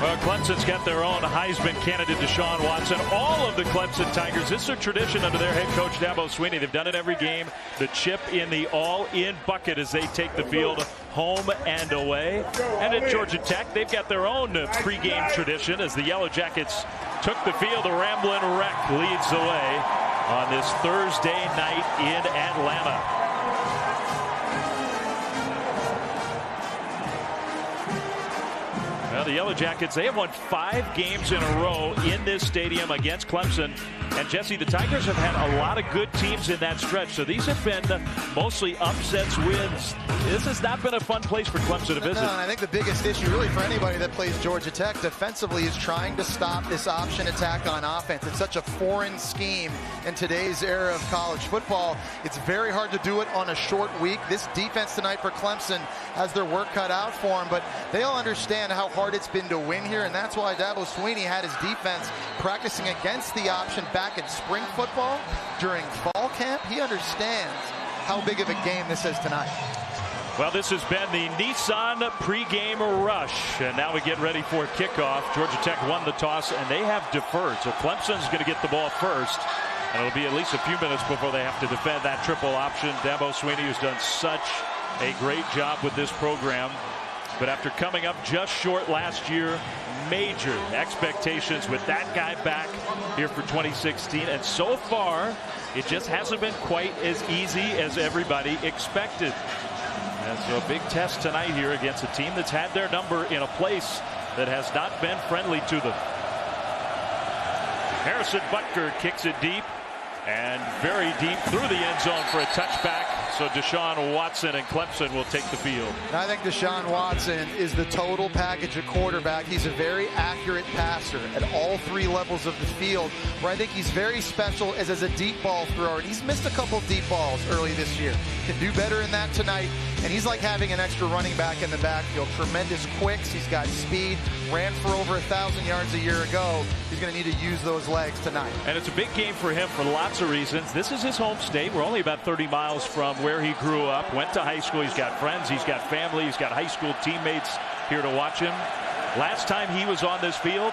Well, Clemson's got their own Heisman candidate, Deshaun Watson. All of the Clemson Tigers, this is a tradition under their head coach, Dabo Swinney. They've done it every game. The chip in the all-in bucket as they take the field home and away. And at Georgia Tech, they've got their own pregame tradition as the Yellow Jackets took the field. The Ramblin' Wreck leads the way on this Thursday night in Atlanta. Well, the Yellow Jackets, they have won 5 games in a row in this stadium against Clemson. And Jesse, the Tigers have had a lot of good teams in that stretch. So these have been mostly upsets, wins. This has not been a fun place for Clemson to visit. No, and I think the biggest issue really for anybody that plays Georgia Tech defensively is trying to stop this option attack on offense. It's such a foreign scheme in today's era of college football. It's very hard to do it on a short week. This defense tonight for Clemson has their work cut out for them, but they all understand how hard it's been to win here, and that's why Dabo Swinney had his defense practicing against the option back in spring football during fall camp. He understands how big of a game this is tonight. Well, this has been the Nissan pregame rush, and now we get ready for kickoff. Georgia Tech won the toss, and they have deferred, so Clemson's going to get the ball first, and it'll be at least a few minutes before they have to defend that triple option. Dabo Swinney has done such a great job with this program. But after coming up just short last year, major expectations with that guy back here for 2016. And so far, it just hasn't been quite as easy as everybody expected. And so a big test tonight here against a team that's had their number in a place that has not been friendly to them. Harrison Butker kicks it deep and very deep through the end zone for a touchback. So Deshaun Watson and Clemson will take the field. I think Deshaun Watson is the total package of quarterback. He's a very accurate passer at all 3 levels of the field, where I think he's very special as a deep ball thrower. And he's missed a couple deep balls early this year. Can do better in that tonight. And he's like having an extra running back in the backfield. Tremendous quicks. He's got speed. Ran for over 1,000 yards a year ago. He's going to need to use those legs tonight. And it's a big game for him for lots of reasons. This is his home state. We're only about 30 miles from where he grew up, went to high school. He's got friends, he's got family, he's got high school teammates here to watch him. Last time he was on this field,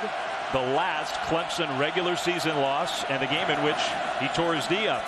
the last Clemson regular season loss, and the game in which he tore his knee up.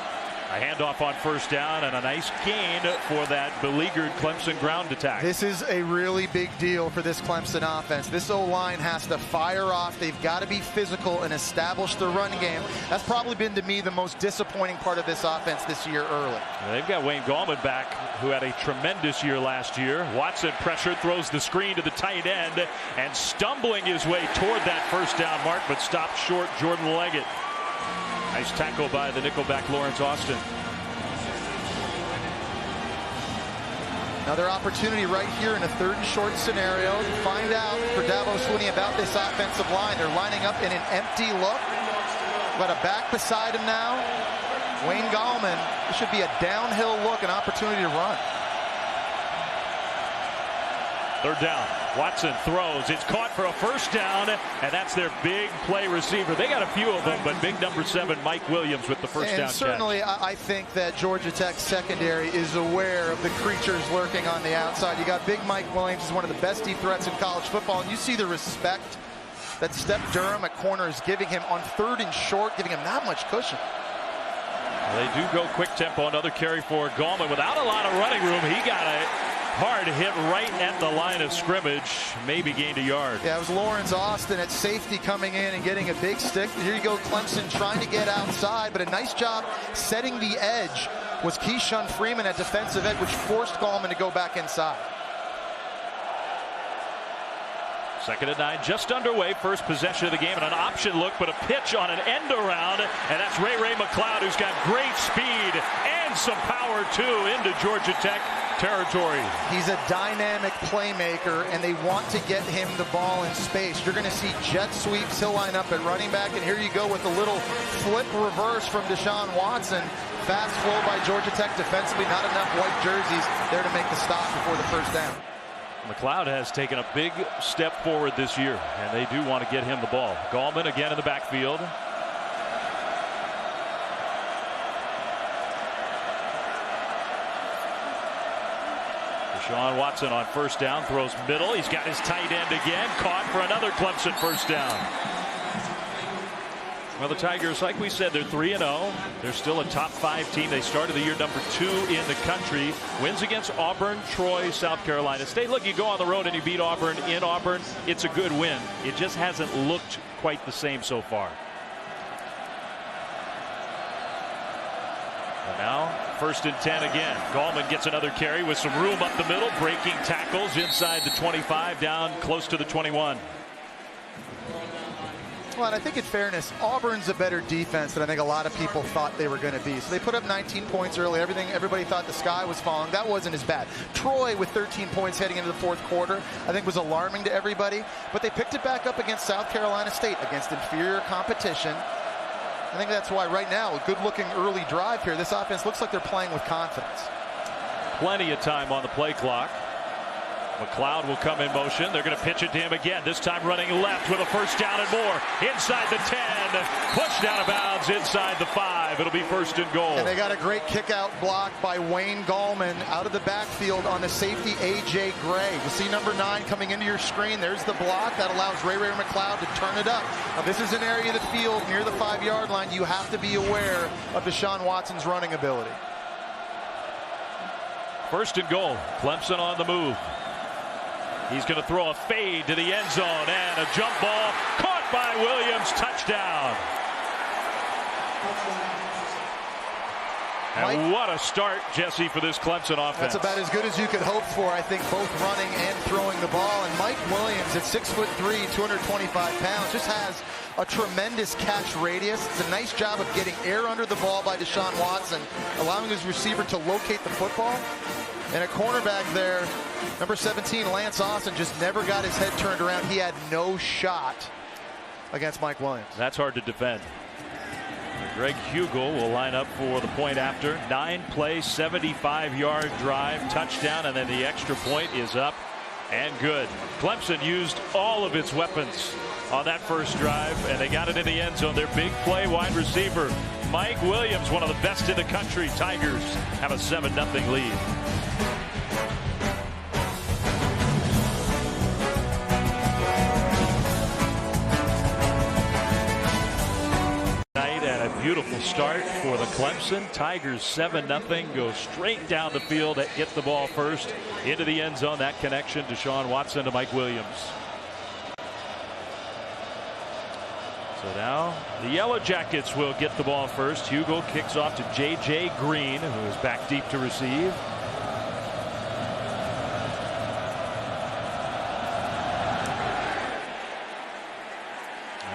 A handoff on first down and a nice gain for that beleaguered Clemson ground attack. This is a really big deal for this Clemson offense. This O-line has to fire off. They've got to be physical and establish the run game. That's probably been, to me, the most disappointing part of this offense this year early. They've got Wayne Gallman back, who had a tremendous year last year. Watson pressured, throws the screen to the tight end, and stumbling his way toward that first down mark, but stopped short. Jordan Leggett. Nice tackle by the nickelback Lawrence Austin. Another opportunity right here in a 3rd and short scenario to find out for Dabo Swinney about this offensive line. They're lining up in an empty look. Got a back beside him now. Wayne Gallman. This should be a downhill look, an opportunity to run. 3rd down. Watson throws. It's caught for a first down, and that's their big play receiver. They got a few of them, but big number 7, Mike Williams, with the first down catch. Certainly, I think that Georgia Tech secondary is aware of the creatures lurking on the outside. You got big Mike Williams, who's one of the best deep threats in college football, and you see the respect that Steph Durham at corner is giving him on 3rd and short, giving him that much cushion. They do go quick tempo. Another carry for Gallman without a lot of running room. He got a hard hit right at the line of scrimmage. Maybe gained a yard. Yeah, it was Lawrence Austin at safety coming in and getting a big stick. Here you go, Clemson trying to get outside, but a nice job setting the edge was Keyshawn Freeman at defensive end, which forced Gallman to go back inside. 2nd and 9, just underway. First possession of the game, and an option look, but a pitch on an end around, and that's Ray McLeod, who's got great speed and some power too into Georgia Tech territory. He's a dynamic playmaker, and they want to get him the ball in space. You're going to see jet sweeps. He'll line up at running back, and here you go with a little flip reverse from Deshaun Watson. Fast flow by Georgia Tech defensively. Not enough white jerseys there to make the stop before the first down. McLeod has taken a big step forward this year, and they do want to get him the ball. Gallman again in the backfield. Sean Watson on first down, throws middle. He's got his tight end again, caught for another Clemson first down. Well, the Tigers, like we said, they're 3-0. They're still a top 5 team. They started the year number 2 in the country. Wins against Auburn, Troy, South Carolina State. Look, you go on the road and you beat Auburn in Auburn. It's a good win. It just hasn't looked quite the same so far. And now, 1st and 10 again. Gallman gets another carry with some room up the middle, breaking tackles inside the 25, down close to the 21. Well, and I think in fairness, Auburn's a better defense than I think a lot of people thought they were going to be. So they put up 19 points early. Everybody thought the sky was falling. That wasn't as bad. Troy with 13 points heading into the 4th quarter, I think was alarming to everybody. But they picked it back up against South Carolina State, against inferior competition. I think that's why right now, a good-looking early drive here. This offense looks like they're playing with confidence. Plenty of time on the play clock. McLeod will come in motion. They're going to pitch it to him again, this time running left with a first down and more. Inside the 10, pushed out of bounds inside the 5. It'll be 1st and goal. And they got a great kick-out block by Wayne Gallman out of the backfield on the safety A.J. Gray. You see number 9 coming into your screen. There's the block that allows Ray McLeod to turn it up. Now, this is an area of the field near the 5-yard line. You have to be aware of Deshaun Watson's running ability. 1st and goal. Clemson on the move. He's going to throw a fade to the end zone, and a jump ball caught by Williams. Touchdown. And what a start, Jesse, for this Clemson offense. That's about as good as you could hope for, I think, both running and throwing the ball. And Mike Williams at 6'3", 225 pounds, just has a tremendous catch radius. It's a nice job of getting air under the ball by Deshaun Watson, allowing his receiver to locate the football. And a cornerback there, number 17, Lance Austin, just never got his head turned around. He had no shot against Mike Williams. That's hard to defend. Greg Hugel will line up for the point after. 9-play, 75-yard drive, touchdown, and then the extra point is up and good. Clemson used all of its weapons on that first drive, and they got it in the end zone. Their big play wide receiver, Mike Williams, one of the best in the country. Tigers have a 7-0 lead. Beautiful start for the Clemson Tigers. 7-0, go straight down the field, get the ball first into the end zone. That connection to Deshaun Watson to Mike Williams. So now the Yellow Jackets will get the ball first. Hugel kicks off to J.J. Green, who is back deep to receive.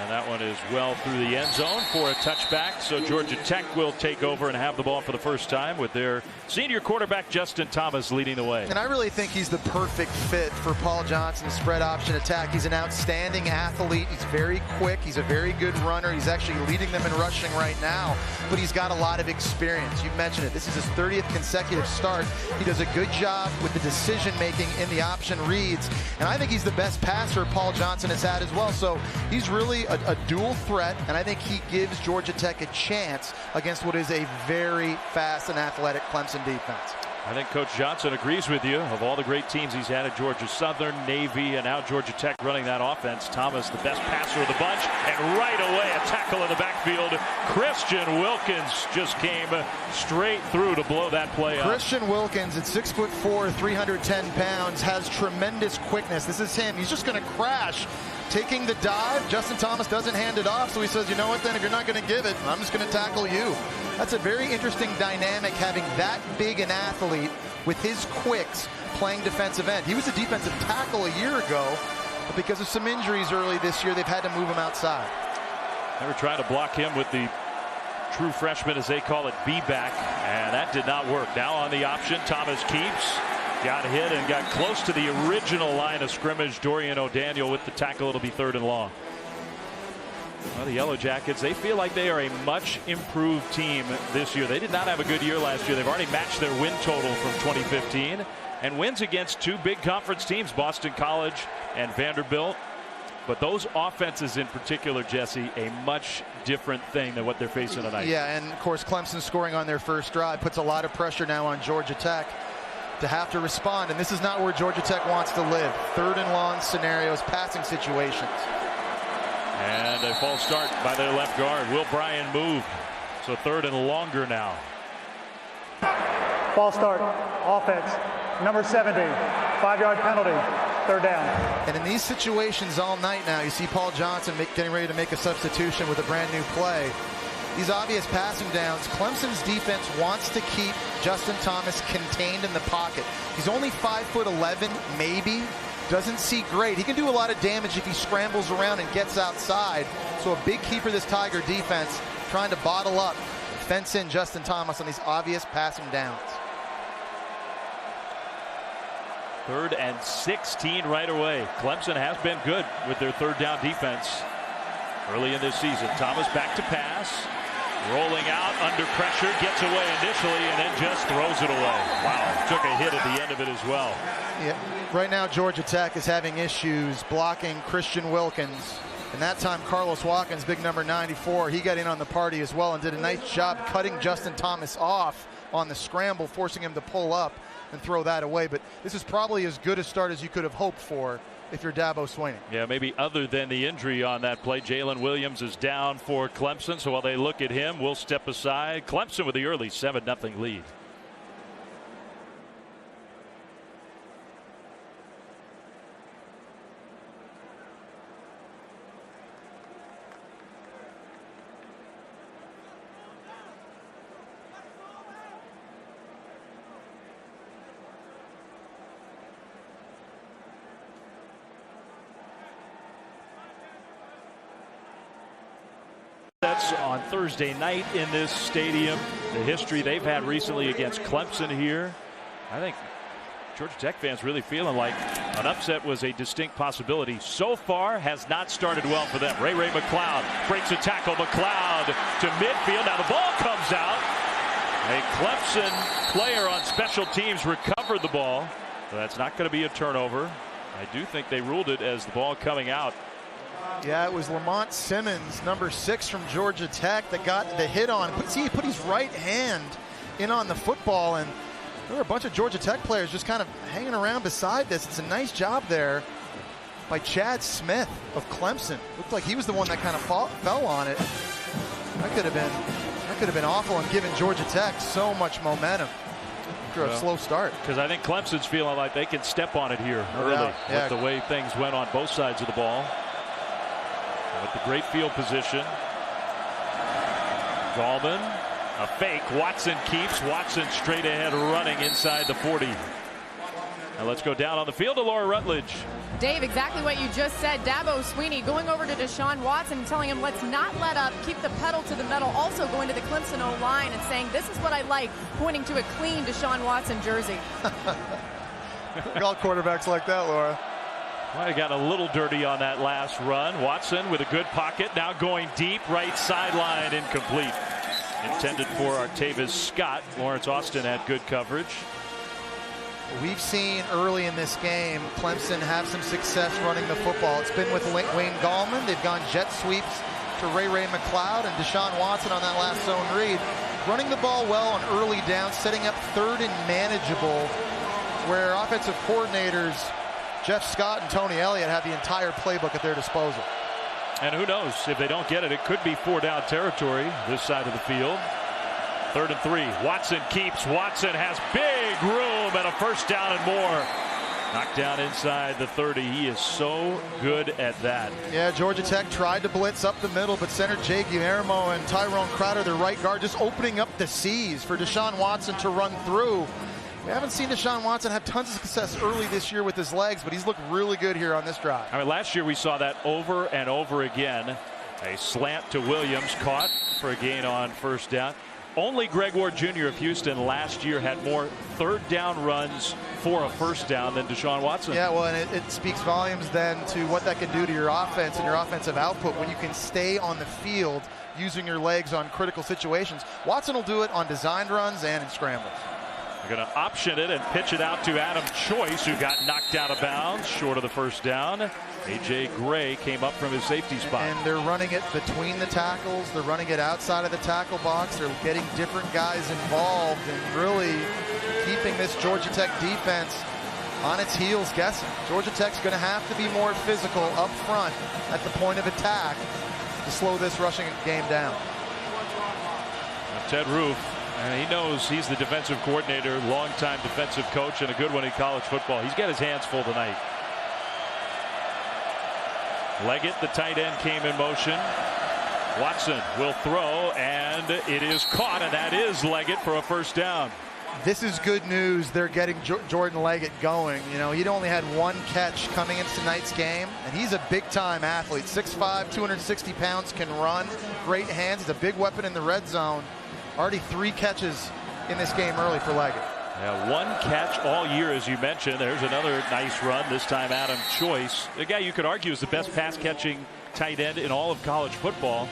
That one is well through the end zone for a touchback. So Georgia Tech will take over and have the ball for the first time with their senior quarterback Justin Thomas leading the way. And I really think he's the perfect fit for Paul Johnson's spread option attack. He's an outstanding athlete. He's very quick. He's a very good runner. He's actually leading them in rushing right now, but he's got a lot of experience. You've mentioned it. This is his 30th consecutive start. He does a good job with the decision making in the option reads, and I think he's the best passer Paul Johnson has had as well. So he's really a dual threat, and I think he gives Georgia Tech a chance against what is a very fast and athletic Clemson defense. I think Coach Johnson agrees with you. Of all the great teams he's had at Georgia Southern, Navy, and now Georgia Tech running that offense, Thomas the best passer of the bunch, and right away a tackle in the backfield. Christian Wilkins just came straight through to blow that play up. Christian Wilkins at 6'4", 310 pounds, has tremendous quickness. This is him. He's just going to crash. Taking the dive, Justin Thomas doesn't hand it off, so he says, you know what, then if you're not going to give it, I'm just going to tackle you. That's a very interesting dynamic, having that big an athlete with his quicks playing defensive end. He was a defensive tackle a year ago, but because of some injuries early this year, they've had to move him outside. They were trying to block him with the true freshman, as they call it, B-back, and that did not work. Now on the option, Thomas keeps. Got hit and got close to the original line of scrimmage. Dorian O'Daniel with the tackle. It'll be 3rd and long. Well, the Yellow Jackets, they feel like they are a much improved team this year. They did not have a good year last year. They've already matched their win total from 2015, and wins against 2 big conference teams, Boston College and Vanderbilt. But those offenses in particular, Jesse, a much different thing than what they're facing tonight. Yeah, and of course Clemson scoring on their first drive puts a lot of pressure now on Georgia Tech. to have to respond, and this is not where Georgia Tech wants to live. 3rd and long scenarios, passing situations. And a false start by their left guard. Will Bryan moved. So 3rd and longer now. False start, offense, number 70, 5-yard penalty, 3rd down. And in these situations all night now, you see Paul Johnson getting ready to make a substitution with a brand new play. These obvious passing downs, Clemson's defense wants to keep Justin Thomas contained in the pocket. He's only 5'11", maybe. Doesn't see great. He can do a lot of damage if he scrambles around and gets outside. So a big key for this Tiger defense, trying to bottle up, fence in Justin Thomas on these obvious passing downs. 3rd and 16 right away. Clemson has been good with their 3rd down defense early in this season. Thomas back to pass. Rolling out under pressure, gets away initially, and then just throws it away. Wow, took a hit at the end of it as well. Yeah, right now Georgia Tech is having issues blocking Christian Wilkins. And that time Carlos Watkins, big number 94, he got in on the party as well and did a nice job cutting Justin Thomas off on the scramble, forcing him to pull up and throw that away. But this is probably as good a start as you could have hoped for if you're Dabo Swinney. Yeah, maybe other than the injury on that play. Jalen Williams is down for Clemson, so while they look at him, we'll step aside. Clemson with the early 7-0 lead. On Thursday night in this stadium, the history they've had recently against Clemson here. I think Georgia Tech fans really feeling like an upset was a distinct possibility. So far has not started well for them. Ray McLeod breaks a tackle. McLeod to midfield. Now the ball comes out. A Clemson player on special teams recovered the ball. So that's not going to be a turnover. I do think they ruled it as the ball coming out. Yeah, it was Lamont Simmons, number 6 from Georgia Tech, that got the hit on. He put his right hand in on the football, and there were a bunch of Georgia Tech players just kind of hanging around beside this. It's a nice job there by Chad Smith of Clemson. Looked like he was the one that kind of fell on it. That could have been awful and given Georgia Tech so much momentum after a slow start. Because I think Clemson's feeling like they can step on it here early with the way things went on both sides of the ball. With the great field position. Gallman, a fake. Watson keeps. Watson straight ahead running inside the 40. Now let's go down on the field to Laura Rutledge. Dave, exactly what you just said. Dabo Swinney going over to Deshaun Watson and telling him, let's not let up, keep the pedal to the metal. Also going to the Clemson O-line and saying, this is what I like, pointing to a clean Deshaun Watson jersey. All quarterbacks like that, Laura. Might have gotten a little dirty on that last run. Watson with a good pocket, now going deep, right sideline, incomplete. Intended for Artavis Scott. Lawrence Austin had good coverage. We've seen early in this game Clemson have some success running the football. It's been with Wayne Gallman. They've gone jet sweeps to Ray McLeod and Deshaun Watson on that last zone read. Running the ball well on early down, setting up 3rd and manageable, where offensive coordinators Jeff Scott and Tony Elliott have the entire playbook at their disposal. And who knows, if they don't get it, it could be 4-down territory this side of the field. 3rd and 3. Watson keeps. Watson has big room and a 1st down and more. Knocked down inside the 30. He is so good at that. Yeah, Georgia Tech tried to blitz up the middle, but center Jay Guillermo and Tyrone Crowder, their right guard, just opening up the seas for Deshaun Watson to run through. We haven't seen Deshaun Watson have tons of success early this year with his legs, but he's looked really good here on this drive. I mean, last year we saw that over and over again. A slant to Williams, caught for a gain on 1st down. Only Greg Ward Jr. of Houston last year had more 3rd down runs for a 1st down than Deshaun Watson. Yeah, well, and it speaks volumes then to what that can do to your offense and your offensive output when you can stay on the field using your legs on critical situations. Watson will do it on designed runs and in scrambles. They're going to option it and pitch it out to Adam Choice, who got knocked out of bounds short of the 1st down. A.J. Gray came up from his safety spot. And they're running it between the tackles. They're running it outside of the tackle box. They're getting different guys involved and really keeping this Georgia Tech defense on its heels guessing. Georgia Tech's going to have to be more physical up front at the point of attack to slow this rushing game down. Ted Roof, and he knows he's the defensive coordinator, longtime defensive coach, and a good one in college football. He's got his hands full tonight. Leggett, the tight end, came in motion. Watson will throw, and it is caught, and that is Leggett for a first down. This is good news. They're getting Jordan Leggett going. You know, he'd only had one catch coming into tonight's game, and he's a big-time athlete. 6'5", 260 pounds, can run, great hands. He's a big weapon in the red zone. Already 3 catches in this game early for Leggett. Yeah, 1 catch all year, as you mentioned. There's another nice run, this time Adam Choice. The guy you could argue is the best pass-catching tight end in all of college football.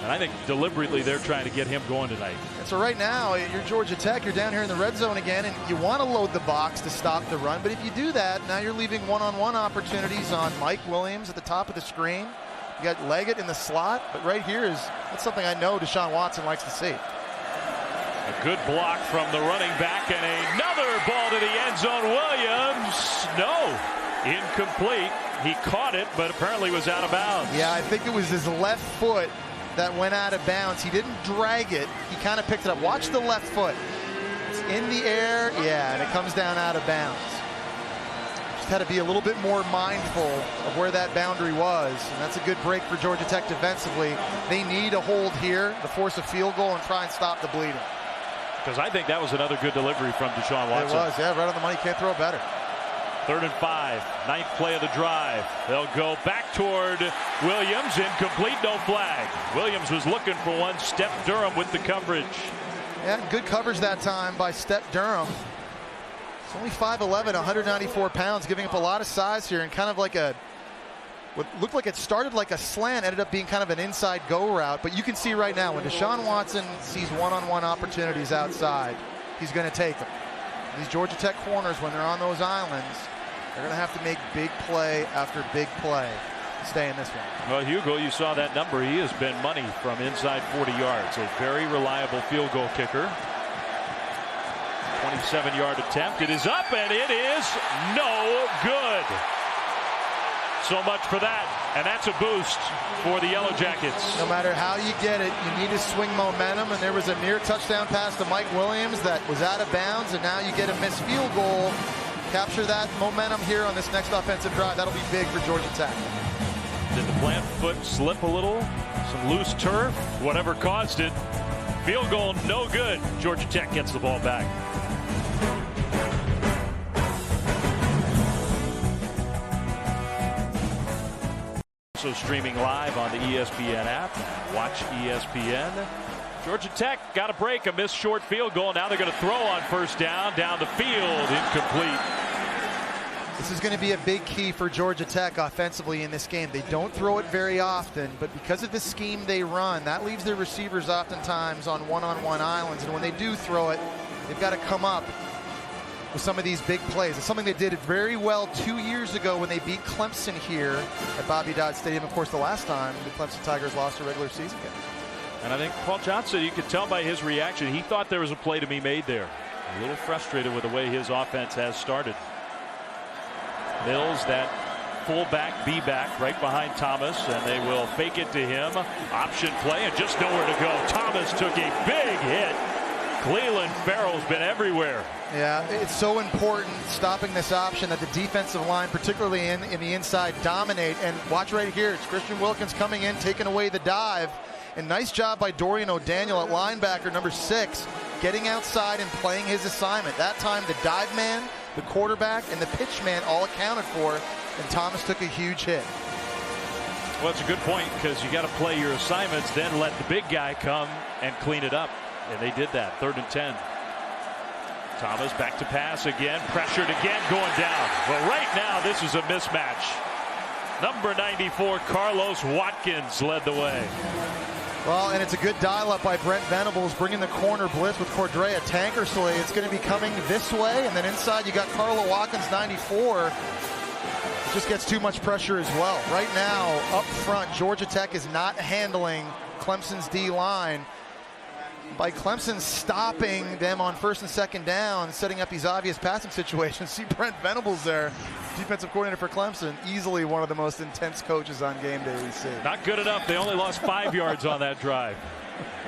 And I think deliberately they're trying to get him going tonight. And so right now, you're Georgia Tech. You're down here in the red zone again, and you want to load the box to stop the run. But if you do that, now you're leaving one-on-one opportunities on Mike Williams at the top of the screen. You got Leggett in the slot. But right here that's something I know Deshaun Watson likes to see. A good block from the running back, and another ball to the end zone. Williams, no, incomplete. He caught it, but apparently was out of bounds. Yeah, I think it was his left foot that went out of bounds. He didn't drag it. He kind of picked it up. Watch the left foot. It's in the air, yeah, and it comes down out of bounds. Just had to be a little bit more mindful of where that boundary was, and that's a good break for Georgia Tech defensively. They need a hold here to force a field goal and try and stop the bleeding. Because I think that was another good delivery from Deshaun Watson. It was, yeah, right on the money. Can't throw it better. 3rd and 5, 9th play of the drive. They'll go back toward Williams. Incomplete, no flag. Williams was looking for one. Step Durham with the coverage. Yeah, good coverage that time by Step Durham. It's only 5'11", 194 pounds, giving up a lot of size here, and kind of like what looked like it started like a slant, ended up being kind of an inside go route. But you can see right now when Deshaun Watson sees one-on-one opportunities outside, he's going to take them. These Georgia Tech corners, when they're on those islands, they're going to have to make big play after big play to stay in this one. Well, Hugo, you saw that number. He has been money from inside 40 yards. A very reliable field goal kicker. 27-yard attempt. It is up, and it is no good. So much for that, and that's a boost for the Yellow Jackets. No matter how you get it, you need to swing momentum, and there was a near touchdown pass to Mike Williams that was out of bounds, and now you get a missed field goal. Capture that momentum here on this next offensive drive. That'll be big for Georgia Tech. Did the plant foot slip a little? Some loose turf? Whatever caused it. Field goal, no good. Georgia Tech gets the ball back. Also streaming live on the ESPN app. Watch ESPN. Georgia Tech got a break, a missed short field goal. Now they're going to throw on first down the field, incomplete. This is going to be a big key for Georgia Tech offensively in this game. They don't throw it very often, but because of the scheme they run, that leaves their receivers oftentimes on one-on-one islands. And when they do throw it, they've got to come up with some of these big plays. It's something they did very well 2 years ago when they beat Clemson here at Bobby Dodd Stadium. Of course, the last time the Clemson Tigers lost a regular season game. And I think Paul Johnson, you could tell by his reaction, he thought there was a play to be made there. A little frustrated with the way his offense has started. Mills, that fullback, B-back, right behind Thomas, and they will fake it to him. Option play, and just nowhere to go. Thomas took a big hit. Cleveland Farrell's been everywhere. Yeah, it's so important stopping this option that the defensive line, particularly in the inside, dominate. And watch right here, it's Christian Wilkins coming in, taking away the dive. And nice job by Dorian O'Daniel at linebacker, number 6, getting outside and playing his assignment. That time, the dive man, the quarterback, and the pitch man all accounted for, and Thomas took a huge hit. Well, it's a good point, because you got to play your assignments, then let the big guy come and clean it up. And they did that. 3rd and 10. Thomas back to pass again. Pressured again, going down. But right now, this is a mismatch. Number 94, Carlos Watkins, led the way. Well, and it's a good dial-up by Brent Venables, bringing the corner blitz with Cordrea Tankersley. It's going to be coming this way, and then inside you got Carlo Watkins, 94. just gets too much pressure as well. Right now, up front, Georgia Tech is not handling Clemson's D-line. By Clemson stopping them on first and second down, setting up these obvious passing situations. See Brent Venables there, defensive coordinator for Clemson, easily one of the most intense coaches on game day we see. Not good enough. They only lost 5 yards on that drive.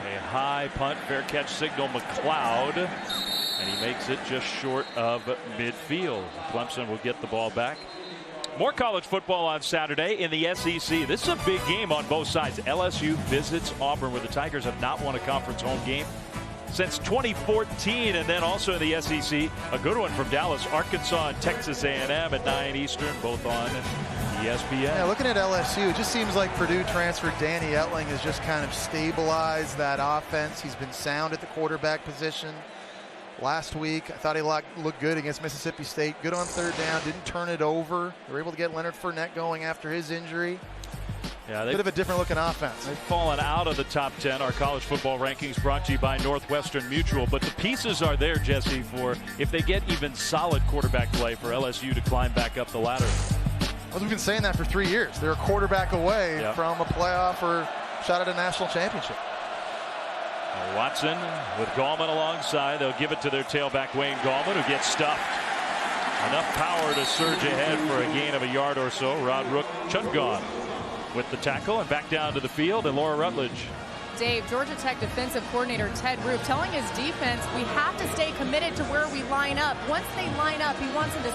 A high punt, fair catch signal, McLeod, and he makes it just short of midfield. Clemson will get the ball back. More college football on Saturday in the SEC. This is a big game on both sides. LSU visits Auburn, where the Tigers have not won a conference home game since 2014. And then also in the SEC, a good one from Dallas, Arkansas and Texas A&M at 9 Eastern, both on ESPN. Yeah, looking at LSU, it just seems like Purdue transfer Danny Etling has just kind of stabilized that offense. He's been sound at the quarterback position. Last week, I thought he looked good against Mississippi State. Good on third down, didn't turn it over. They were able to get Leonard Fournette going after his injury. Yeah, a bit of a different looking offense. They've fallen out of the top 10. Our college football rankings brought to you by Northwestern Mutual. But the pieces are there, Jesse, for if they get even solid quarterback play for LSU to climb back up the ladder. Well, we've been saying that for 3 years. They're a quarterback away from a playoff or shot at a national championship. Watson with Gallman alongside. They'll give it to their tailback Wayne Gallman, who gets stuffed. Enough power to surge ahead for a gain of a yard or so. Rod Rook Chutgone with the tackle and back down to the field, and Laura Rutledge. Dave, Georgia Tech defensive coordinator Ted Roof telling his defense, we have to stay committed to where we line up. Once they line up, he wants them to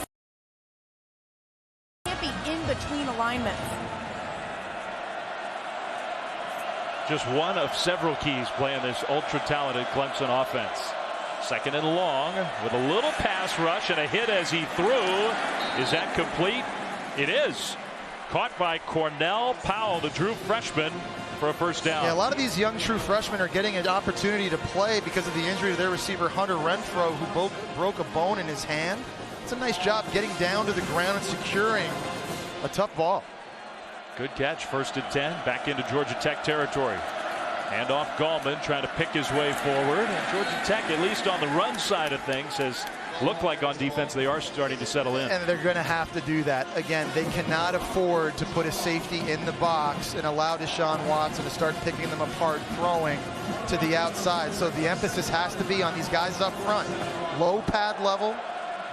can't be in between alignments. Just one of several keys playing this ultra-talented Clemson offense. Second and long with a little pass rush and a hit as he threw. Is that complete? It is. Caught by Cornell Powell, the true freshman, for a first down. Yeah, a lot of these young true freshmen are getting an opportunity to play because of the injury to their receiver Hunter Renfro, who broke a bone in his hand. It's a nice job getting down to the ground and securing a tough ball. Good catch, first and 10, back into Georgia Tech territory. Hand off Gallman, trying to pick his way forward. And Georgia Tech, at least on the run side of things, has looked like on defense they are starting to settle in. And they're going to have to do that. Again, they cannot afford to put a safety in the box and allow Deshaun Watson to start picking them apart, throwing to the outside. So the emphasis has to be on these guys up front. Low pad level,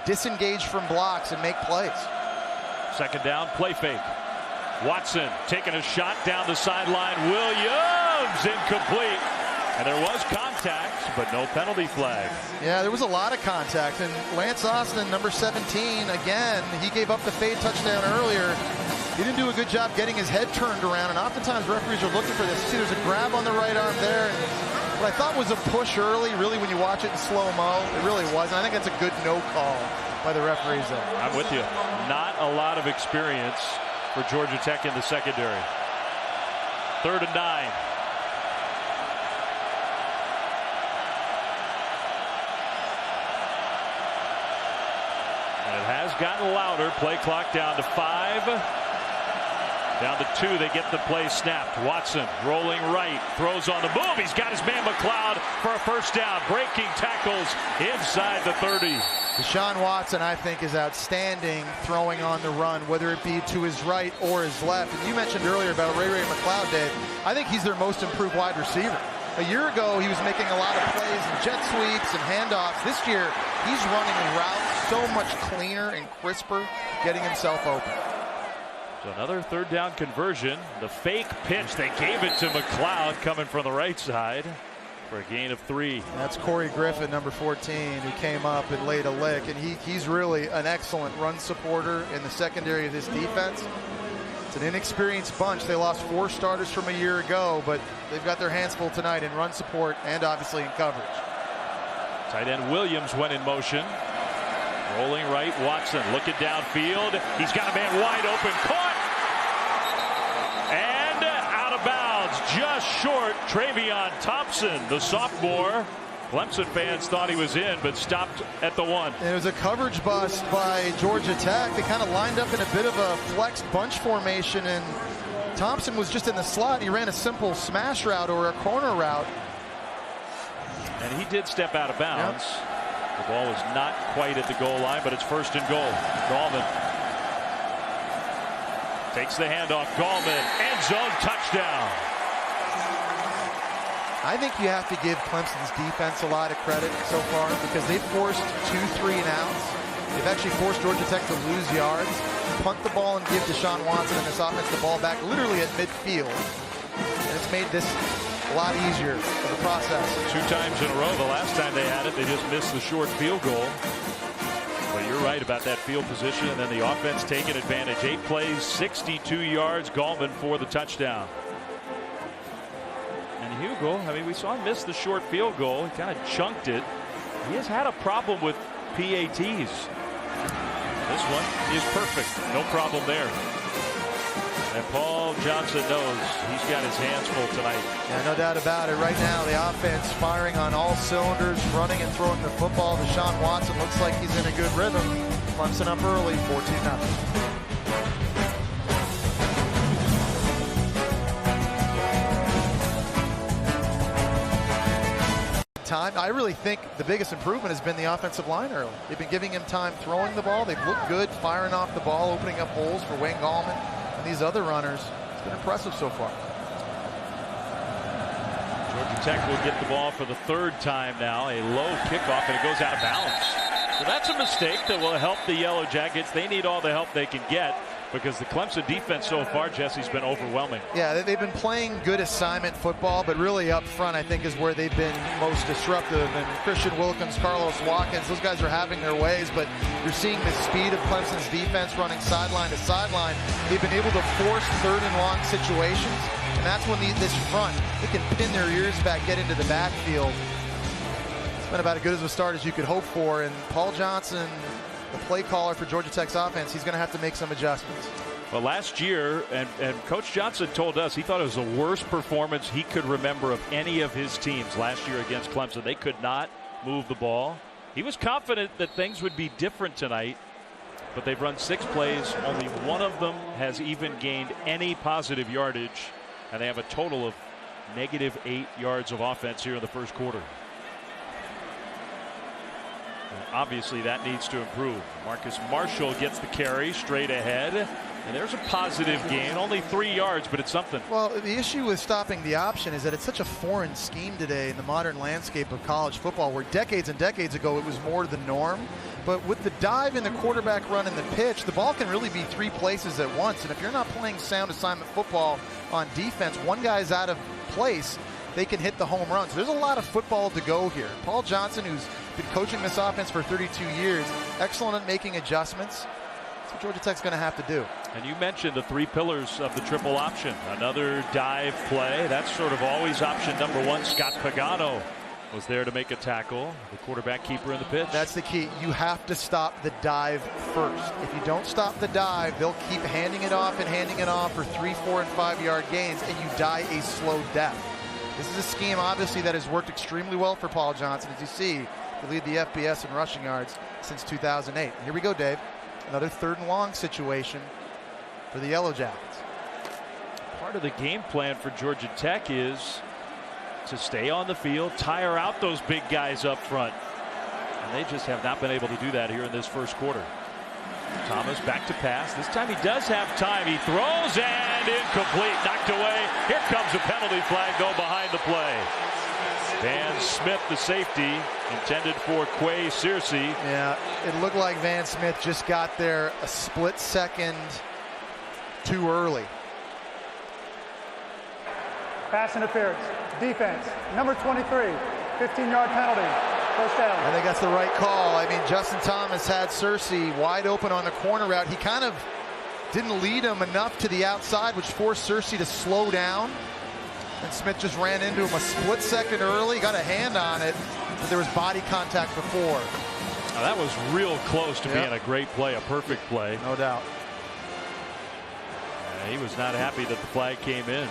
disengage from blocks, and make plays. Second down, play fake. Watson taking a shot down the sideline. Williams incomplete. And there was contact, but no penalty flag. Yeah, there was a lot of contact. And Lance Austin, number 17, again, he gave up the fade touchdown earlier. He didn't do a good job getting his head turned around. And oftentimes referees are looking for this. See, there's a grab on the right arm there. And what I thought was a push early, really, when you watch it in slow-mo, it really wasn't. I think that's a good no call by the referees there. I'm with you. Not a lot of experience for Georgia Tech in the secondary. 3rd and 9. And it has gotten louder. Play clock down to 5. Down to 2. They get the play snapped. Watson rolling right. Throws on the move. He's got his man McLeod for a first down. Breaking tackles inside the 30. Deshaun Watson, I think, is outstanding throwing on the run, whether it be to his right or his left. And you mentioned earlier about Ray McLeod, Dave. I think he's their most improved wide receiver. A year ago, he was making a lot of plays and jet sweeps and handoffs. This year, he's running routes so much cleaner and crisper, getting himself open. So another 3rd down conversion. The fake pitch, they gave it to McLeod coming from the right side for a gain of 3. That's Corey Griffin, number 14, who came up and laid a lick. And he's really an excellent run supporter in the secondary of this defense. It's an inexperienced bunch. They lost 4 starters from a year ago, but they've got their hands full tonight in run support and obviously in coverage. Tight end Williams went in motion. Rolling right, Watson looking downfield. He's got a man wide open, caught! And out of bounds, just short. Travion Thompson, the sophomore. Clemson fans thought he was in, but stopped at the 1. And it was a coverage bust by Georgia Tech. They kind of lined up in a bit of a flexed bunch formation, and Thompson was just in the slot. He ran a simple smash route or a corner route. And he did step out of bounds. Yep. The ball was not quite at the goal line, but it's 1st and goal. Gallman. Takes the handoff. Gallman, end zone touchdown. I think you have to give Clemson's defense a lot of credit so far because they've forced 2 3-and-outs. They've actually forced Georgia Tech to lose yards, punt the ball and give Deshaun Watson and this offense the ball back literally at midfield. And it's made this a lot easier for the process. 2 times in a row. The last time they had it, they just missed the short field goal. But you're right about that field position, and then the offense taking advantage. 8 plays, 62 yards. Gallman for the touchdown. And Hugo, I mean, we saw him miss the short field goal. He kind of chunked it. He has had a problem with PATs. This one is perfect. No problem there. And Paul Johnson knows he's got his hands full tonight. Yeah, no doubt about it. Right now, the offense firing on all cylinders, running and throwing the football. Deshaun Watson looks like he's in a good rhythm. Clemson up early, 14-0. Time. I really think the biggest improvement has been the offensive line early. They've been giving him time throwing the ball. They've looked good firing off the ball, opening up holes for Wayne Gallman and these other runners. It's been impressive so far. Georgia Tech will get the ball for the 3rd time now. A low kickoff, and it goes out of bounds. So that's a mistake that will help the Yellow Jackets. They need all the help they can get because the Clemson defense so far, Jesse's been overwhelming. Yeah, they've been playing good assignment football, but really up front, I think, is where they've been most disruptive. And Christian Wilkins, Carlos Watkins, those guys are having their ways, but you're seeing the speed of Clemson's defense running sideline to sideline. They've been able to force 3rd and long situations, and that's when this front, they can pin their ears back, get into the backfield. It's been about as good as a start as you could hope for, and Paul Johnson, the play caller for Georgia Tech's offense, he's going to have to make some adjustments. Well, last year, and Coach Johnson told us he thought it was the worst performance he could remember of any of his teams last year against Clemson. They could not move the ball. He was confident that things would be different tonight, but they've run 6 plays. Only one of them has even gained any positive yardage, and they have a total of -8 yards of offense here in the first quarter. Obviously, that needs to improve. Marcus Marshall gets the carry straight ahead, and there's a positive gain. Only 3 yards, but it's something. Well, the issue with stopping the option is that it's such a foreign scheme today in the modern landscape of college football, where decades and decades ago it was more the norm. But with the dive and the quarterback run and the pitch, the ball can really be 3 places at once. And if you're not playing sound assignment football on defense, one guy's out of place, they can hit the home runs. There's a lot of football to go here. Paul Johnson, who's been coaching this offense for 32 years, excellent at making adjustments. That's what Georgia Tech's going to have to do. And you mentioned the 3 pillars of the triple option. Another dive play. That's sort of always option number 1. Scott Pagano was there to make a tackle. The quarterback keeper in the pitch. That's the key. You have to stop the dive first. If you don't stop the dive, they'll keep handing it off for 3, 4, and 5 yard gains, and you die a slow death. This is a scheme, obviously, that has worked extremely well for Paul Johnson. As you see, he lead the FBS in rushing yards since 2008. Here we go, Dave. Another 3rd and long situation for the Yellow Jackets. Part of the game plan for Georgia Tech is to stay on the field, tire out those big guys up front. And they just have not been able to do that here in this first quarter. Thomas back to pass. This time he does have time. He throws and incomplete. Knocked away. Here comes a penalty flag, though, behind the play. Van Smith, the safety, intended for Quay Searcy. Yeah, it looked like Van Smith just got there a split second too early. Pass interference. Defense. Number 23. 15-yard penalty. First down. I think that's the right call. I mean, Justin Thomas had Searcy wide open on the corner route. He kind of didn't lead him enough to the outside, which forced Searcy to slow down. And Smith just ran into him a split second early, got a hand on it, but there was body contact before. Now that was real close to being a great play, a perfect play. No doubt. He was not happy that the flag came in.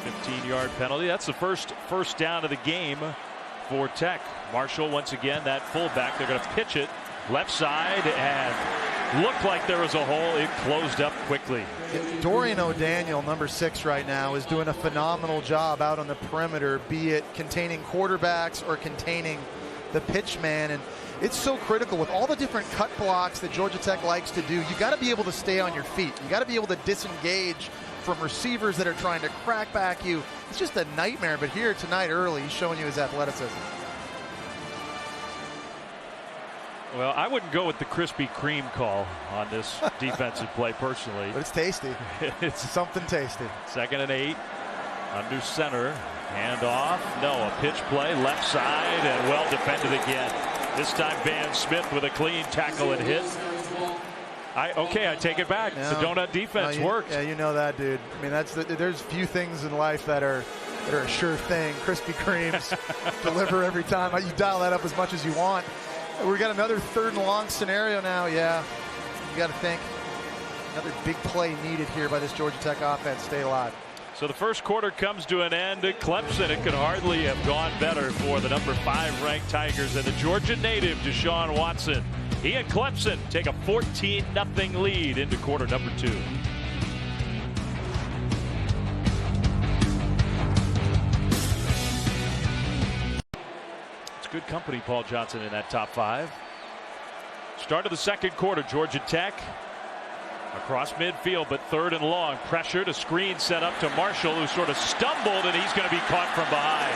15-yard penalty. That's the first down of the game for Tech. Marshall once again, that fullback. They're going to pitch it left side and looked like there was a hole. It closed up quickly. Dorian O'Daniel, number 6 right now, is doing a phenomenal job out on the perimeter, be it containing quarterbacks or containing the pitch man. And it's so critical with all the different cut blocks that Georgia Tech likes to do. You got to be able to stay on your feet. You got to be able to disengage from receivers that are trying to crack back you. It's just a nightmare. But here tonight early, he's showing you his athleticism. Well, I wouldn't go with the Krispy Kreme call on this defensive play personally. But it's tasty. It's something tasty. 2nd and 8. Under center. Hand off. No, a pitch play. Left side and well defended again. This time Van Smith with a clean tackle and hit. I take it back. The donut defense worked. Yeah, you know that, dude. I mean, there's few things in life that are a sure thing. Krispy Kremes deliver every time. You dial that up as much as you want. We got another 3rd and long scenario now. Yeah, you got to think another big play needed here by this Georgia Tech offense. Stay alive. So the first quarter comes to an end. Clemson, it could hardly have gone better for the number 5 ranked Tigers and the Georgia native Deshaun Watson. He and Clemson take a 14-0 lead into quarter number 2. It's good company, Paul Johnson, in that top 5. Start of the second quarter, Georgia Tech across midfield, but 3rd and long. Pressure to screen set up to Marshall, who sort of stumbled, and he's going to be caught from behind.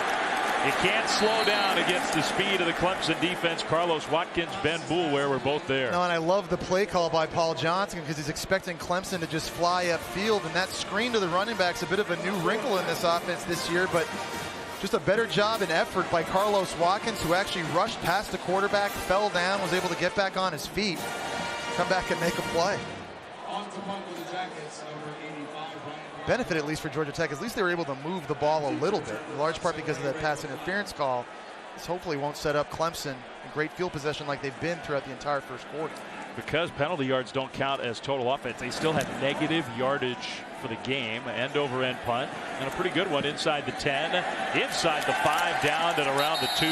You can't slow down against the speed of the Clemson defense. Carlos Watkins, Ben Boulware were both there. No, and I love the play call by Paul Johnson because he's expecting Clemson to just fly upfield, and that screen to the running back's a bit of a new wrinkle in this offense this year, but just a better job and effort by Carlos Watkins, who actually rushed past the quarterback, fell down, was able to get back on his feet, come back and make a play. Benefit, at least for Georgia Tech, at least they were able to move the ball a little bit, in large part because of that pass interference call. This hopefully won't set up Clemson in great field possession like they've been throughout the entire first quarter. Because penalty yards don't count as total offense, they still have negative yardage for the game. End over end punt, and a pretty good one inside the 10, inside the 5, down and around the 2.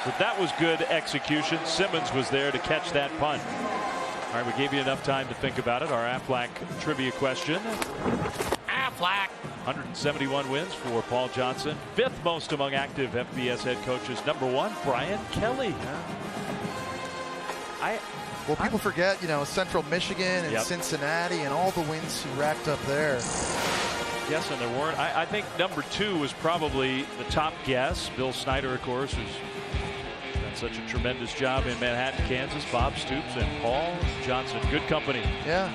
So that was good execution. Simmons was there to catch that punt. All right, we gave you enough time to think about it. Our Aflac trivia question. Aflac. 171 wins for Paul Johnson. 5th most among active FBS head coaches. Number 1, Brian Kelly. Well, people forget, Central Michigan and Cincinnati and all the wins he racked up there. Yes, and there weren't. I think number 2 was probably the top guess. Bill Snyder, of course, who's done such a tremendous job in Manhattan, Kansas. Bob Stoops and Paul Johnson. Good company. Yeah.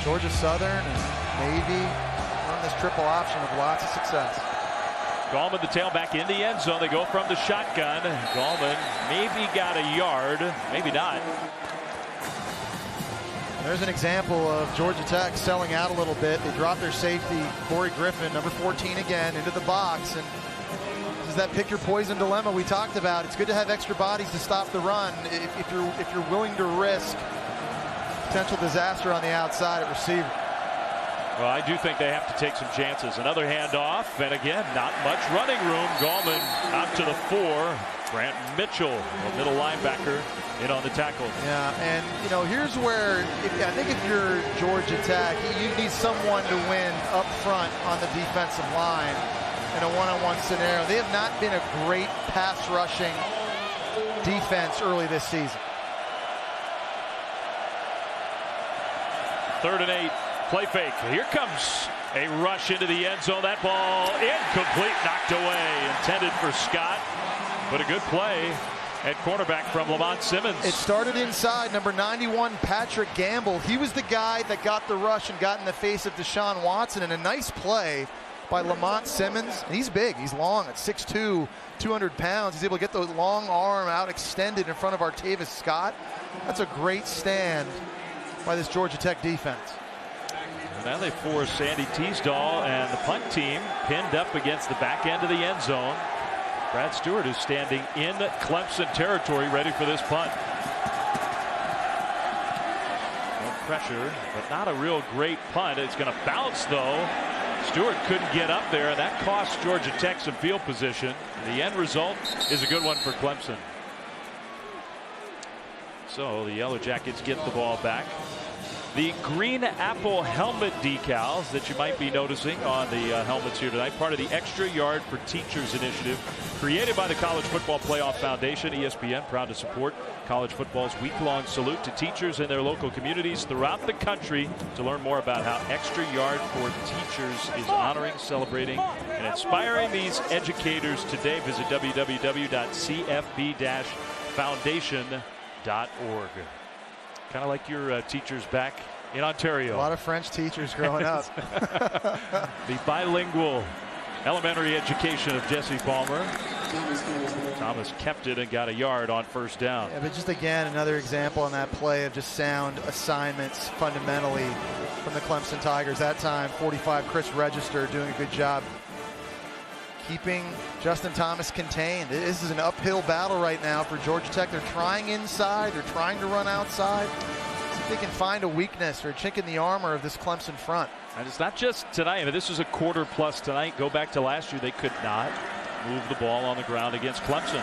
Georgia Southern and Navy on this triple option with lots of success. Gallman, the tailback, in the end zone. They go from the shotgun. Gallman maybe got a yard, maybe not. There's an example of Georgia Tech selling out a little bit. They dropped their safety, Corey Griffin, number 14 again, into the box. And this is that pick your poison dilemma we talked about. It's good to have extra bodies to stop the run if you're willing to risk potential disaster on the outside at receiver. Well, I do think they have to take some chances. Another handoff, and again, not much running room. Gallman out to the 4. Grant Mitchell, a middle linebacker, in on the tackle. Yeah, and here's where I think if you're Georgia Tech, you need someone to win up front on the defensive line in a one-on-one scenario. They have not been a great pass rushing defense early this season. 3rd and 8. Play fake. Here comes a rush into the end zone. That ball incomplete, knocked away. Intended for Scott, but a good play at cornerback from Lamont Simmons. It started inside. Number 91, Patrick Gamble. He was the guy that got the rush and got in the face of Deshaun Watson. And a nice play by Lamont Simmons. And he's big. He's long at 6'2", 200 pounds. He's able to get the long arm out extended in front of Artavis Scott. That's a great stand by this Georgia Tech defense. Now they force Sandy Teasdall and the punt team pinned up against the back end of the end zone. Brad Stewart is standing in Clemson territory ready for this punt. No pressure, but not a real great punt. It's going to bounce though. Stewart couldn't get up there, and that cost Georgia Tech some field position. The end result is a good one for Clemson. So the Yellow Jackets get the ball back. The green apple helmet decals that you might be noticing on the helmets here tonight, part of the Extra Yard for Teachers initiative created by the College Football Playoff Foundation. ESPN proud to support college football's week-long salute to teachers in their local communities throughout the country. To learn more about how Extra Yard for Teachers is honoring, celebrating, and inspiring these educators today, visit www.cfb-foundation.org. Kind of like your teachers back in Ontario. A lot of French teachers growing up. The bilingual elementary education of Jesse Palmer. Thomas kept it and got a yard on first down. Yeah, but just again, another example on that play of just sound assignments fundamentally from the Clemson Tigers. That time, 45 Chris Register doing a good job keeping Justin Thomas contained. This is an uphill battle right now for Georgia Tech. They're trying inside. They're trying to run outside. See if they can find a weakness or a chink in the armor of this Clemson front. And it's not just tonight. I mean, this is a quarter plus tonight. Go back to last year. They could not move the ball on the ground against Clemson.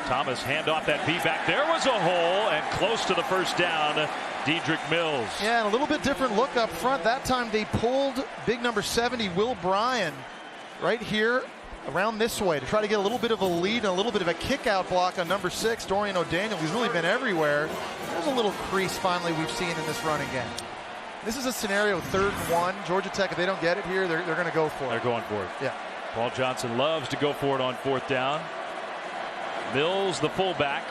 Thomas hand off that B-back. There was a hole and close to the first down. Dedrick Mills. Yeah, and a little bit different look up front. That time they pulled big number 70, Will Bryan, right here around this way to try to get a little bit of a lead and a little bit of a kick out block on number 6, Dorian O'Daniel. He's really been everywhere. There's a little crease finally we've seen in this running game. This is a scenario 3rd and 1. Georgia Tech, if they don't get it here, they're going to go for it. They're going for it. Yeah. Paul Johnson loves to go for it on 4th down. Mills, the fullback.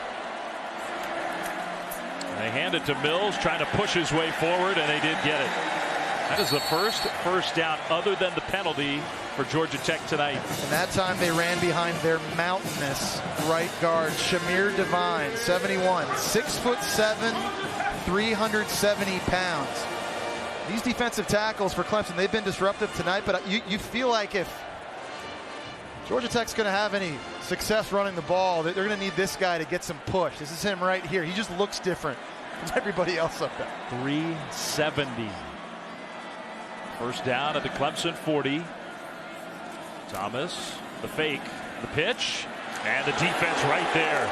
They hand it to Mills, trying to push his way forward, and they did get it. That is the first down other than the penalty for Georgia Tech tonight. And that time they ran behind their mountainous right guard, Shamir Devine, 71, 6'7", 370 pounds. These defensive tackles for Clemson, they've been disruptive tonight, but you feel like if Georgia Tech's going to have any success running the ball, they're going to need this guy to get some push. This is him right here. He just looks different than everybody else up there. 370. First down at the Clemson 40. Thomas, the fake, the pitch, and the defense right there.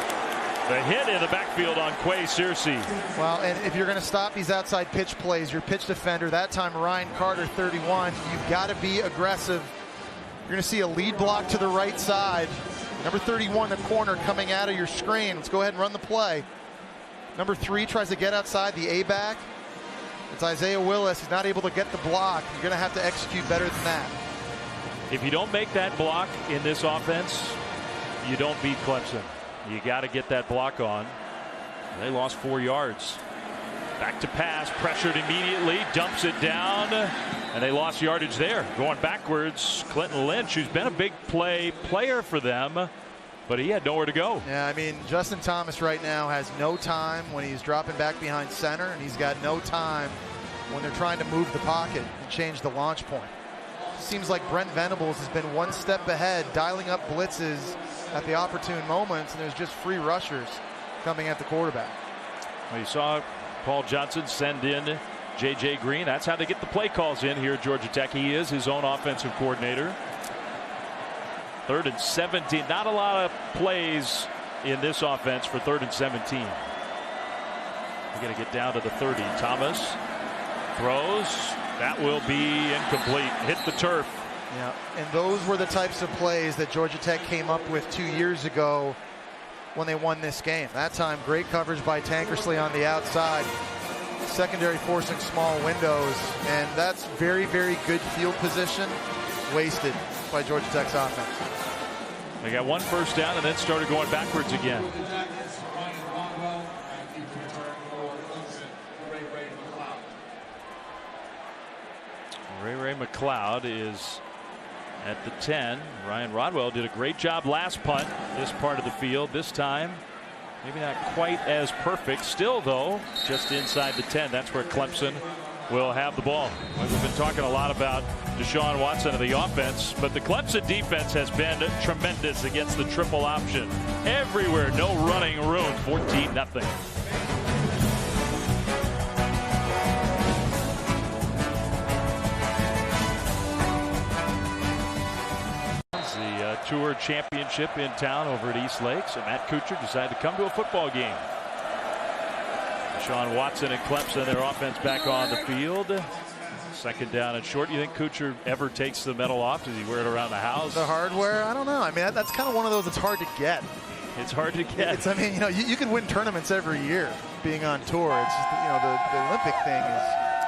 The hit in the backfield on Quay Searcy. Well, and if you're going to stop these outside pitch plays, your pitch defender, that time Ryan Carter, 31, you've got to be aggressive. You're going to see a lead block to the right side. Number 31, the corner coming out of your screen. Let's go ahead and run the play. Number 3 tries to get outside the A-back. It's Isaiah Willis. He's not able to get the block. You're going to have to execute better than that. If you don't make that block in this offense, you don't beat Clemson. You got to get that block on. They lost 4 yards. Back to pass, pressured immediately, dumps it down, and they lost yardage there. Going backwards, Clinton Lynch, who's been a big player for them, but he had nowhere to go. Yeah, I mean, Justin Thomas right now has no time when he's dropping back behind center, and he's got no time when they're trying to move the pocket and change the launch point. Seems like Brent Venables has been one step ahead, dialing up blitzes at the opportune moments, and there's just free rushers coming at the quarterback. Well, you saw Paul Johnson send in J.J. Green. That's how they get the play calls in here at Georgia Tech. He is his own offensive coordinator. 3rd and 17. Not a lot of plays in this offense for 3rd and 17. We're going to get down to the 30. Thomas throws. That will be incomplete. Hit the turf. Yeah, and those were the types of plays that Georgia Tech came up with 2 years ago when they won this game. That time, great coverage by Tankersley on the outside. Secondary forcing small windows, and that's very, very good field position wasted by Georgia Tech's offense. They got 1 first down and then started going backwards again. Ray McLeod is at the 10. Ryan Rodwell did a great job last punt this part of the field. This time maybe not quite as perfect. Still though, just inside the 10. That's where Clemson will have the ball. We've been talking a lot about Deshaun Watson of the offense, but the Clemson defense has been tremendous against the triple option. Everywhere, no running room. 14-0. Tour championship in town over at East Lake, so Matt Kuchar decided to come to a football game. Deshaun Watson and Clemson, their offense back on the field. Second down and short. You think Kuchar ever takes the medal off? Does he wear it around the house? The hardware? I don't know. I mean, that's kind of one of those that's hard to get. It's hard to get. I mean, you can win tournaments every year being on tour. It's just, the Olympic thing is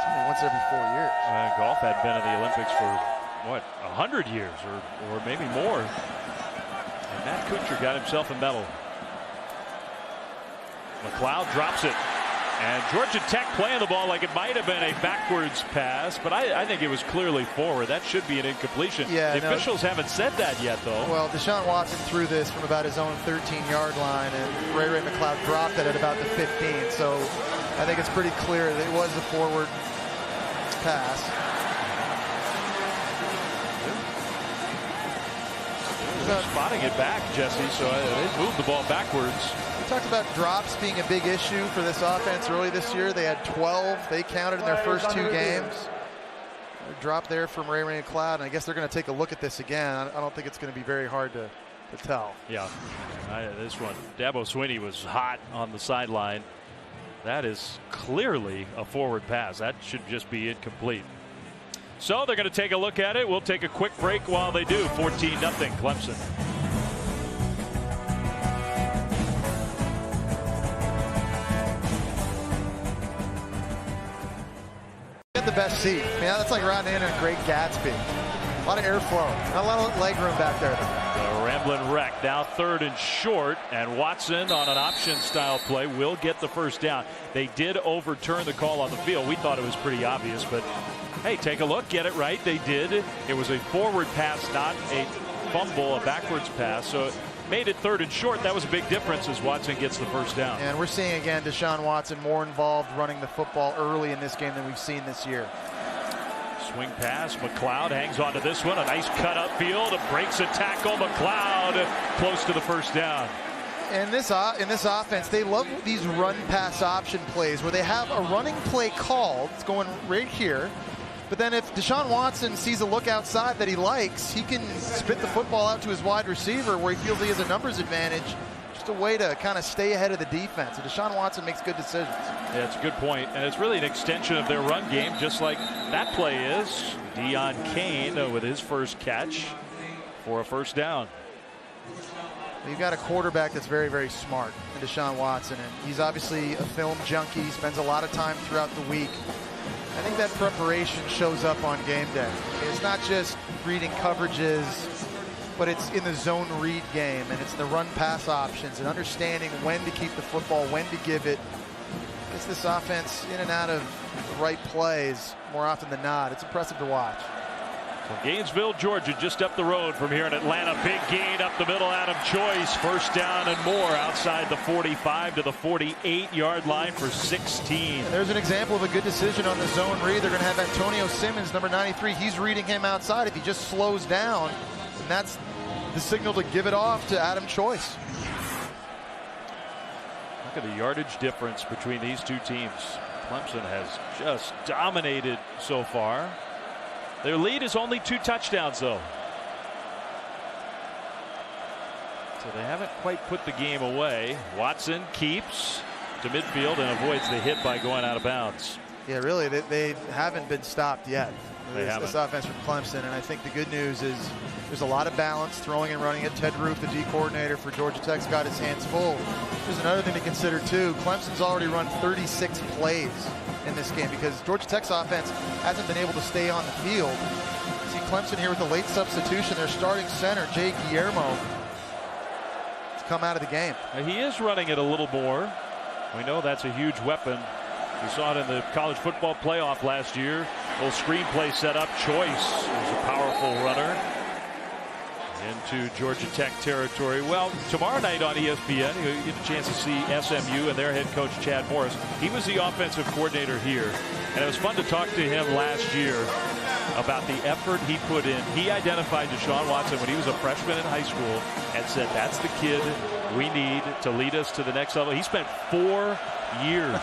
only once every 4 years. Golf had been in the Olympics for, what, 100 years or maybe more. And Matt Kuchar got himself a medal. McLeod drops it. And Georgia Tech playing the ball like it might have been a backwards pass, but I think it was clearly forward. That should be an incompletion. Yeah, the officials haven't said that yet, though. Well, Deshaun Watson threw this from about his own 13-yard line, and Ray McLeod dropped it at about the 15. So I think it's pretty clear that it was a forward pass. Spotting it back, Jesse, so they moved the ball backwards. We talked about drops being a big issue for this offense early this year. They had 12. They counted in their first 2 games. A drop there from Ray McLeod, and I guess they're going to take a look at this again. I don't think it's going to be very hard to tell. Yeah, this one, Dabo Swinney was hot on the sideline. That is clearly a forward pass. That should just be incomplete. So they're going to take a look at it. We'll take a quick break while they do. 14-0 Clemson. Get the best seat. I mean, that's like riding in a Great Gatsby. A lot of airflow. Not a lot of leg room back there. The Ramblin' Wreck now 3rd and short, and Watson on an option style play will get the first down. They did overturn the call on the field. We thought it was pretty obvious, but hey, take a look, get it right. They did. It was a forward pass, not a fumble, a backwards pass. So it made it 3rd and short. That was a big difference as Watson gets the first down. And we're seeing again Deshaun Watson more involved running the football early in this game than we've seen this year. Swing pass. McLeod hangs on to this one. A nice cut upfield. Breaks a tackle. McLeod close to the first down. And in this offense, they love these run pass option plays where they have a running play called. It's going right here. But then if Deshaun Watson sees a look outside that he likes, he can spit the football out to his wide receiver where he feels he has a numbers advantage. Just a way to kind of stay ahead of the defense. And Deshaun Watson makes good decisions. Yeah, it's a good point. And it's really an extension of their run game, just like that play is. Deion Kane with his first catch for a first down. You've got a quarterback that's very, very smart in Deshaun Watson. And he's obviously a film junkie. He spends a lot of time throughout the week. I think that preparation shows up on game day. It's not just reading coverages, but it's in the zone read game, and it's the run pass options and understanding when to keep the football, when to give it. It's this offense in and out of the right plays more often than not. It's impressive to watch. So Gainesville, Georgia, just up the road from here in Atlanta. Big gain up the middle. Adam Choice, first down and more outside the 45 to the 48-yard line for 16. And there's an example of a good decision on the zone read. They're going to have Antonio Simmons, number 93. He's reading him outside. If he just slows down, and that's the signal to give it off to Adam Choice. Look at the yardage difference between these two teams. Clemson has just dominated so far. Their lead is only 2 touchdowns, though. So they haven't quite put the game away. Watson keeps to midfield and avoids the hit by going out of bounds. Yeah, really, they haven't been stopped yet. This offense from Clemson, and I think the good news is there's a lot of balance throwing and running it. Ted Roof, the D coordinator for Georgia Tech's got his hands full. There's another thing to consider too. Clemson's already run 36 plays in this game because Georgia Tech's offense hasn't been able to stay on the field. See Clemson here with the late substitution. Their starting center, Jay Guillermo, has come out of the game. He is running it a little more. We know that's a huge weapon. We saw it in the college football playoff last year. Little screenplay set up. Choice is a powerful runner into Georgia Tech territory. Well, tomorrow night on ESPN, you get a chance to see SMU and their head coach, Chad Morris. He was the offensive coordinator here, and it was fun to talk to him last year about the effort he put in. He identified Deshaun Watson when he was a freshman in high school and said, that's the kid we need to lead us to the next level. He spent 4 years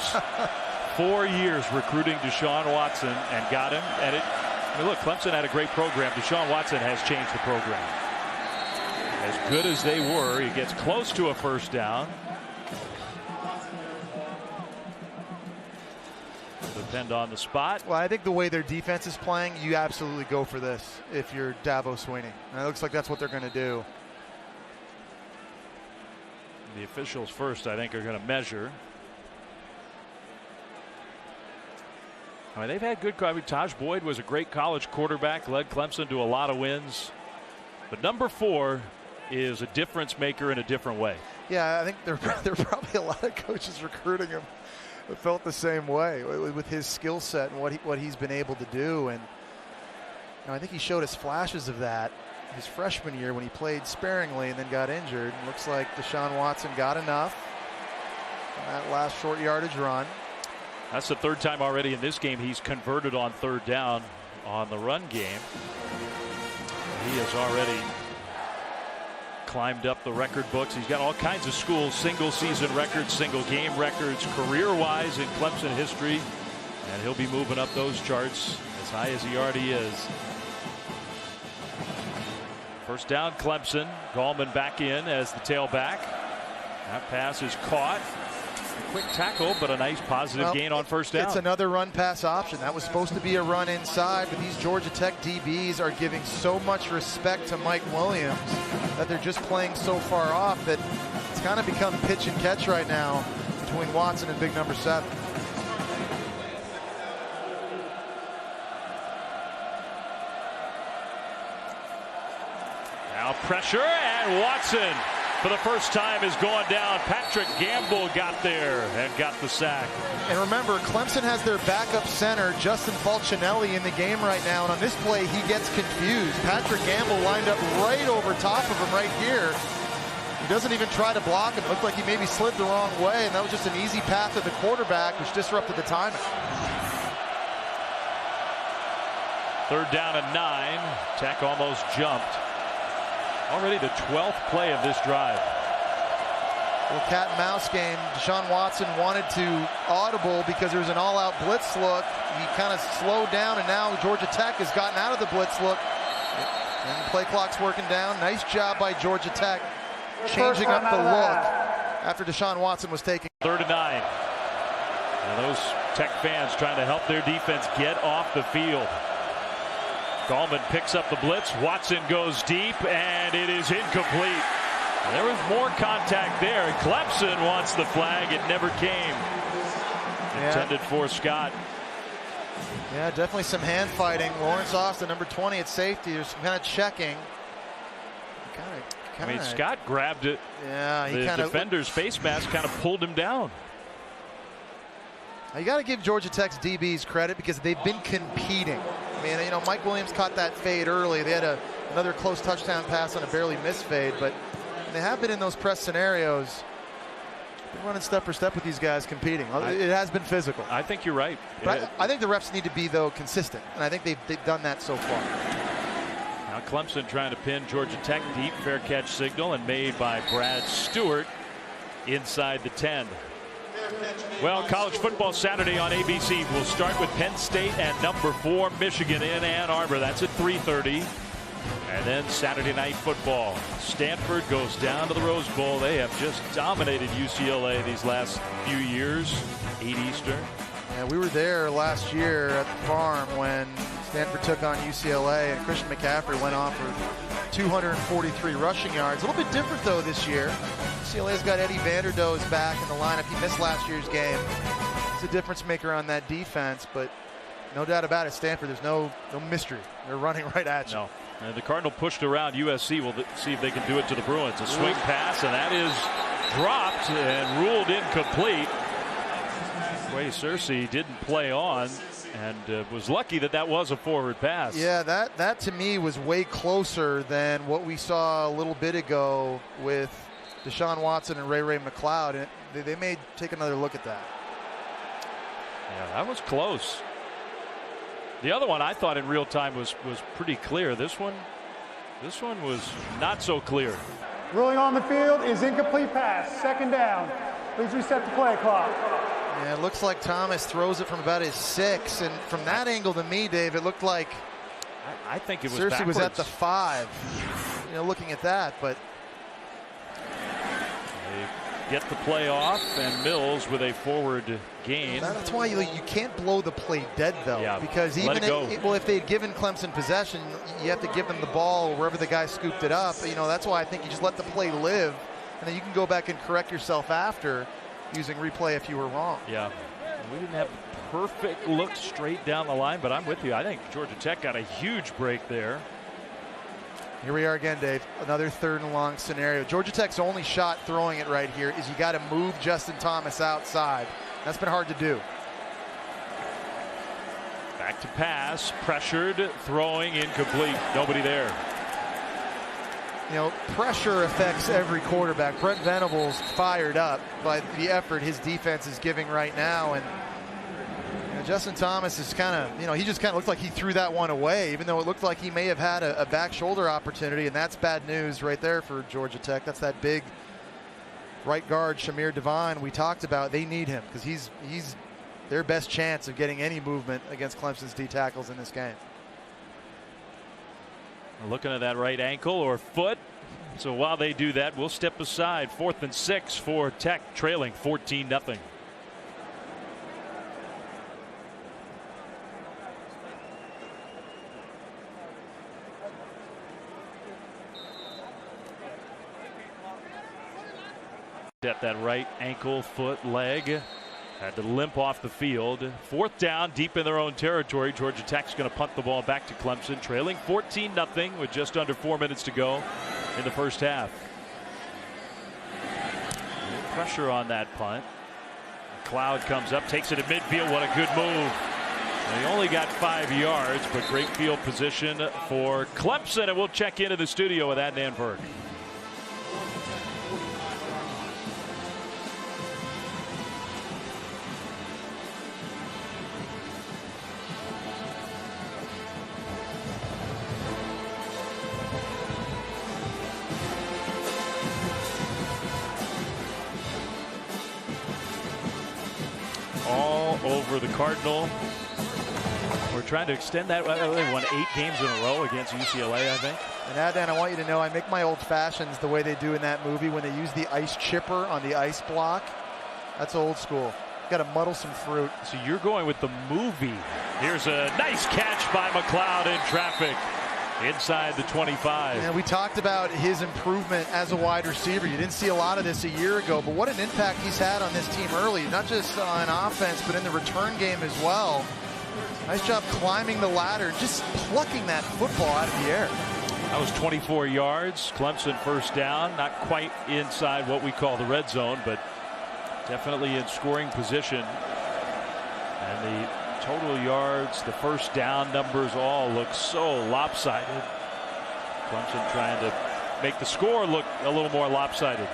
4 years recruiting Deshaun Watson and got him. And I mean, look, Clemson had a great program. Deshaun Watson has changed the program. As good as they were, he gets close to a first down. depend on the spot. Well, I think the way their defense is playing, you absolutely go for this if you're Dabo Swinney. And it looks like that's what they're going to do. The officials first, I think, are going to measure. I mean, they've had good. I mean, Taj Boyd was a great college quarterback, led Clemson to a lot of wins. But number 4 is a difference maker in a different way. Yeah, I think there are probably a lot of coaches recruiting him that felt the same way with his skill set and what he's been able to do. And I think he showed us flashes of that his freshman year when he played sparingly and then got injured. It looks like Deshaun Watson got enough on that last short yardage run. That's the 3rd time already in this game he's converted on 3rd down on the run game. He has already climbed up the record books. He's got all kinds of schools, single season records, single game records, career-wise in Clemson history. And he'll be moving up those charts as high as he already is. First down, Clemson. Gallman back in as the tailback. That pass is caught. A quick tackle, but a nice positive gain on first down. It's another run pass option. That was supposed to be a run inside, but these Georgia Tech DBs are giving so much respect to Mike Williams that they're just playing so far off that it's kind of become pitch and catch right now between Watson and big number 7. Now pressure, and Watson for the first time is going down. Patrick Gamble got there and got the sack. And remember, Clemson has their backup center, Justin Falcinelli, in the game right now. And on this play, he gets confused. Patrick Gamble lined up right over top of him right here. He doesn't even try to block him. It looked like he maybe slid the wrong way, and that was just an easy path to the quarterback, which disrupted the timing. 3rd down and 9. Tech almost jumped. Already the 12th play of this drive. Little cat and mouse game. Deshaun Watson wanted to audible because there was an all-out blitz look. He kind of slowed down, and now Georgia Tech has gotten out of the blitz look. And the play clock's working down. Nice job by Georgia Tech changing up the look after Deshaun Watson was taking. 3rd and 9. And those Tech fans trying to help their defense get off the field. Gallman picks up the blitz. Watson goes deep, and it is incomplete. There was more contact there. Clemson wants the flag. It never came. Intended for Scott. Yeah, definitely some hand fighting. Lawrence Austin, number 20 at safety. There's some kind of checking. I mean, Scott grabbed it. Yeah, he the defender's face mask kind of pulled him down. You got to give Georgia Tech's DBs credit because they've been competing. I mean, you know, Mike Williams caught that fade early. They had another close touchdown pass on a barely missed fade, but they have been in those press scenarios. Been running step for step with these guys competing. It has been physical. I think you're right. But I think the refs need to be, though, consistent, and I think they've done that so far. Now Clemson trying to pin Georgia Tech deep. Fair catch signal, and made by Brad Stewart inside the 10. Well, college football Saturday on ABC. We'll start with Penn State and number 4 Michigan in Ann Arbor. That's at 3:30. And then Saturday night football. Stanford goes down to the Rose Bowl. They have just dominated UCLA these last few years. 8 Eastern. Yeah, we were there last year at the Farm when Stanford took on UCLA, and Christian McCaffrey went off for 243 rushing yards. A little bit different, though, this year. UCLA's got Eddie Vanderdoes back in the lineup. He missed last year's game. He's a difference maker on that defense, but no doubt about it, Stanford, there's no mystery. They're running right at you. No. And the Cardinal pushed around USC. We'll see if they can do it to the Bruins. A swing pass, and that is dropped and ruled incomplete. Quay Cersei didn't play on, and was lucky that was a forward pass. Yeah, that to me was way closer than what we saw a little bit ago with Deshaun Watson and Ray McLeod. And they may take another look at that. Yeah, that was close. The other one I thought in real time was pretty clear. This one was not so clear. Ruling on the field is incomplete pass. 2nd down. Please reset the play clock. Yeah, it looks like Thomas throws it from about his 6, and from that angle to me, Dave, it looked like I think it was Cersei backwards. was at the 5. You know, looking at that, but get the play off, and Mills with a forward gain. That's why you can't blow the play dead, though. Yeah, because even if they'd given Clemson possession, you have to give them the ball wherever the guy scooped it up. That's why I think you just let the play live, and then you can go back and correct yourself after using replay if you were wrong. Yeah, we didn't have perfect look straight down the line, but I'm with you. I think Georgia Tech got a huge break there. Here we are again, Dave. Another 3rd and long scenario. Georgia Tech's only shot throwing it right here is you got to move Justin Thomas outside. That's been hard to do. Back to pass, pressured, throwing, incomplete. Nobody there. Pressure affects every quarterback. Brent Venables fired up by the effort his defense is giving right now, and Justin Thomas is kind of, he just kind of looked like he threw that one away, even though it looked like he may have had a back shoulder opportunity, and that's bad news right there for Georgia Tech. That's that big right guard, Shamir Devine, we talked about. They need him because he's their best chance of getting any movement against Clemson's D tackles in this game. Looking at that right ankle or foot. So while they do that, we'll step aside. 4th and 6 for Tech, trailing 14-0. At that right ankle, foot, leg. Had to limp off the field. 4th down, deep in their own territory. Georgia Tech's going to punt the ball back to Clemson, trailing 14-0 with just under 4 minutes to go in the first half. Pressure on that punt. McLeod comes up, takes it to midfield. What a good move. He only got 5 yards, but great field position for Clemson. And we'll check into the studio with Adnan Burke. All over the Cardinal. We're trying to extend that. They won 8 games in a row against UCLA, I think. And Adnan, I want you to know I make my old fashions the way they do in that movie when they use the ice chipper on the ice block. That's old school. Got to muddle some fruit. So you're going with the movie. Here's a nice catch by McLeod in traffic inside the 25. And we talked about his improvement as a wide receiver. You didn't see a lot of this a year ago, but what an impact he's had on this team early, not just on offense, but in the return game as well. Nice job climbing the ladder, just plucking that football out of the air. That was 24 yards. Clemson 1st down, not quite inside what we call the red zone, but definitely in scoring position. And the total yards, the 1st down numbers all look so lopsided. Clemson trying to make the score look a little more lopsided.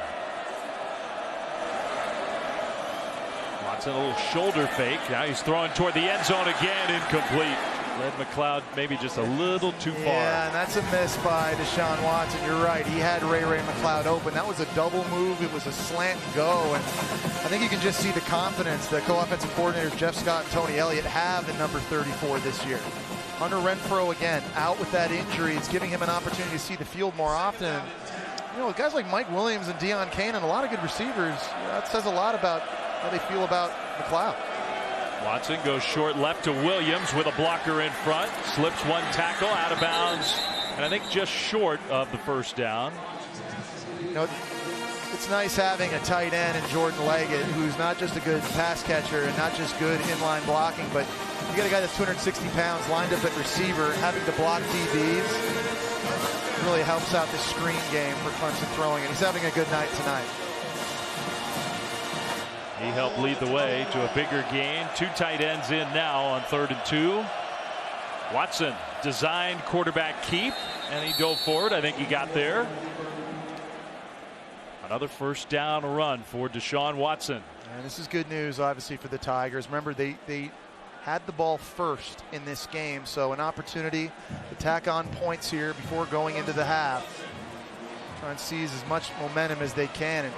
Watson, a little shoulder fake. Now he's throwing toward the end zone again, incomplete. Led McLeod maybe just a little too far. Yeah, and that's a miss by Deshaun Watson. You're right. He had Ray McLeod open. That was a double move. It was a slant and go. And I think you can just see the confidence that co-offensive coordinators Jeff Scott and Tony Elliott have in number 34 this year. Hunter Renfrow, again, out with that injury. It's giving him an opportunity to see the field more often. Guys like Mike Williams and Deion Kane and a lot of good receivers, that says a lot about how they feel about McLeod. Watson goes short left to Williams with a blocker in front. Slips one tackle out of bounds. And I think just short of the 1st down. It's nice having a tight end in Jordan Leggett who's not just a good pass catcher and not just good inline blocking, but you got a guy that's 260 pounds lined up at receiver, having to block DBs really helps out the screen game for Clemson throwing, and he's having a good night tonight. He helped lead the way to a bigger gain. 2 tight ends in now on 3rd and 2. Watson designed quarterback keep, and he dove forward. I think he got there. Another 1st down run for Deshaun Watson. And this is good news, obviously, for the Tigers. Remember, they had the ball first in this game, so an opportunity to tack on points here before going into the half. Try and seize as much momentum as they can. And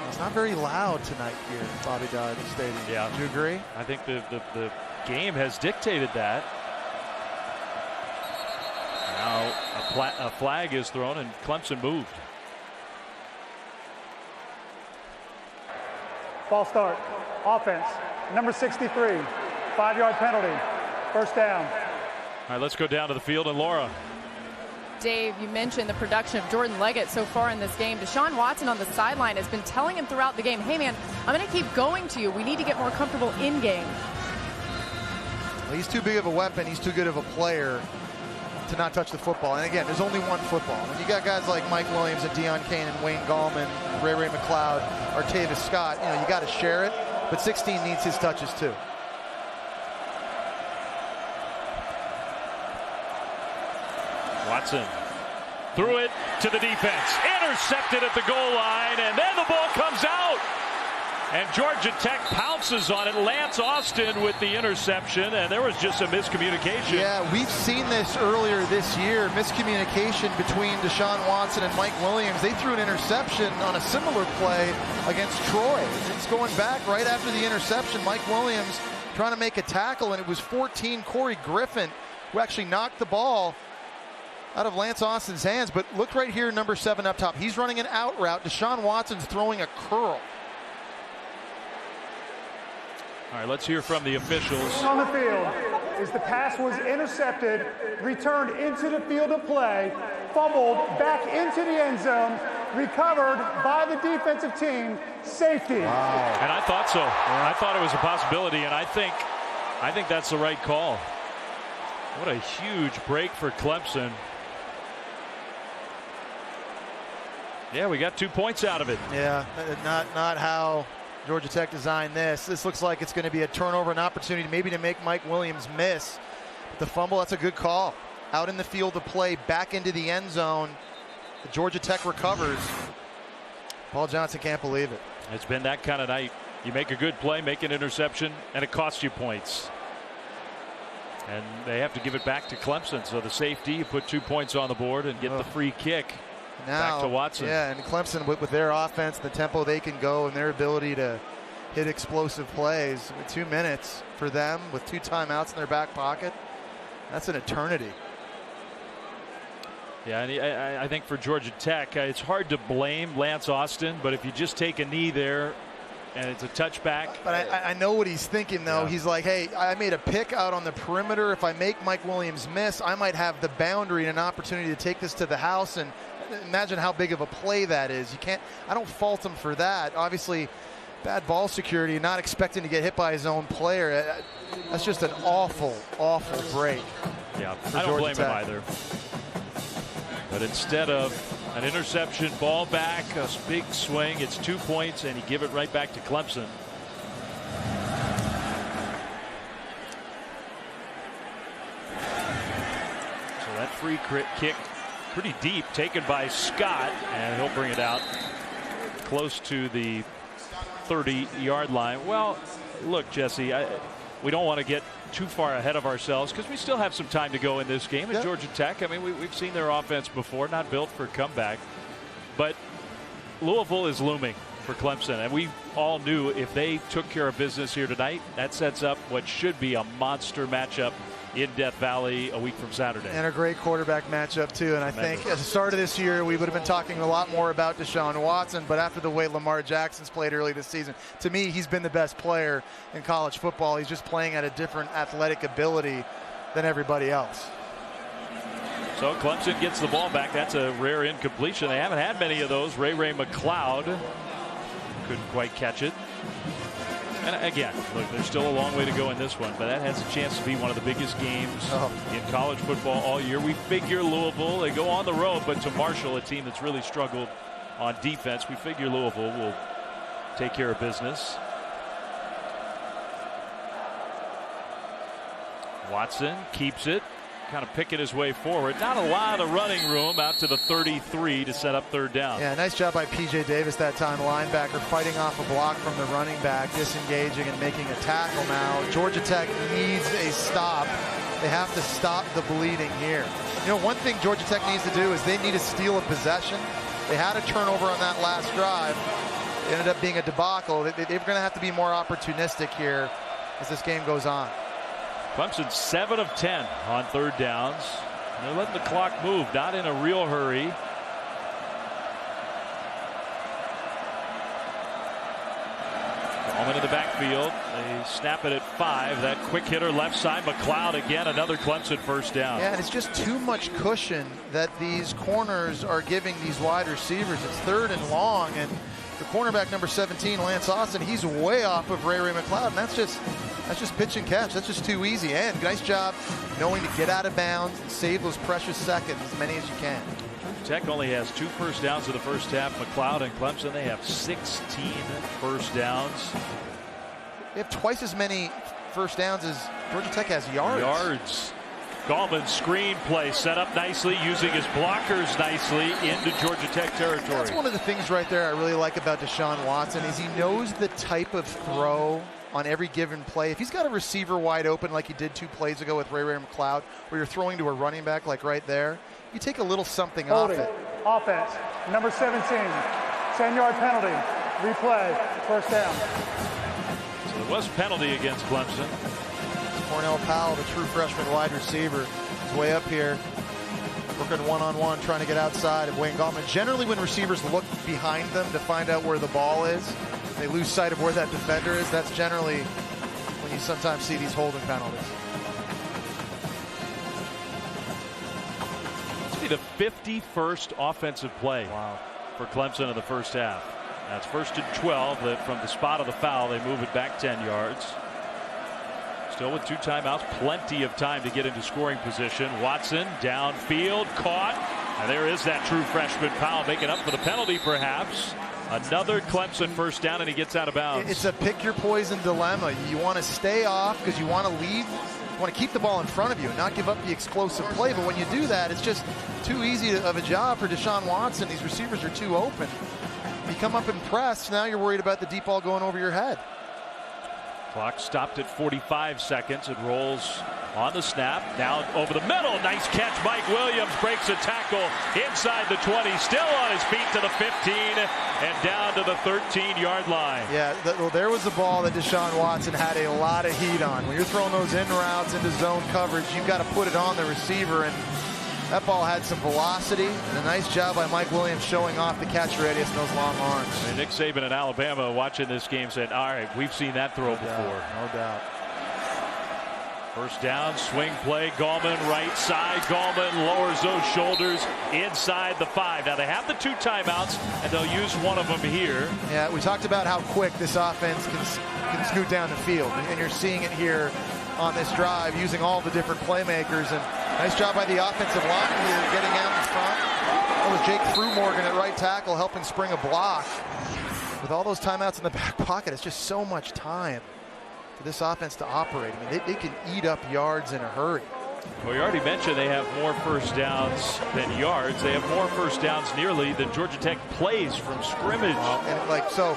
it's not very loud tonight here at Bobby Dodd Stadium. Yeah. Do you agree? I think the game has dictated that. Now a flag is thrown and Clemson moved. Ball start. Offense, number 63, 5-yard penalty. First down. All right, let's go down to the field, and Laura. Dave, you mentioned the production of Jordan Leggett so far in this game. Deshaun Watson on the sideline has been telling him throughout the game, hey man, I'm going to keep going to you. We need to get more comfortable in game. Well, he's too big of a weapon. He's too good of a player to not touch the football. And again, there's only one football. When you got guys like Mike Williams and Deion Kane and Wayne Gallman, Ray McLeod, Artavis Scott, you know, you got to share it. But 16 needs his touches too. Watson threw it to the defense. Intercepted at the goal line, and then the ball comes out. And Georgia Tech pounces on it. Lance Austin with the interception, and there was just a miscommunication. Yeah, we've seen this earlier this year. Miscommunication between Deshaun Watson and Mike Williams. They threw an interception on a similar play against Troy. It's going back right after the interception. Mike Williams trying to make a tackle, and it was 14 Corey Griffin who actually knocked the ball out of Lance Austin's hands. But look right here, number 7 up top. He's running an out route. Deshaun Watson's throwing a curl. All right, let's hear from the officials. On the field is the pass was intercepted, returned into the field of play, fumbled back into the end zone, recovered by the defensive team, safety. Wow. And I thought so. I thought it was a possibility, and I think that's the right call. What a huge break for Clemson. Yeah, we got 2 points out of it. Yeah, not how Georgia Tech designed this. This looks like it's going to be a turnover, an opportunity maybe to make Mike Williams miss. But the fumble, that's a good call. Out in the field of play, back into the end zone. The Georgia Tech recovers. Paul Johnson can't believe it. It's been that kind of night. You make a good play, make an interception, and it costs you points. And they have to give it back to Clemson. So the safety, you put 2 points on the board and get the free kick. Now, back to Watson. Yeah, and Clemson with their offense, the tempo they can go, and their ability to hit explosive plays. 2 minutes for them with 2 timeouts in their back pocket. That's an eternity. Yeah, and I think for Georgia Tech, it's hard to blame Lance Austin, but if you just take a knee there and it's a touchback. But I know what he's thinking, though. Yeah. He's like, hey, I made a pick out on the perimeter. If I make Mike Williams miss, I might have the boundary and an opportunity to take this to the house. And imagine how big of a play that is. I don't fault him for that. Obviously, bad ball security, not expecting to get hit by his own player. That's just an awful, awful break. Yeah, I don't blame him either. But instead of an interception, ball back, a big swing, it's 2 points, and you give it right back to Clemson. So that free kick, pretty deep, taken by Scott, and he'll bring it out close to the 30-yard line. Well, look, Jesse, we don't want to get too far ahead of ourselves because we still have some time to go in this game at Georgia Tech. I mean, we've seen their offense before, not built for comeback. But Louisville is looming for Clemson, and we all knew if they took care of business here tonight, that sets up what should be a monster matchup in Death Valley a week from Saturday. And a great quarterback matchup, too. And I think at the start of this year, we would have been talking a lot more about Deshaun Watson. But after the way Lamar Jackson's played early this season, to me, he's been the best player in college football. He's just playing at a different athletic ability than everybody else. So Clemson gets the ball back. That's a rare incompletion. They haven't had many of those. Ray McLeod couldn't quite catch it. And again, look, there's still a long way to go in this one, but that has a chance to be one of the biggest games in college football all year. We figure Louisville, they go on the road, but to Marshall, a team that's really struggled on defense, we figure Louisville will take care of business. Watson keeps it, kind of picking his way forward. Not a lot of running room out to the 33 to set up third down. Yeah, nice job by P.J. Davis that time, linebacker, fighting off a block from the running back, disengaging and making a tackle now. Georgia Tech needs a stop. They have to stop the bleeding here. You know, one thing Georgia Tech needs to do is they need to steal a possession. They had a turnover on that last drive. It ended up being a debacle. They're going to have to be more opportunistic here as this game goes on. Clemson 7 of 10 on third downs. And they're letting the clock move, not in a real hurry. Home into the backfield. They snap it at 5. That quick hitter left side. McLeod again, another Clemson first down. Yeah, and it's just too much cushion that these corners are giving these wide receivers. It's 3rd and long, and the cornerback number 17, Lance Austin, he's way off of Ray McLeod, and that's just pitch and catch. That's just too easy. And nice job knowing to get out of bounds and save those precious seconds, as many as you can. Tech only has 2 first downs in the first half. McLeod and Clemson, they have 16 first downs. They have twice as many first downs as Georgia Tech has yards. Gallman's screen play set up nicely, using his blockers nicely into Georgia Tech territory. That's one of the things right there I really like about Deshaun Watson is he knows the type of throw on every given play. If he's got a receiver wide open like he did 2 plays ago with Ray McLeod, where you're throwing to a running back like right there, you take a little something Holding. off it. Offense, number 17, 10-yard penalty. Replay, first down. So there was a penalty against Clemson. Cornell Powell, the true freshman wide receiver, is way up here, working one-on-one, trying to get outside of Wayne Gallman. Generally, when receivers look behind them to find out where the ball is, they lose sight of where that defender is. That's generally when you sometimes see these holding penalties. This will be the 51st offensive play for Clemson in the first half. That's 1st and 12. That from the spot of the foul, they move it back 10 yards. Still with 2 timeouts, plenty of time to get into scoring position. Watson downfield, caught, and there is that true freshman Powell making up for the penalty perhaps. Another Clemson first down, and he gets out of bounds. It's a pick your poison dilemma. You want to stay off because you want to leave, you want to keep the ball in front of you and not give up the explosive play. But when you do that, it's just too easy of a job for Deshaun Watson. These receivers are too open. You come up and press, now you're worried about the deep ball going over your head. Clock stopped at 45 seconds. It rolls on the snap. Now over the middle. Nice catch. Mike Williams breaks a tackle inside the 20. Still on his feet to the 15 and down to the 13-yard line. Yeah, well, there was a ball that Deshaun Watson had a lot of heat on. When you're throwing those in routes into zone coverage, you've got to put it on the receiver, and that ball had some velocity, and a nice job by Mike Williams showing off the catch radius and those long arms. And Nick Saban in Alabama watching this game said, all right, we've seen that throw before. No doubt. First down, swing play, Gallman right side. Gallman lowers those shoulders inside the 5. Now they have the 2 timeouts, and they'll use one of them here. Yeah, we talked about how quick this offense can scoot down the field, and you're seeing it here on this drive using all the different playmakers, and nice job by the offensive line here getting out in front. That was Jake Fruemorgan at right tackle helping spring a block. With all those timeouts in the back pocket, it's just so much time for this offense to operate. I mean, they can eat up yards in a hurry. Well, you already mentioned they have more first downs than yards. They have more first downs nearly than Georgia Tech plays from scrimmage. And so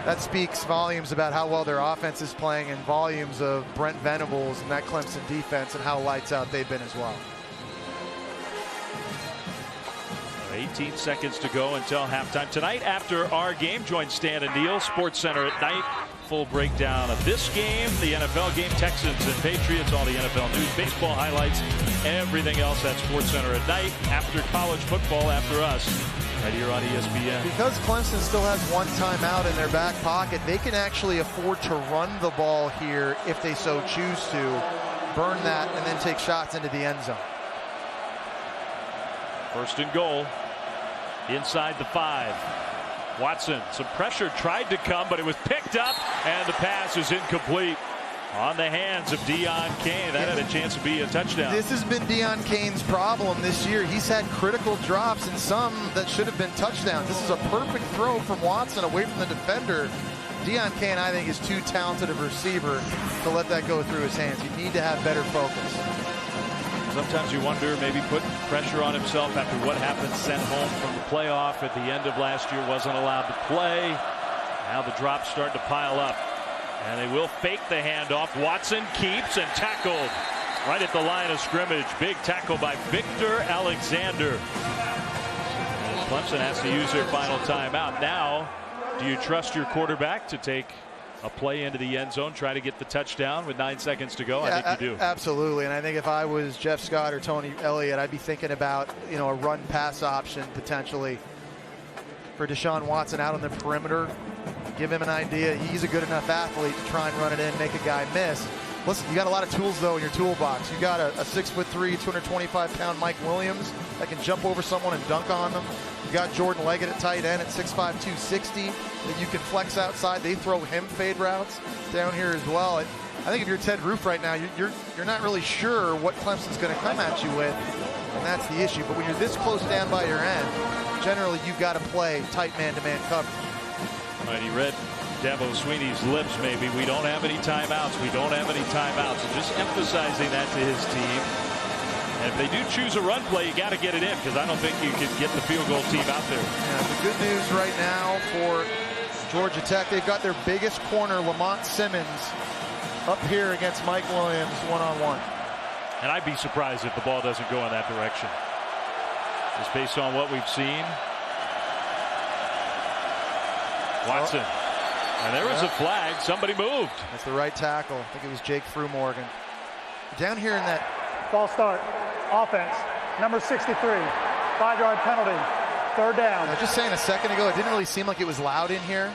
that speaks volumes about how well their offense is playing and volumes of Brent Venables and that Clemson defense and how lights out they've been as well. 18 seconds to go until halftime. Tonight after our game, join Stan and Neil, Sports Center at night. Full breakdown of this game, the NFL game, Texans and Patriots, all the NFL news, baseball highlights, everything else at Sports Center at night after college football after us right here on ESPN. Because Clemson still has 1 timeout in their back pocket, they can actually afford to run the ball here if they so choose to, burn that, and then take shots into the end zone. First and goal inside the 5. Watson, some pressure tried to come, but it was picked up, and the pass is incomplete. On the hands of Deion Kane. That had a chance to be a touchdown. This has been Deion Kane's problem this year. He's had critical drops and some that should have been touchdowns. This is a perfect throw from Watson away from the defender. Deion Kane, I think, is too talented of a receiver to let that go through his hands. You need to have better focus. Sometimes you wonder, maybe put pressure on himself after what happened, sent home from the playoff at the end of last year, wasn't allowed to play. Now the drops start to pile up, and they will fake the handoff. Watson keeps and tackled right at the line of scrimmage. Big tackle by Victor Alexander. And Clemson has to use their final timeout. Now, do you trust your quarterback to take a play into the end zone, try to get the touchdown with 9 seconds to go? Yeah, I think you do. Absolutely, and I think if I was Jeff Scott or Tony Elliott, I'd be thinking about, a run-pass option potentially for Deshaun Watson out on the perimeter, give him an idea. He's a good enough athlete to try and run it in, make a guy miss. Listen, you got a lot of tools, though, in your toolbox. You got a 6'3", 225-pound Mike Williams that can jump over someone and dunk on them. You got Jordan Leggett at tight end at 6'5", 260 that you can flex outside. They throw him fade routes down here as well. I think if you're Ted Roof right now, you're not really sure what Clemson's going to come at you with, and that's the issue. But when you're this close down by your end, generally you've got to play tight man-to-man coverage. All right, he read Dabo Swinney's lips, maybe. We don't have any timeouts. We don't have any timeouts. And just emphasizing that to his team. And if they do choose a run play, you got to get it in, because I don't think you can get the field goal team out there. Yeah, the good news right now for Georgia Tech, they've got their biggest corner, Lamont Simmons, up here against Mike Williams one-on-one. And I'd be surprised if the ball doesn't go in that direction. Just based on what we've seen. Watson. And there was a flag. Somebody moved. That's the right tackle. I think it was Jake Fruh-Morgan. Down here in that. False start. Offense. Number 63. 5-yard penalty. 3rd down. I was just saying a second ago, it didn't really seem like it was loud in here.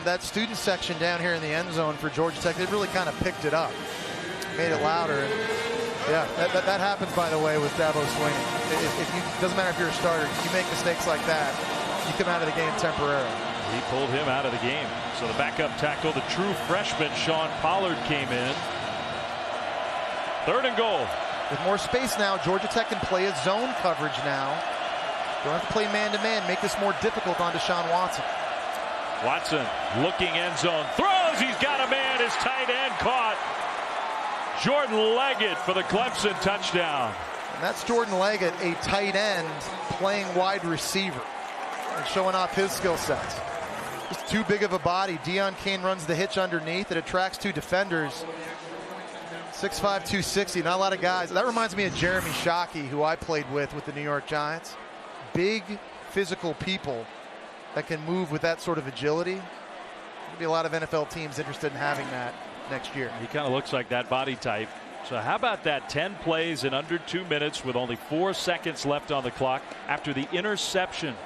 That student section down here in the end zone for Georgia Tech, they really kind of picked it up. Made it louder. And yeah, that happens, by the way, with Dabo Swinney. It doesn't matter if you're a starter. You make mistakes like that, you come out of the game temporarily. He pulled him out of the game. So the backup tackle, the true freshman, Sean Pollard, came in. 3rd and goal. With more space now, Georgia Tech can play a zone coverage now. Don't have to play man-to-man. Make this more difficult on Deshaun Watson. Watson looking end zone. Throws. He's got a man. His tight end caught. Jordan Leggett for the Clemson touchdown. And that's Jordan Leggett, a tight end, playing wide receiver and showing off his skill sets. Just too big of a body. Deion Kane runs the hitch underneath. It attracts 2 defenders. 6'5", 260. Not a lot of guys. That reminds me of Jeremy Shockey, who I played with the New York Giants. Big, physical people that can move with that sort of agility. There'll be a lot of NFL teams interested in having that next year. He kind of looks like that body type. So how about that? 10 plays in under 2 minutes with only 4 seconds left on the clock after the interception.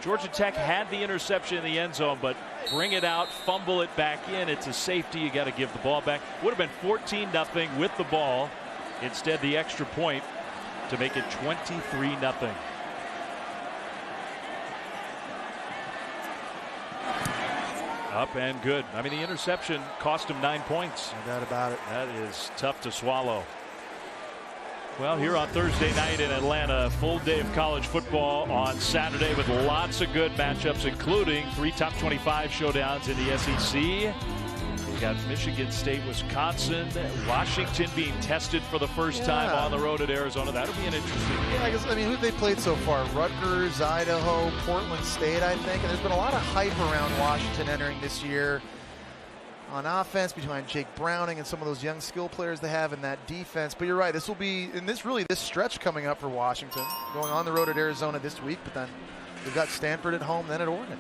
Georgia Tech had the interception in the end zone, but bring it out, fumble it back in. It's a safety. You got to give the ball back. Would have been 14-0 with the ball. Instead, the extra point to make it 23-0. Up and good. I mean, the interception cost him 9 points. No doubt about it. That is tough to swallow. Well, here on Thursday night in Atlanta, full day of college football on Saturday with lots of good matchups, including 3 top 25 showdowns in the SEC. We got Michigan State, Wisconsin, Washington being tested for the first time on the road at Arizona. That'll be an interesting game. Yeah, I mean, who they played so far? Rutgers, Idaho, Portland State, I think. And there's been a lot of hype around Washington entering this year on offense behind Jake Browning and some of those young skill players they have in that defense. But you're right, this will be in this stretch coming up for Washington, going on the road at Arizona this week, but then we've got Stanford at home, then at Oregon.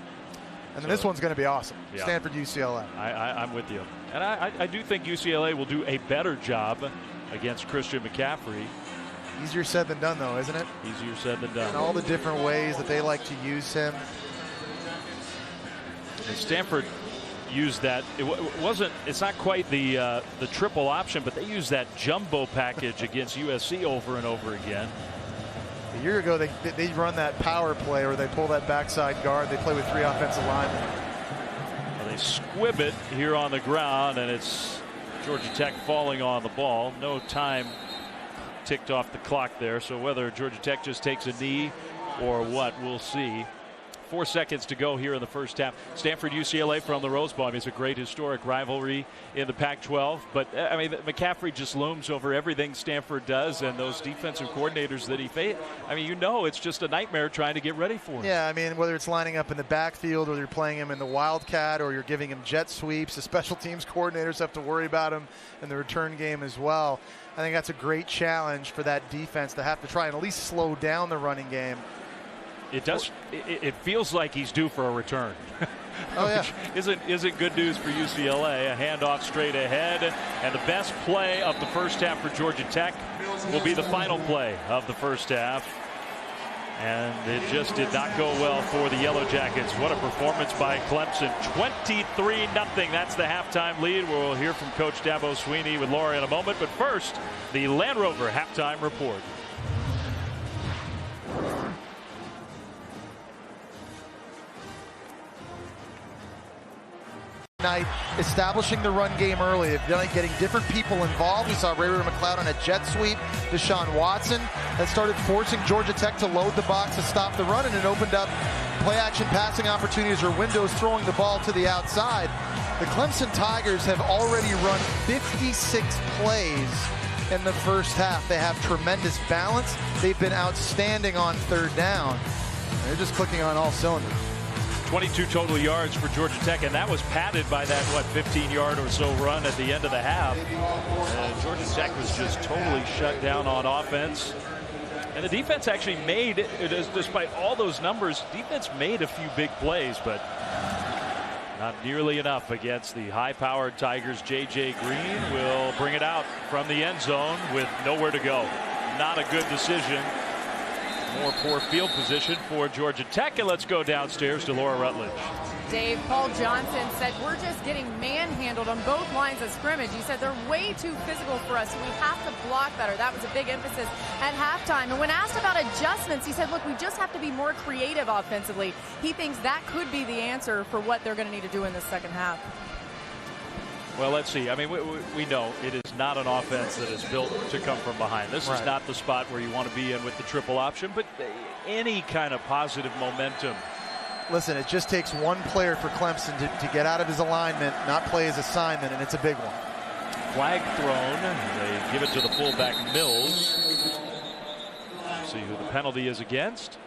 And then this one's going to be awesome. Yeah. Stanford, UCLA. I'm with you. And I do think UCLA will do a better job against Christian McCaffrey. Easier said than done, though, isn't it? Easier said than done. And all the different ways that they like to use him. And Stanford used that. It's not quite the triple option, but they used that jumbo package against USC over and over again. A year ago, they run that power play where they pull that backside guard. They play with 3 offensive linemen. Well, they squib it here on the ground, and it's Georgia Tech falling on the ball. No time ticked off the clock there, so whether Georgia Tech just takes a knee or what, we'll see. 4 seconds to go here in the first half. Stanford UCLA from the Rose Bowl. I mean, it's a great historic rivalry in the Pac-12, but I mean, McCaffrey just looms over everything Stanford does, and those defensive coordinators that he faced. I mean, it's just a nightmare trying to get ready for him. Yeah, I mean, whether it's lining up in the backfield or you're playing him in the Wildcat or you're giving him jet sweeps, the special teams coordinators have to worry about him in the return game as well. I think that's a great challenge for that defense to have to try and at least slow down the running game. It does. It feels like he's due for a return. Oh yeah, isn't good news for UCLA. A handoff straight ahead, and the best play of the first half for Georgia Tech will be the final play of the first half. And it just did not go well for the Yellow Jackets. What a performance by Clemson. 23-0. That's the halftime lead. We'll hear from Coach Dabo Swinney with Laura in a moment. But first, the Land Rover halftime report. Night establishing the run game early. They've done it, getting different people involved. We saw Ray McLeod on a jet sweep. Deshaun Watson that started forcing Georgia Tech to load the box to stop the run, and it opened up play action passing opportunities or windows throwing the ball to the outside. The Clemson Tigers have already run 56 plays in the first half. They have tremendous balance. They've been outstanding on third down. They're just clicking on all cylinders. 22 total yards for Georgia Tech, and that was padded by that, 15-yard or so run at the end of the half. Georgia Tech was just totally shut down on offense. And the defense actually made, despite all those numbers, defense made a few big plays, but not nearly enough against the high-powered Tigers. J.J. Green will bring it out from the end zone with nowhere to go. Not a good decision. More poor field position for Georgia Tech, and let's go downstairs to Laura Rutledge. Dave, Paul Johnson said we're just getting manhandled on both lines of scrimmage. He said they're way too physical for us, so we have to block better. That was a big emphasis at halftime. And when asked about adjustments, he said, look, we just have to be more creative offensively. He thinks that could be the answer for what they're going to need to do in the second half. Well, let's see. I mean, we know it is not an offense that is built to come from behind. This is not the spot where you want to be in with the triple option, but any kind of positive momentum. Listen, it just takes one player for Clemson to get out of his alignment, not play his assignment, and it's a big one. Flag thrown. They give it to the fullback, Mills. See who the penalty is against.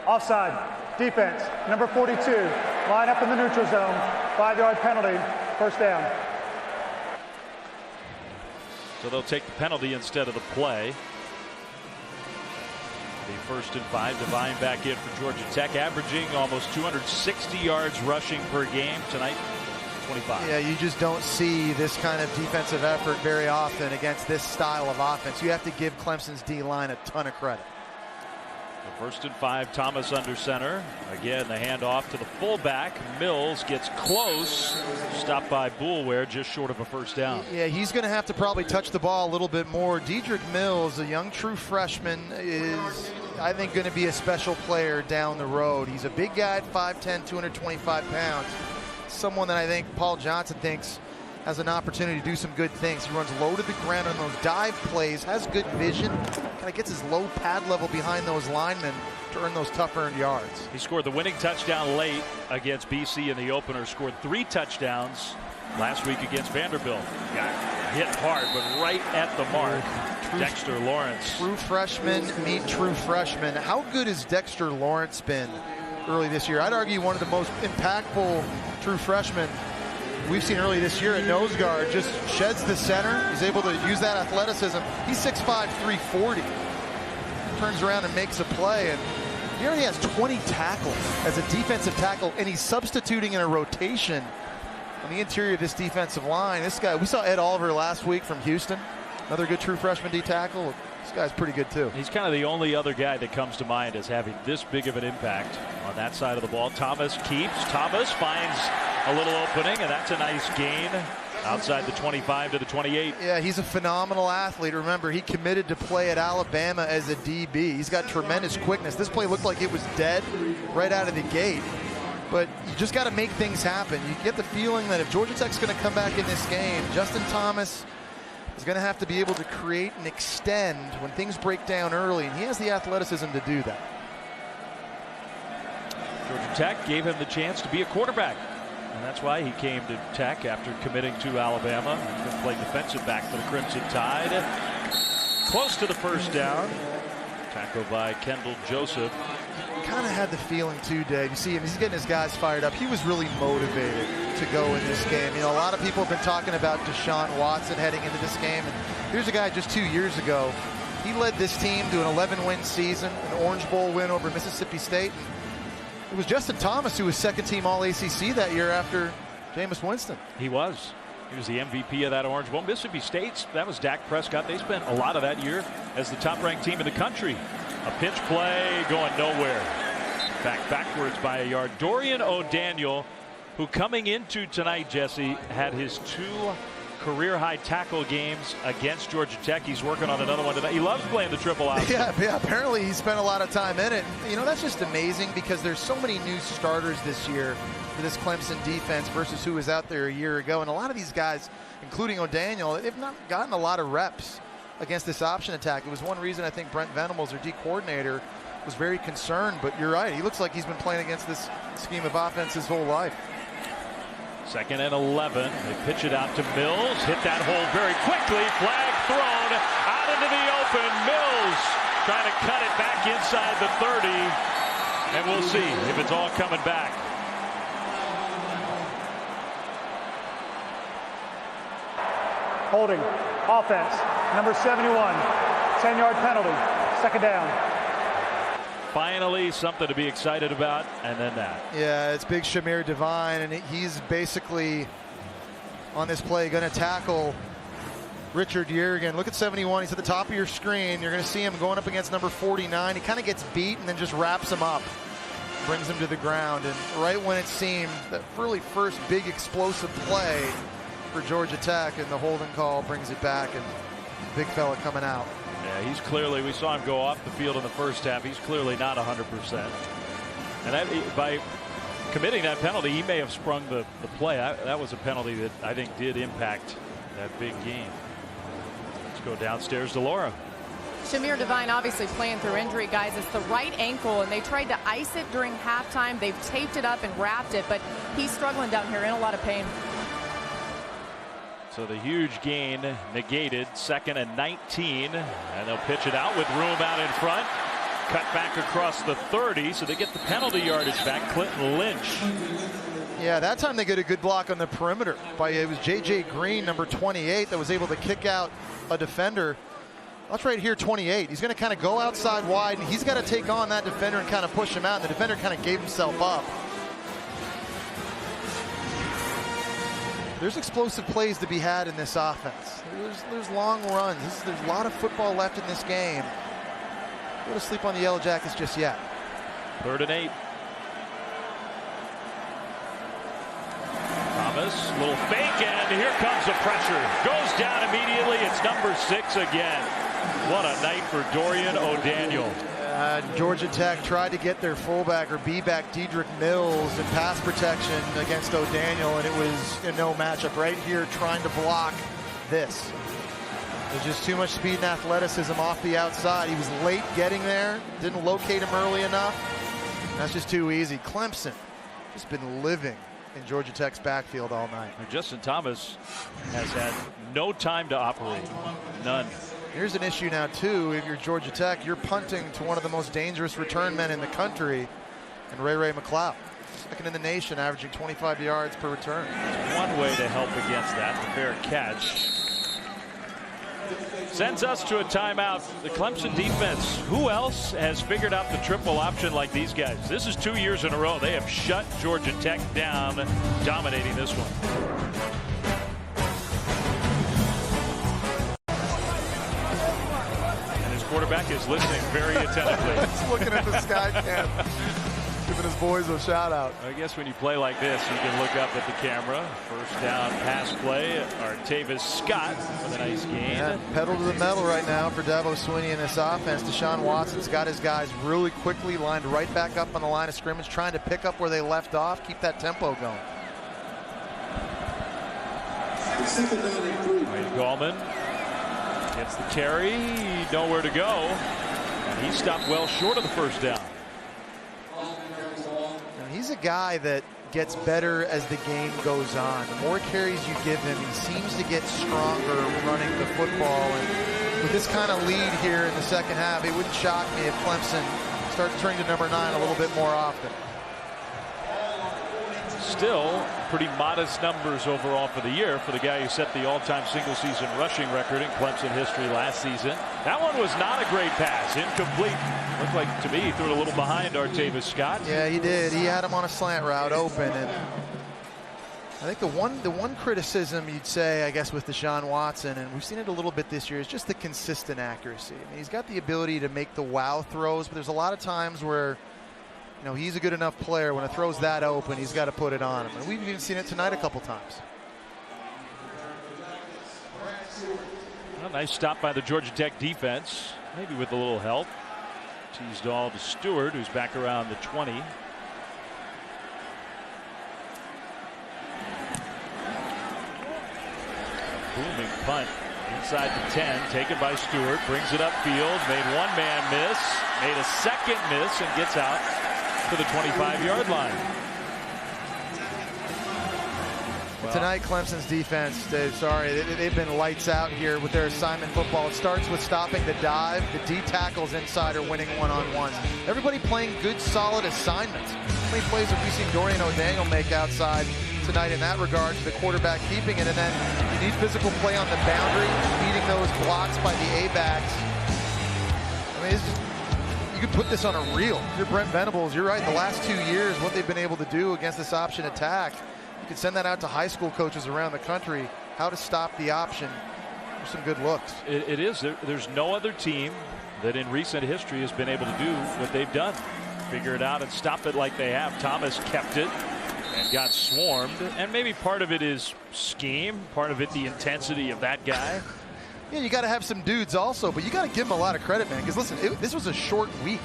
Offside. Defense. Number 42. Line up in the neutral zone. 5-yard penalty. First down. So they'll take the penalty instead of the play. The 1st and 5. Devine back in for Georgia Tech, averaging almost 260 yards rushing per game tonight. 25. Yeah, you just don't see this kind of defensive effort very often against this style of offense. You have to give Clemson's D-line a ton of credit. The 1st and 5, Thomas under center. Again, the handoff to the fullback. Mills gets close. Stopped by Boulware, just short of a first down. Yeah, he's going to have to probably touch the ball a little bit more. Dedrick Mills, a young true freshman, is, I think, going to be a special player down the road. He's a big guy at 5'10", 225 pounds. Someone that I think Paul Johnson thinks has an opportunity to do some good things. He runs low to the ground on those dive plays, has good vision, kind of gets his low pad level behind those linemen to earn those tough earned yards. He scored the winning touchdown late against BC in the opener, scored 3 touchdowns last week against Vanderbilt. Got hit hard, but right at the mark. Dexter Lawrence. True freshman meet true freshman. How good has Dexter Lawrence been early this year? I'd argue one of the most impactful true freshmen we've seen early this year at nose guard. Just sheds the center. He's able to use that athleticism. He's 6'5", 340. Turns around and makes a play, and he already has 20 tackles as a defensive tackle, and he's substituting in a rotation on the interior of this defensive line. This guy, we saw Ed Oliver last week from Houston. Another good true freshman D tackle. This guy's pretty good too. He's kind of the only other guy that comes to mind as having this big of an impact on that side of the ball. Thomas keeps. Thomas finds a little opening, and that's a nice gain outside the 25 to the 28. Yeah, he's a phenomenal athlete. Remember, he committed to play at Alabama as a DB. He's got tremendous quickness. This play looked like it was dead right out of the gate. But you just got to make things happen. You get the feeling that if Georgia Tech's going to come back in this game, Justin Thomas is going to have to be able to create and extend when things break down early, and he has the athleticism to do that. Georgia Tech gave him the chance to be a quarterback, and that's why he came to Tech after committing to Alabama. He's going to play defensive back for the Crimson Tide. Close to the first down. Tackle by Kendall Joseph. Kind of had the feeling too, Dave. You see him, he's getting his guys fired up. He was really motivated to go in this game. You know, a lot of people have been talking about Deshaun Watson heading into this game. And here's a guy just 2 years ago. He led this team to an 11-win season, an Orange Bowl win over Mississippi State. And it was Justin Thomas who was second-team All-ACC that year after Jameis Winston. He was. He was the MVP of that Orange Bowl. Mississippi State's, that was Dak Prescott. They spent a lot of that year as the top-ranked team in the country. A pitch play going nowhere. Backwards by a yard. Dorian O'Daniel, who coming into tonight, Jesse, had his 2 career-high tackle games against Georgia Tech. He's working on another one tonight. He loves playing the triple option. Yeah, apparently he spent a lot of time in it. You know, that's just amazing because there's so many new starters this year for this Clemson defense versus who was out there a year ago. And a lot of these guys, including O'Daniel, they've not gotten a lot of reps against this option attack. It was one reason I think Brent Venables, their D coordinator, was very concerned. But you're right. He looks like he's been playing against this scheme of offense his whole life. 2nd and 11. They pitch it out to Mills. Hit that hole very quickly. Flag thrown out into the open. Mills trying to cut it back inside the 30. And we'll see if it's all coming back. Holding. Offense. Number 71. 10-yard penalty. 2nd down. Finally, something to be excited about, and then that. Yeah, it's big Shamir Devine, and he's basically on this play going to tackle Richard Yergin. Look at 71. He's at the top of your screen. You're going to see him going up against number 49. He kind of gets beat and then just wraps him up, brings him to the ground. And right when it seemed that really first big explosive play for Georgia Tech, and the holding call brings it back, and big fella coming out. Yeah, he's clearly, we saw him go off the field in the first half. He's clearly not 100%. And by committing that penalty, he may have sprung the play. That was a penalty that I think did impact that big game. Let's go downstairs to Laura. Shamir Devine obviously playing through injury, guys. It's the right ankle, and they tried to ice it during halftime. They've taped it up and wrapped it, but he's struggling down here in a lot of pain. So the huge gain negated. 2nd and 19, and they'll pitch it out with room out in front. Cut back across the 30, so they get the penalty yardage back. Clinton Lynch. Yeah, that time they get a good block on the perimeter. It was J.J. Green, number 28, that was able to kick out a defender. That's right here, 28. He's going to kind of go outside wide, and he's got to take on that defender and kind of push him out, and the defender kind of gave himself up. There's explosive plays to be had in this offense. There's long runs. There's a lot of football left in this game. Go to sleep on the Yellow Jackets just yet. 3rd and 8. Thomas, little fake, and here comes the pressure. Goes down immediately. It's number 6 again. What a night for Dorian O'Daniel. Georgia Tech tried to get their fullback or B-back Dedrick Mills in pass protection against O'Daniel, and it was a no matchup right here trying to block this. There's just too much speed and athleticism off the outside. He was late getting there, didn't locate him early enough. That's just too easy. Clemson just been living in Georgia Tech's backfield all night. Justin Thomas has had no time to operate. None. Here's an issue now, too. If you're Georgia Tech, you're punting to one of the most dangerous return men in the country, and Ray McLeod. 2nd in the nation, averaging 25 yards per return. One way to help against that, the fair catch. Sends us to a timeout. The Clemson defense, who else has figured out the triple option like these guys? This is 2 years in a row. They have shut Georgia Tech down, dominating this one. Quarterback is listening very attentively. He's looking at the sky cam, giving his boys a shout out. I guess when you play like this, you can look up at the camera. 1st down pass play. Artavis Scott with a nice gain. Yeah, pedal to the metal right now for Dabo Swinney in this offense. Deshaun Watson's got his guys really quickly lined right back up on the line of scrimmage, trying to pick up where they left off, keep that tempo going. Wade Gallman gets the carry, nowhere to go. And he stopped well short of the 1st down. And he's a guy that gets better as the game goes on. The more carries you give him, he seems to get stronger running the football. And with this kind of lead here in the 2nd half, it wouldn't shock me if Clemson starts turning to number 9 a little bit more often. Still pretty modest numbers overall for the year for the guy who set the all-time single-season rushing record in Clemson history last season. That one was not a great pass. Incomplete. Looked like, to me, he threw it a little behind Artavis Scott. Yeah, he did. He had him on a slant route open, and I think the one criticism you'd say, I guess, with Deshaun Watson, and we've seen it a little bit this year, is just the consistent accuracy. I mean, he's got the ability to make the wow throws, but there's a lot of times where, you know, he's a good enough player when a throw's that open, he's got to put it on him. And we've even seen it tonight a couple times. A nice stop by the Georgia Tech defense, maybe with a little help. Teased all to Stewart, who's back around the 20. Booming punt inside the 10, taken by Stewart, brings it upfield, made one man miss, made a second miss, and gets out to the 25-yard line. Well, tonight, Clemson's defense, Dave, sorry, they've been lights out here with their assignment football. It starts with stopping the dive. The D tackles inside are winning one-on-ones. Everybody playing good, solid assignments. How many plays have we seen Dorian O'Daniel make outside tonight in that regard to the quarterback keeping it? And then you need physical play on the boundary, beating those blocks by the A-backs. I mean, it's just, you could put this on a reel. If you're Brent Venables, you're right. The last 2 years, what they've been able to do against this option attack, you could send that out to high school coaches around the country, how to stop the option. There's some good looks. It is. There's no other team that in recent history has been able to do what they've done. Figure it out and stop it like they have. Thomas kept it and got swarmed. And maybe part of it is scheme, part of it the intensity of that guy. Yeah, you got to have some dudes also, but you got to give him a lot of credit, man, because listen, this was a short week.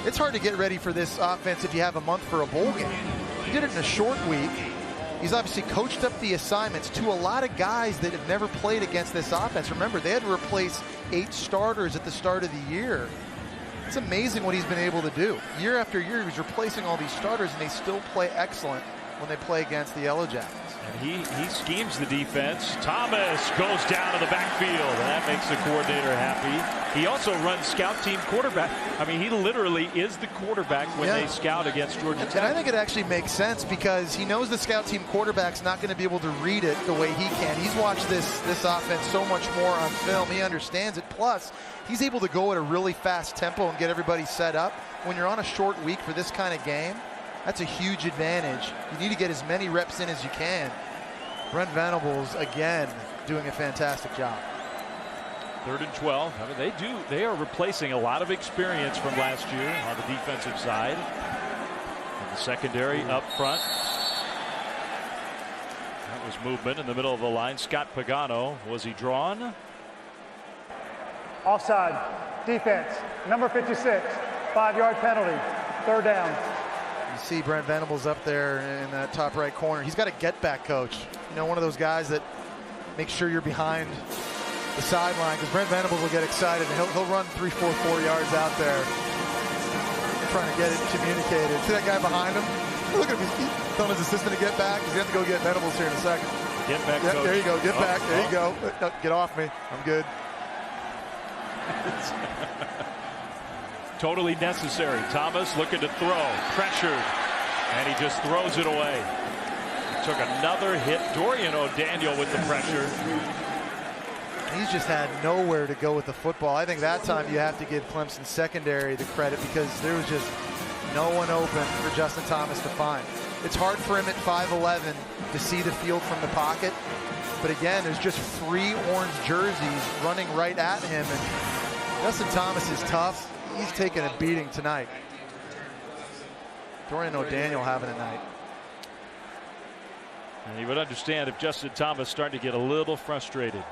It's hard to get ready for this offense if you have a month for a bowl game. He did it in a short week. He's obviously coached up the assignments to a lot of guys that have never played against this offense. Remember, they had to replace 8 starters at the start of the year. It's amazing what he's been able to do. Year after year, he was replacing all these starters, and they still play excellent when they play against the Yellow Jackets. And he schemes the defense. Thomas goes down to the backfield, and that makes the coordinator happy. He also runs scout team quarterback. I mean, he literally is the quarterback when they scout against Georgia Tech. And I think it actually makes sense because he knows the scout team quarterback's not going to be able to read it the way he can. He's watched this offense so much more on film. He understands it. Plus, he's able to go at a really fast tempo and get everybody set up. When you're on a short week for this kind of game, that's a huge advantage. You need to get as many reps in as you can. Brent Venables, again, doing a fantastic job. 3rd and 12. I mean, they are replacing a lot of experience from last year on the defensive side. And the secondary up front. That was movement in the middle of the line. Scott Pagano, was he drawn? Offside. Defense. Number 56. 5-yard penalty. 3rd down. You see Brent Venables up there in that top right corner. He's got a get-back coach. You know, one of those guys that makes sure you're behind the sideline, because Brent Venables will get excited and he'll run 3-4 yards out there trying to get it communicated. See that guy behind him? Look at him. He's telling his assistant to get back. He's going to have to go get Venables here in a second. Get back, coach. There you go. Get back. There you go. No, get off me. I'm good. Totally necessary. Thomas looking to throw, pressured, and he just throws it away. Took another hit. Dorian O'Daniel with the pressure. He's just had nowhere to go with the football. I think that time you have to give Clemson secondary the credit because there was just no one open for Justin Thomas to find. It's hard for him at 5'11" to see the field from the pocket. But again, there's just 3 orange jerseys running right at him. And Justin Thomas is tough. He's taking a beating tonight. Dorian O'Daniel having a night. And you would understand if Justin Thomas starting to get a little frustrated.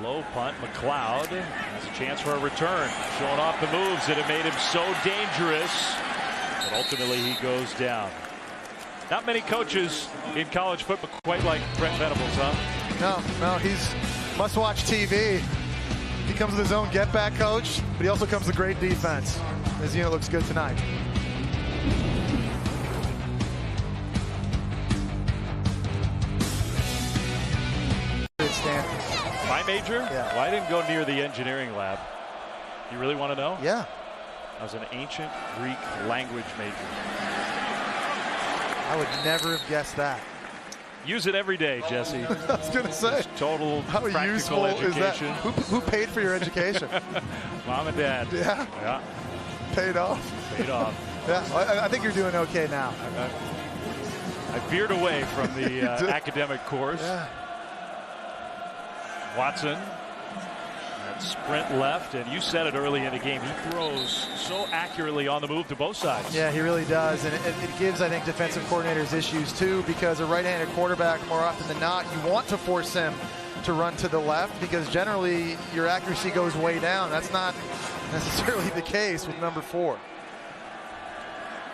Low punt. McLeod has a chance for a return. Showing off the moves that have made him so dangerous. But ultimately he goes down. Not many coaches in college football quite like Brent Venables, huh? No, he's must-watch TV. He comes with his own get-back coach, but he also comes with great defense. His unit looks good tonight. My major? Yeah. Well, I didn't go near the engineering lab. You really want to know? Yeah. I was an ancient Greek language major. I would never have guessed that. Use it every day, Jesse. I was going to say. Just total how practical useful education. Is that? Who paid for your education? Mom and Dad. Yeah. Yeah. Paid off. Paid off. Yeah, I think you're doing okay now. I veered away from the academic course. Yeah. Watson, that sprint left, and you said it early in the game. He throws so accurately on the move to both sides. Yeah, he really does, and it gives, I think, defensive coordinators issues too, because a right-handed quarterback, more often than not, you want to force him to run to the left because generally your accuracy goes way down. That's not necessarily the case with number 4.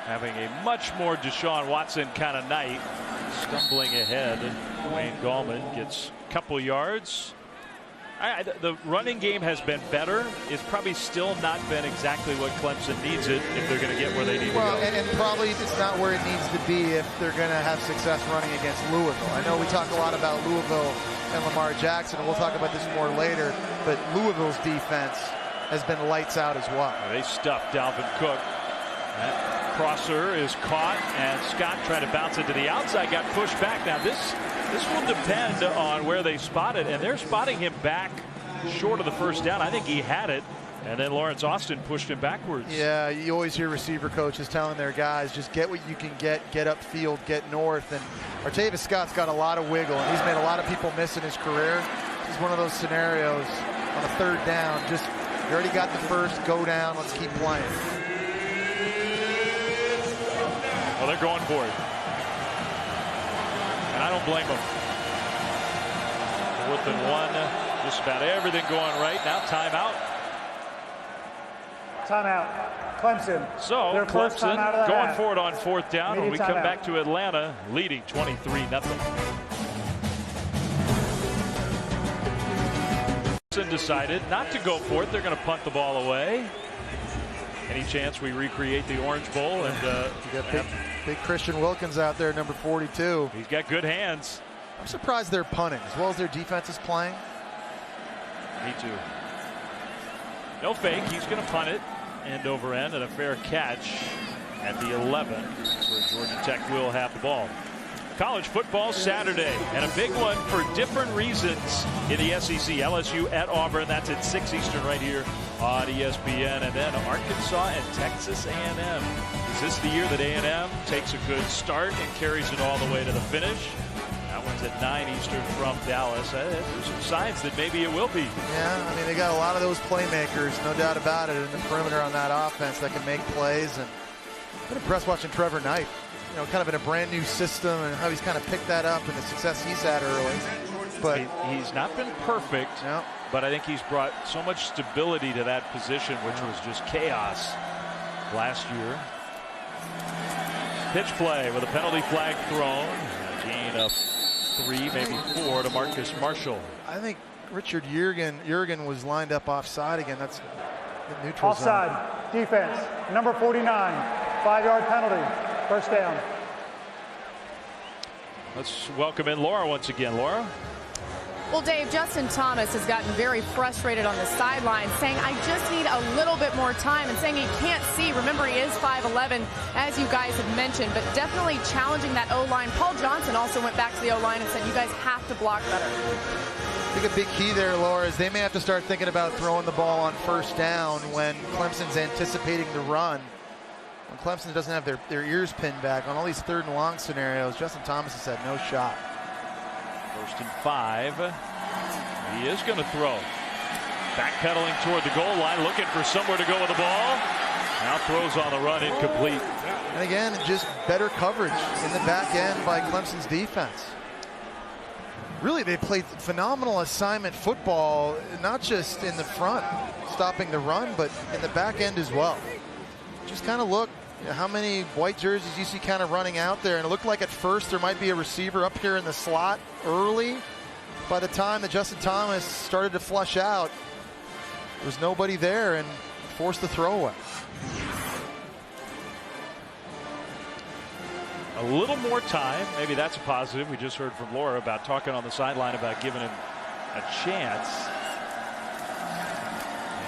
Having a much more Deshaun Watson kind of night. Stumbling ahead. Wayne Gallman gets a couple yards. The running game has been better. It's probably still not been exactly what Clemson needs it if they're going to get where they need to go. And probably it's not where it needs to be if they're going to have success running against Louisville. I know we talk a lot about Louisville and Lamar Jackson, and we'll talk about this more later, but Louisville's defense has been lights out as well. They stuffed Dalvin Cook. That crosser is caught, and Scott tried to bounce it to the outside, got pushed back. Now this will depend on where they spot it, and they're spotting him back short of the first down. I think he had it, and then Lawrence Austin pushed him backwards. Yeah, you always hear receiver coaches telling their guys, just get what you can get upfield, get north, and Artavis Scott's got a lot of wiggle, and he's made a lot of people miss in his career. This is one of those scenarios on a third down, just you already got the first, go down, let's keep playing. Well, they're going for it. And I don't blame them. 4th and 1. Just about everything going right. Now timeout. Timeout. Clemson. So their first Clemson timeout of the going half. for it on 4th down. When we come timeout. back to Atlanta, leading 23-0. Clemson decided not to go for it. They're going to punt the ball away. Any chance we recreate the Orange Bowl? And you got big Christian Wilkins out there, number 42. He's got good hands. I'm surprised they're punting as well as their defense is playing. Me too. No fake. He's going to punt it end over end, and a fair catch at the 11, where Georgia Tech will have the ball. College football Saturday, and a big one for different reasons in the SEC. LSU at Auburn. That's at 6 Eastern right here on ESPN. And then Arkansas and Texas A&M. Is this the year that A&M takes a good start and carries it all the way to the finish? That one's at 9 Eastern from Dallas. There's some signs that maybe it will be. Yeah, I mean, they got a lot of those playmakers, no doubt about it, in the perimeter on that offense that can make plays. And I've been impressed watching Trevor Knight. You know, kind of in a brand new system and how he's kind of picked that up and the success he's had early. But he's not been perfect, no. But I think he's brought so much stability to that position, which was just chaos last year. Pitch play with a penalty flag thrown. A gain of 3, maybe 4 to Marcus Marshall. I think Richard Jurgen was lined up offside again. That's the neutral offside zone. Defense, number 49, 5-yard penalty. First down. Let's welcome in Laura once again. Laura? Well, Dave, Justin Thomas has gotten very frustrated on the sideline, saying, I just need a little bit more time, and saying he can't see. Remember, he is 5'11", as you guys have mentioned, but definitely challenging that O-line. Paul Johnson also went back to the O-line and said, you guys have to block better. I think a big key there, Laura, is they may have to start thinking about throwing the ball on first down when Clemson's anticipating the run. When Clemson doesn't have their ears pinned back on all these 3rd and long scenarios, Justin Thomas has had no shot. 1st and 5. He is going to throw. Backpedaling toward the goal line, looking for somewhere to go with the ball. Now throws on the run, incomplete. And again, just better coverage in the back end by Clemson's defense. Really, they played phenomenal assignment football, not just in the front, stopping the run, but in the back end as well. Just kind of look, you know, how many white jerseys you see kind of running out there, and it looked like at first there might be a receiver up here in the slot early. By the time that Justin Thomas started to flush out, there was nobody there and forced the throwaway. A little more time, maybe that's a positive. We just heard from Laura about talking on the sideline about giving him a chance.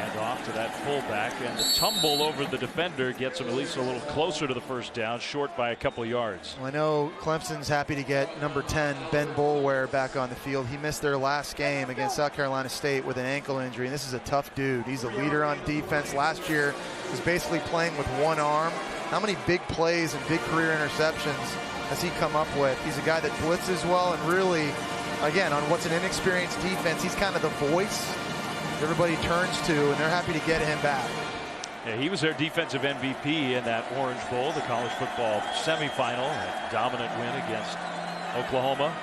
And off to that fullback, and the tumble over the defender gets him at least a little closer to the first down, short by a couple of yards. Well, I know Clemson's happy to get number 10, Ben Boulware, back on the field. He missed their last game against South Carolina State with an ankle injury, and this is a tough dude. He's a leader on defense. Last year, he was basically playing with one arm. How many big plays and big career interceptions has he come up with? He's a guy that blitzes well, and really, again, on what's an inexperienced defense, he's kind of the voice everybody turns to, and they're happy to get him back. Yeah, he was their defensive MVP in that Orange Bowl, the college football semifinal, a dominant win against Oklahoma.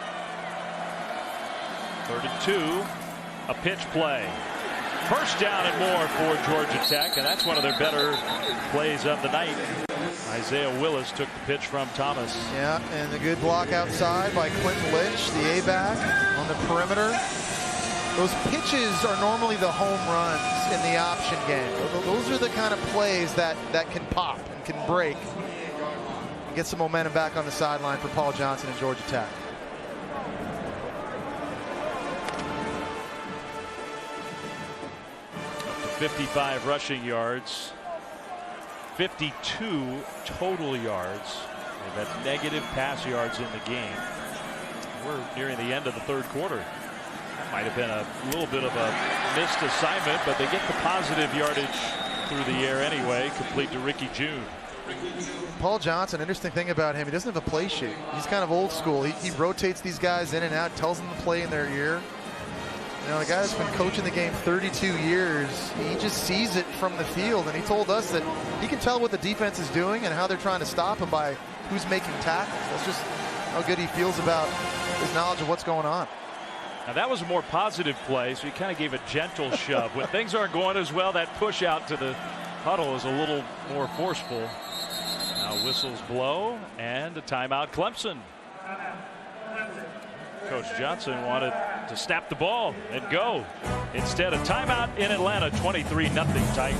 3rd and 2, a pitch play. First down and more for Georgia Tech, and that's one of their better plays of the night. Isaiah Willis took the pitch from Thomas. Yeah, and a good block outside by Quentin Lynch, the A-back on the perimeter. Those pitches are normally the home runs in the option game. Those are the kind of plays that can pop and can break. Get some momentum back on the sideline for Paul Johnson and Georgia Tech. Up to 55 rushing yards. 52 total yards. They've had negative pass yards in the game. We're nearing the end of the 3rd quarter. Might have been a little bit of a missed assignment, but they get the positive yardage through the air anyway, complete to Ricky June. Paul Johnson, interesting thing about him, he doesn't have a play sheet. He's kind of old school. He rotates these guys in and out, tells them to play in their ear. You know, the guy that's been coaching the game 32 years, he just sees it from the field, and he told us that he can tell what the defense is doing and how they're trying to stop him by who's making tackles. That's just how good he feels about his knowledge of what's going on. Now that was a more positive play, so he kind of gave a gentle shove. When things aren't going as well, that push out to the huddle is a little more forceful. Now whistles blow and a timeout Clemson. Coach Johnson wanted to snap the ball and go. Instead, a timeout in Atlanta, 23-0 Tigers.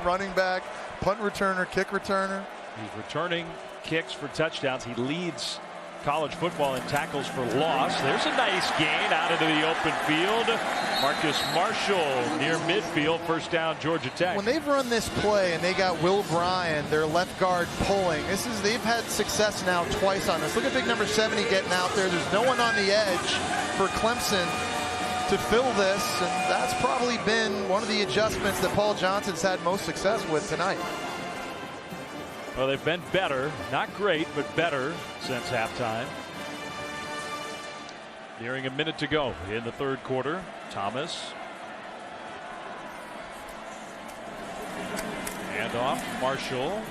Running back, punt returner, kick returner. He's returning kicks for touchdowns. He leads college football in tackles for loss. There's a nice gain out into the open field. Marcus Marshall near midfield. First down, Georgia Tech. When they've run this play and they got Will Bryan, their left guard, pulling, they've had success now twice on this. Look at big number 70 getting out there. There's no one on the edge for Clemson to fill this, and that's probably been one of the adjustments that Paul Johnson's had most success with tonight. Well, they've been better, not great, but better since halftime. Nearing a minute to go in the 3rd quarter. Thomas. Handoff, Marshall.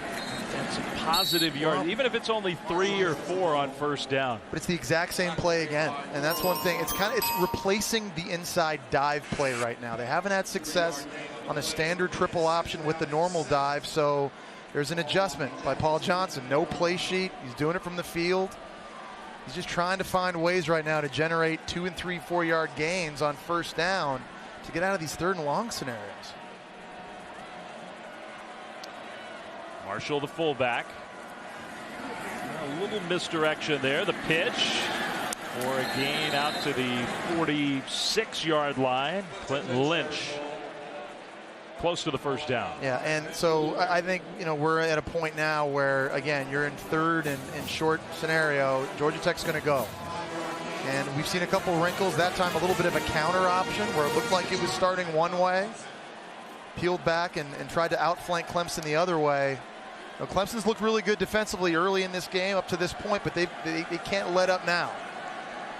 And some positive yards, even if it's only 3 or 4 on first down. But it's the exact same play again, and that's one thing. It's replacing the inside dive play right now. They haven't had success on a standard triple option with the normal dive, so there's an adjustment by Paul Johnson. No play sheet. He's doing it from the field. He's just trying to find ways right now to generate 2 and 3, 4 yard gains on first down to get out of these 3rd and long scenarios. Marshall, the fullback. A little misdirection there. The pitch for a gain out to the 46-yard line. Clinton Lynch close to the first down. Yeah, and so I think, you know, we're at a point now where, again, you're in 3rd and short scenario. Georgia Tech's going to go. And we've seen a couple wrinkles. That time a little bit of a counter option where it looked like it was starting one way. Peeled back and tried to outflank Clemson the other way. Now, Clemson's looked really good defensively early in this game up to this point, but they can't let up now.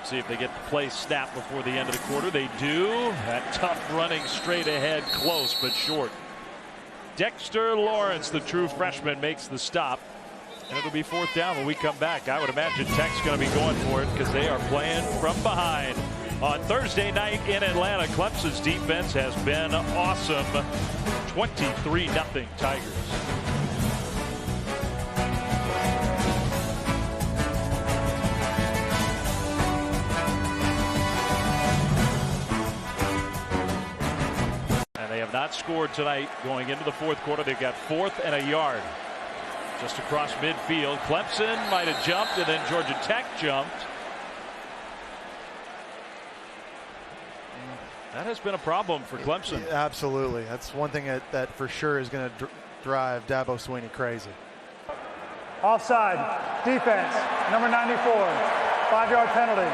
See if they get the play snapped before the end of the quarter. They do. That tough running straight ahead, close but short. Dexter Lawrence, the true freshman, makes the stop. And it'll be 4th down when we come back. I would imagine Tech's going to be going for it because they are playing from behind. On Thursday night in Atlanta, Clemson's defense has been awesome. 23-0 Tigers. They have not scored tonight going into the 4th quarter. They've got 4th and a yard just across midfield. Clemson might have jumped, and then Georgia Tech jumped. That has been a problem for Clemson. Absolutely. That's one thing that for sure is going to drive Dabo Swinney crazy. Offside. Defense. Number 94. 5-yard penalty.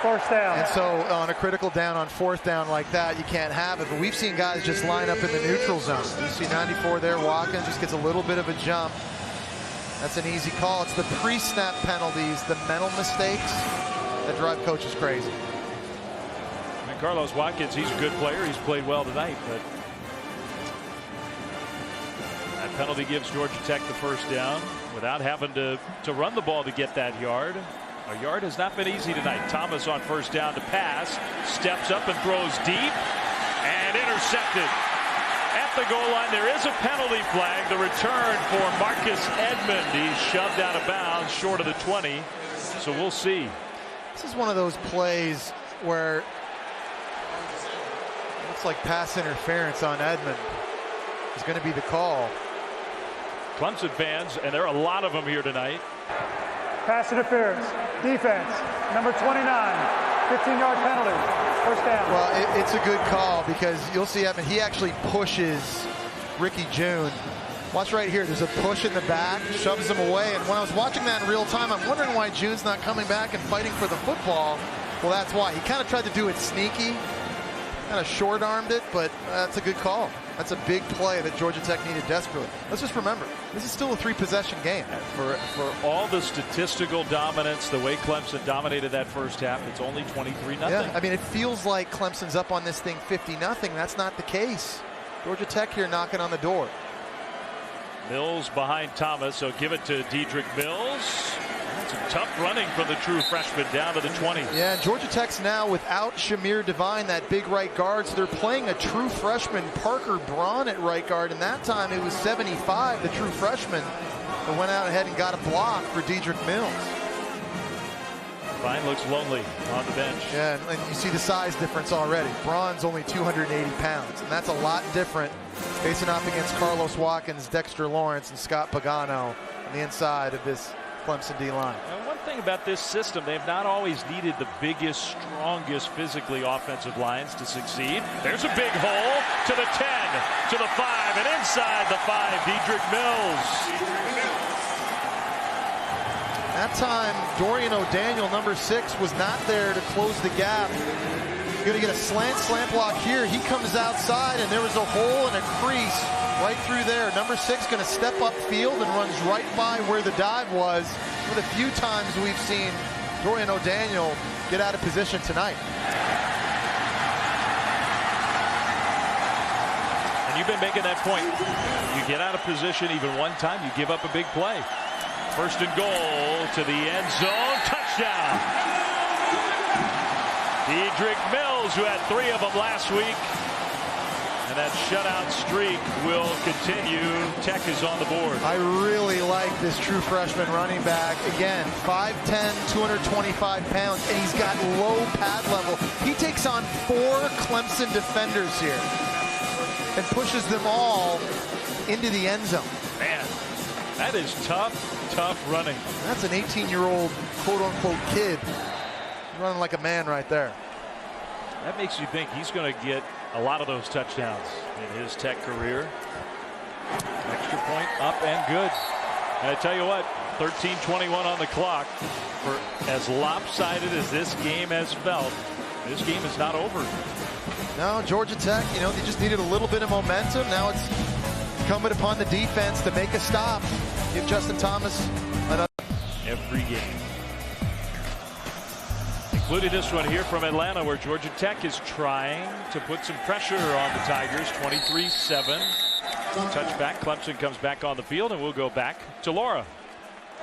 First down. And so on a critical down on fourth down like that, you can't have it. But we've seen guys just line up in the neutral zone. You see 94 there. Watkins just gets a little bit of a jump. That's an easy call. It's the pre-snap penalties, the mental mistakes that drive coaches crazy. And Carlos Watkins, he's a good player. He's played well tonight, but that penalty gives Georgia Tech the first down without having to run the ball to get that yard. A yard has not been easy tonight. Thomas on first down to pass, steps up and throws deep, and intercepted. At the goal line, there is a penalty flag. The return for Marcus Edmond. He's shoved out of bounds short of the 20, so we'll see. This is one of those plays where it looks like pass interference on Edmond is going to be the call. Clemson fans, and there are a lot of them here tonight. Pass interference. Defense. Number 29. 15-yard penalty. First down. Well, it's a good call because you'll see Edmond. He actually pushes Ricky June. Watch right here. There's a push in the back, shoves him away. And when I was watching that in real time, I'm wondering why June's not coming back and fighting for the football. Well, that's why. He kind of tried to do it sneaky, kind of short-armed it, but that's a good call. That's a big play that Georgia Tech needed desperately. Let's just remember, this is still a 3-possession game. For all the statistical dominance, the way Clemson dominated that first half, it's only 23-0. Yeah, I mean, it feels like Clemson's up on this thing 50-0. That's not the case. Georgia Tech here knocking on the door. Mills behind Thomas, so give it to Dedrick Mills. Some tough running from the true freshman down to the 20. Yeah, and Georgia Tech's now without Shamir Devine, that big right guard, so they're playing a true freshman, Parker Braun, at right guard, and that time it was 75, the true freshman, that went out ahead and got a block for Dedrick Mills. Devine looks lonely on the bench. Yeah, and you see the size difference already. Braun's only 280 pounds, and that's a lot different facing off against Carlos Watkins, Dexter Lawrence, and Scott Pagano on the inside of this Clemson D-line. And one thing about this system, they've not always needed the biggest, strongest physically offensive lines to succeed. There's a big hole to the 10, to the 5, and inside the 5, Dedrick Mills. That time, Dorian O'Daniel, number 6, was not there to close the gap. You're going to get a slant block here. He comes outside, and there was a hole and a crease right through there. Number 6 going to step upfield and runs right by where the dive was. One of the few times we've seen Dorian O'Daniel get out of position tonight. And you've been making that point. You get out of position even one time, you give up a big play. First and goal to the end zone. Touchdown. Dedrick Mills, who had 3 of them last week. And that shutout streak will continue. Tech is on the board. I really like this true freshman running back. Again, 5'10", 225 pounds, and he's got low pad level. He takes on 4 Clemson defenders here and pushes them all into the end zone. Man, that is tough running. That's an 18-year-old quote-unquote kid running like a man right there. That makes you think he's going to get a lot of those touchdowns in his Tech career. Extra point up and good. And I tell you what, 13:21 on the clock. For as lopsided as this game has felt, this game is not over. No, Georgia Tech, they just needed a little bit of momentum. Now it's incumbent upon the defense to make a stop. Give Justin Thomas another. Every game. Including this one here from Atlanta, where Georgia Tech is trying to put some pressure on the Tigers. 23-7. Touchback. Clemson comes back on the field, and we'll go back to Laura.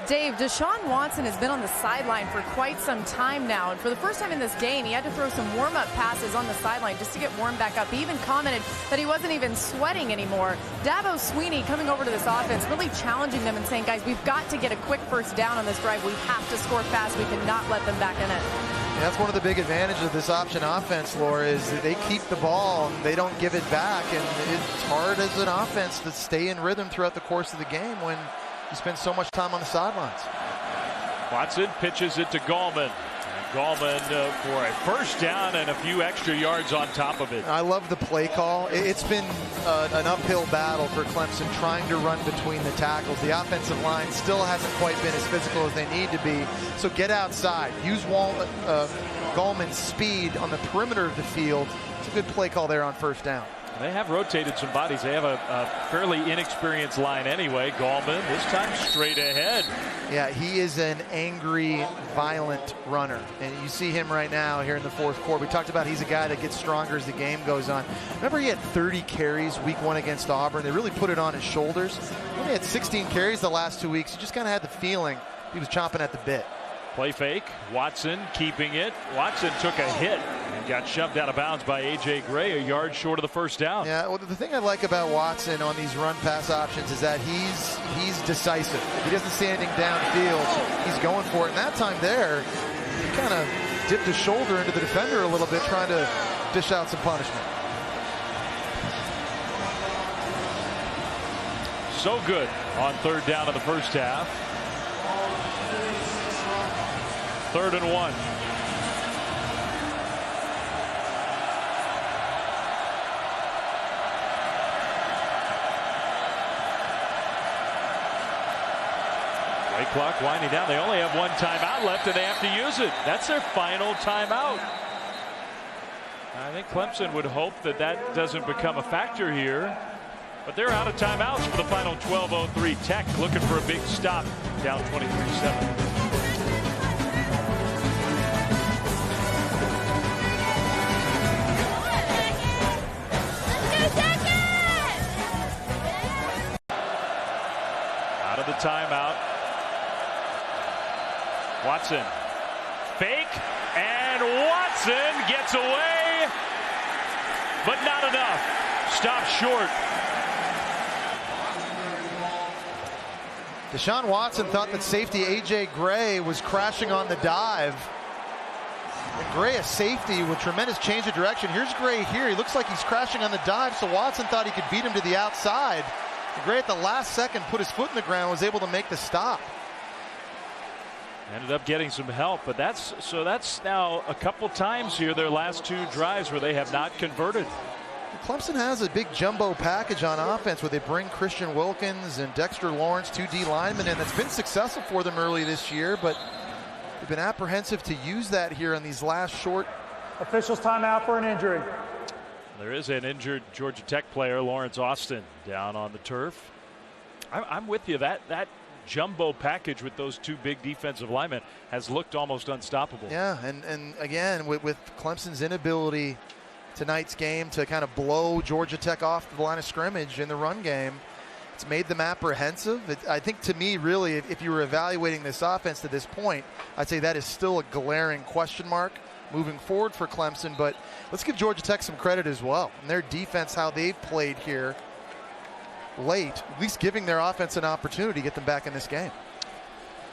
Dave, Deshaun Watson has been on the sideline for quite some time now, and for the first time in this game, he had to throw some warm-up passes on the sideline just to get warmed back up. He even commented that he wasn't even sweating anymore. Dabo Swinney coming over to this offense, really challenging them and saying, guys, we've got to get a quick first down on this drive. We have to score fast. We cannot let them back in it. Yeah, that's one of the big advantages of this option offense, Laura, is that they keep the ball and they don't give it back, and it's hard as an offense to stay in rhythm throughout the course of the game when you spend so much time on the sidelines. Watson pitches it to Gallman. And Gallman for a first down and a few extra yards on top of it. I love the play call. It's been an uphill battle for Clemson trying to run between the tackles. The offensive line still hasn't quite been as physical as they need to be. So get outside. Use Gallman's speed on the perimeter of the field. It's a good play call there on first down. They have rotated some bodies. They have a fairly inexperienced line anyway. Gallman this time straight ahead. Yeah, he is an angry, violent runner. And you see him right now here in the fourth quarter. We talked about he's a guy that gets stronger as the game goes on. Remember he had 30 carries week 1 against Auburn. They really put it on his shoulders. He only had 16 carries the last 2 weeks. You just kind of had the feeling he was chomping at the bit. Play fake. Watson keeping it. Watson took a hit and got shoved out of bounds by A.J. Gray, a yard short of the first down. Yeah, well, the thing I like about Watson on these run-pass options is that he's decisive. If he doesn't see anything downfield, he's going for it. And that time there, he kind of dipped his shoulder into the defender a little bit, trying to dish out some punishment. So good on third down of the first half. 3rd and 1. Play clock winding down. They only have one timeout left and they have to use it. That's their final timeout. I think Clemson would hope that that doesn't become a factor here. But they're out of timeouts for the final 12:03. Tech looking for a big stop, down 23-7. Out of the timeout. Watson. Fake. And Watson gets away. But not enough. Stopped short. Deshaun Watson thought that safety A.J. Gray was crashing on the dive. And Gray, a safety with tremendous change of direction. Here's Gray here. He looks like he's crashing on the dive, so Watson thought he could beat him to the outside. And Gray at the last second put his foot in the ground, was able to make the stop. Ended up getting some help, but that's now a couple times here, their last 2 drives where they have not converted. Clemson has a big jumbo package on offense where they bring Christian Wilkins and Dexter Lawrence, 2 D linemen, and that's been successful for them early this year, but they've been apprehensive to use that here on these last short. Officials timeout for an injury. There is an injured Georgia Tech player, Lawrence Austin, down on the turf. I'm with you. That jumbo package with those 2 big defensive linemen has looked almost unstoppable. Yeah, and again, with Clemson's inability tonight's game to kind of blow Georgia Tech off the line of scrimmage in the run game, it's made them apprehensive. I think, to me, really, if you were evaluating this offense to this point, I'd say that is still a glaring question mark moving forward for Clemson. But let's give Georgia Tech some credit as well. And their defense, how they've played here late, at least giving their offense an opportunity to get them back in this game.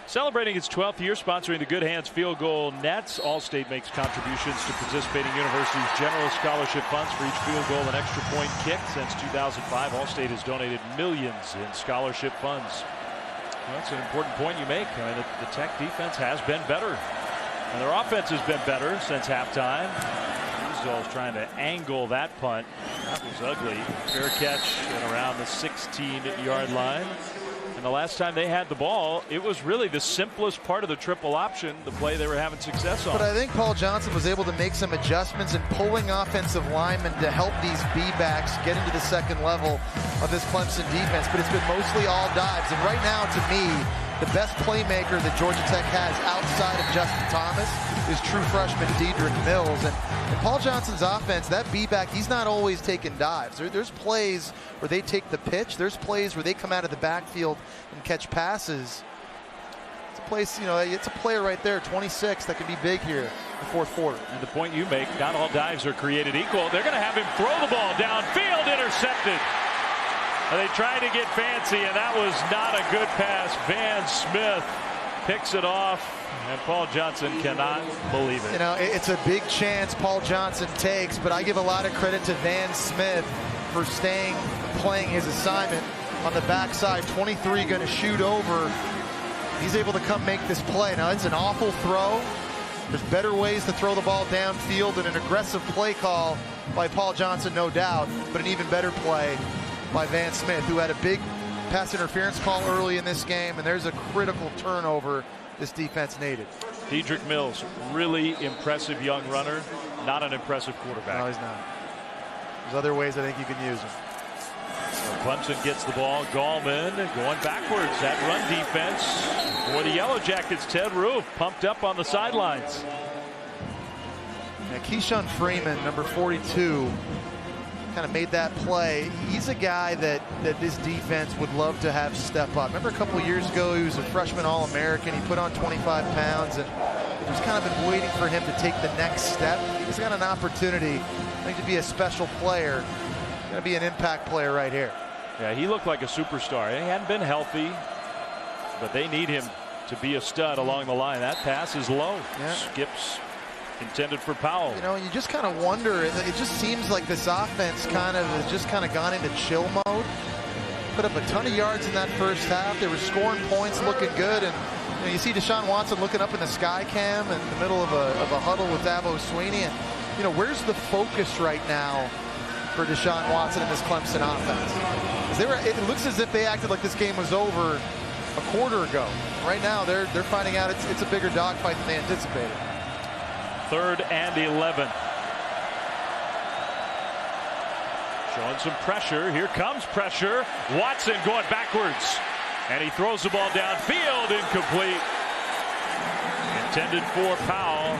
Celebrating its 12th year, sponsoring the Good Hands Field Goal Nets, Allstate makes contributions to participating universities' general scholarship funds for each field goal and extra point kick. Since 2005, Allstate has donated millions in scholarship funds. Well, that's an important point you make. I mean, the Tech defense has been better, and their offense has been better since halftime. Is trying to angle that punt. That was ugly. Fair catch at around the 16-yard line. And the last time they had the ball, it was really the simplest part of the triple option, the play they were having success on. But I think Paul Johnson was able to make some adjustments and pulling offensive linemen to help these B-backs get into the second level of this Clemson defense. But it's been mostly all dives. And right now, to me, the best playmaker that Georgia Tech has outside of Justin Thomas is true freshman Dedrick Mills. And Paul Johnson's offense, that B-back, he's not always taking dives. There's plays where they take the pitch. There's plays where they come out of the backfield and catch passes. It's a place, it's a player right there, 26, that can be big here in the fourth quarter. And the point you make, not all dives are created equal. They're going to have him throw the ball downfield, intercepted. They tried to get fancy, and that was not a good pass. Van Smith picks it off, and Paul Johnson cannot believe it. It's a big chance Paul Johnson takes, but I give a lot of credit to Van Smith for playing his assignment on the backside. 23 going to shoot over. He's able to come make this play. Now, it's an awful throw, There's better ways to throw the ball downfield and an aggressive play call by Paul Johnson, no doubt, but an even better play by Van Smith, who had a big pass interference call early in this game, and there's a critical turnover this defense needed. Dedrick Mills, really impressive young runner, not an impressive quarterback. No, he's not. There's other ways I think you can use him. So Clemson gets the ball. Gallman going backwards. That run defense for the Yellow Jackets. Ted Roof pumped up on the sidelines. Now, Keyshawn Freeman, number 42, kind of made that play. He's a guy that this defense would love to have step up. Remember a couple years ago, he was a freshman All-American. He put on 25 pounds, and just kind of been waiting for him to take the next step. He's got an opportunity, I think, to be a special player. Going to be an impact player right here. Yeah, he looked like a superstar. He hadn't been healthy, but they need him to be a stud along the line. That pass is low. Yeah. Skips intended for Powell. You know, you just kind of wonder. It just seems like this offense has just kind of gone into chill mode. Put up a ton of yards in that first half. They were scoring points, looking good, and you see Deshaun Watson looking up in the sky cam in the middle of a huddle with Dabo Swinney, and where's the focus right now for Deshaun Watson and this Clemson offense? It looks as if they acted like this game was over a quarter ago. Right now, they're finding out it's a bigger dogfight than they anticipated. 3rd and 11. Showing some pressure. Here comes pressure. Watson going backwards. And he throws the ball downfield, incomplete. Intended for Powell.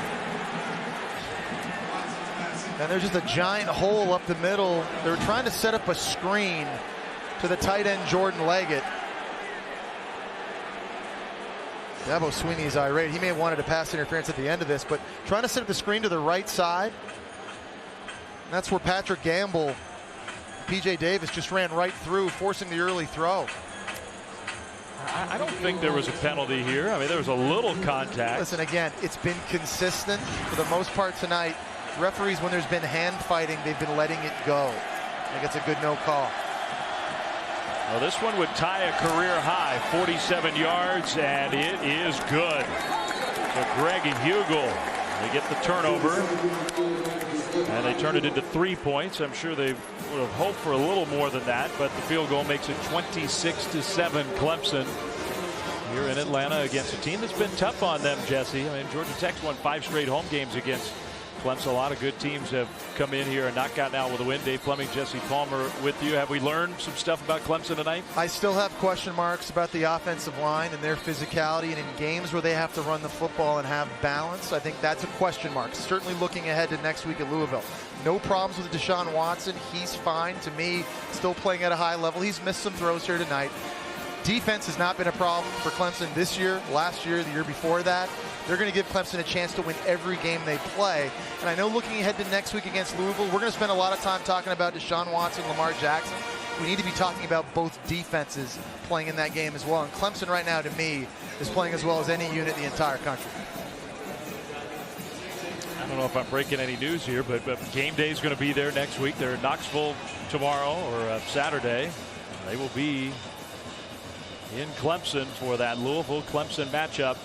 And there's just a giant hole up the middle. They were trying to set up a screen to the tight end Jordan Leggett. Dabo Swinney's irate. He may have wanted a pass interference at the end of this, but trying to set up the screen to the right side. And that's where Patrick Gamble, P.J. Davis just ran right through, forcing the early throw. I don't think there was a penalty here. I mean, there was a little contact. Listen, again, it's been consistent for the most part tonight. Referees, when there's been hand fighting, they've been letting it go. I think it's a good no call. Well, this one would tie a career high, 47 yards, and it is good. So Greg and Hugel, they get the turnover, and they turn it into 3 points. I'm sure they would have hoped for a little more than that, but the field goal makes it 26-7 Clemson here in Atlanta against a team that's been tough on them, Jesse. I mean, Georgia Tech's won 5 straight home games against Clemson. A lot of good teams have come in here and not gotten out with a win. Dave Fleming, Jesse Palmer with you. Have we learned some stuff about Clemson tonight? I still have question marks about the offensive line and their physicality, and in games where they have to run the football and have balance, I think that's a question mark. Certainly looking ahead to next week at Louisville. No problems with Deshaun Watson. He's fine. To me, still playing at a high level. He's missed some throws here tonight. Defense has not been a problem for Clemson this year, last year, the year before that. They're going to give Clemson a chance to win every game they play. And I know looking ahead to next week against Louisville, we're going to spend a lot of time talking about Deshaun Watson, Lamar Jackson. We need to be talking about both defenses playing in that game as well. And Clemson right now, to me, is playing as well as any unit in the entire country. I don't know if I'm breaking any news here, but game day is going to be there next week. They're in Knoxville tomorrow or Saturday. They will be in Clemson for that Louisville-Clemson matchup.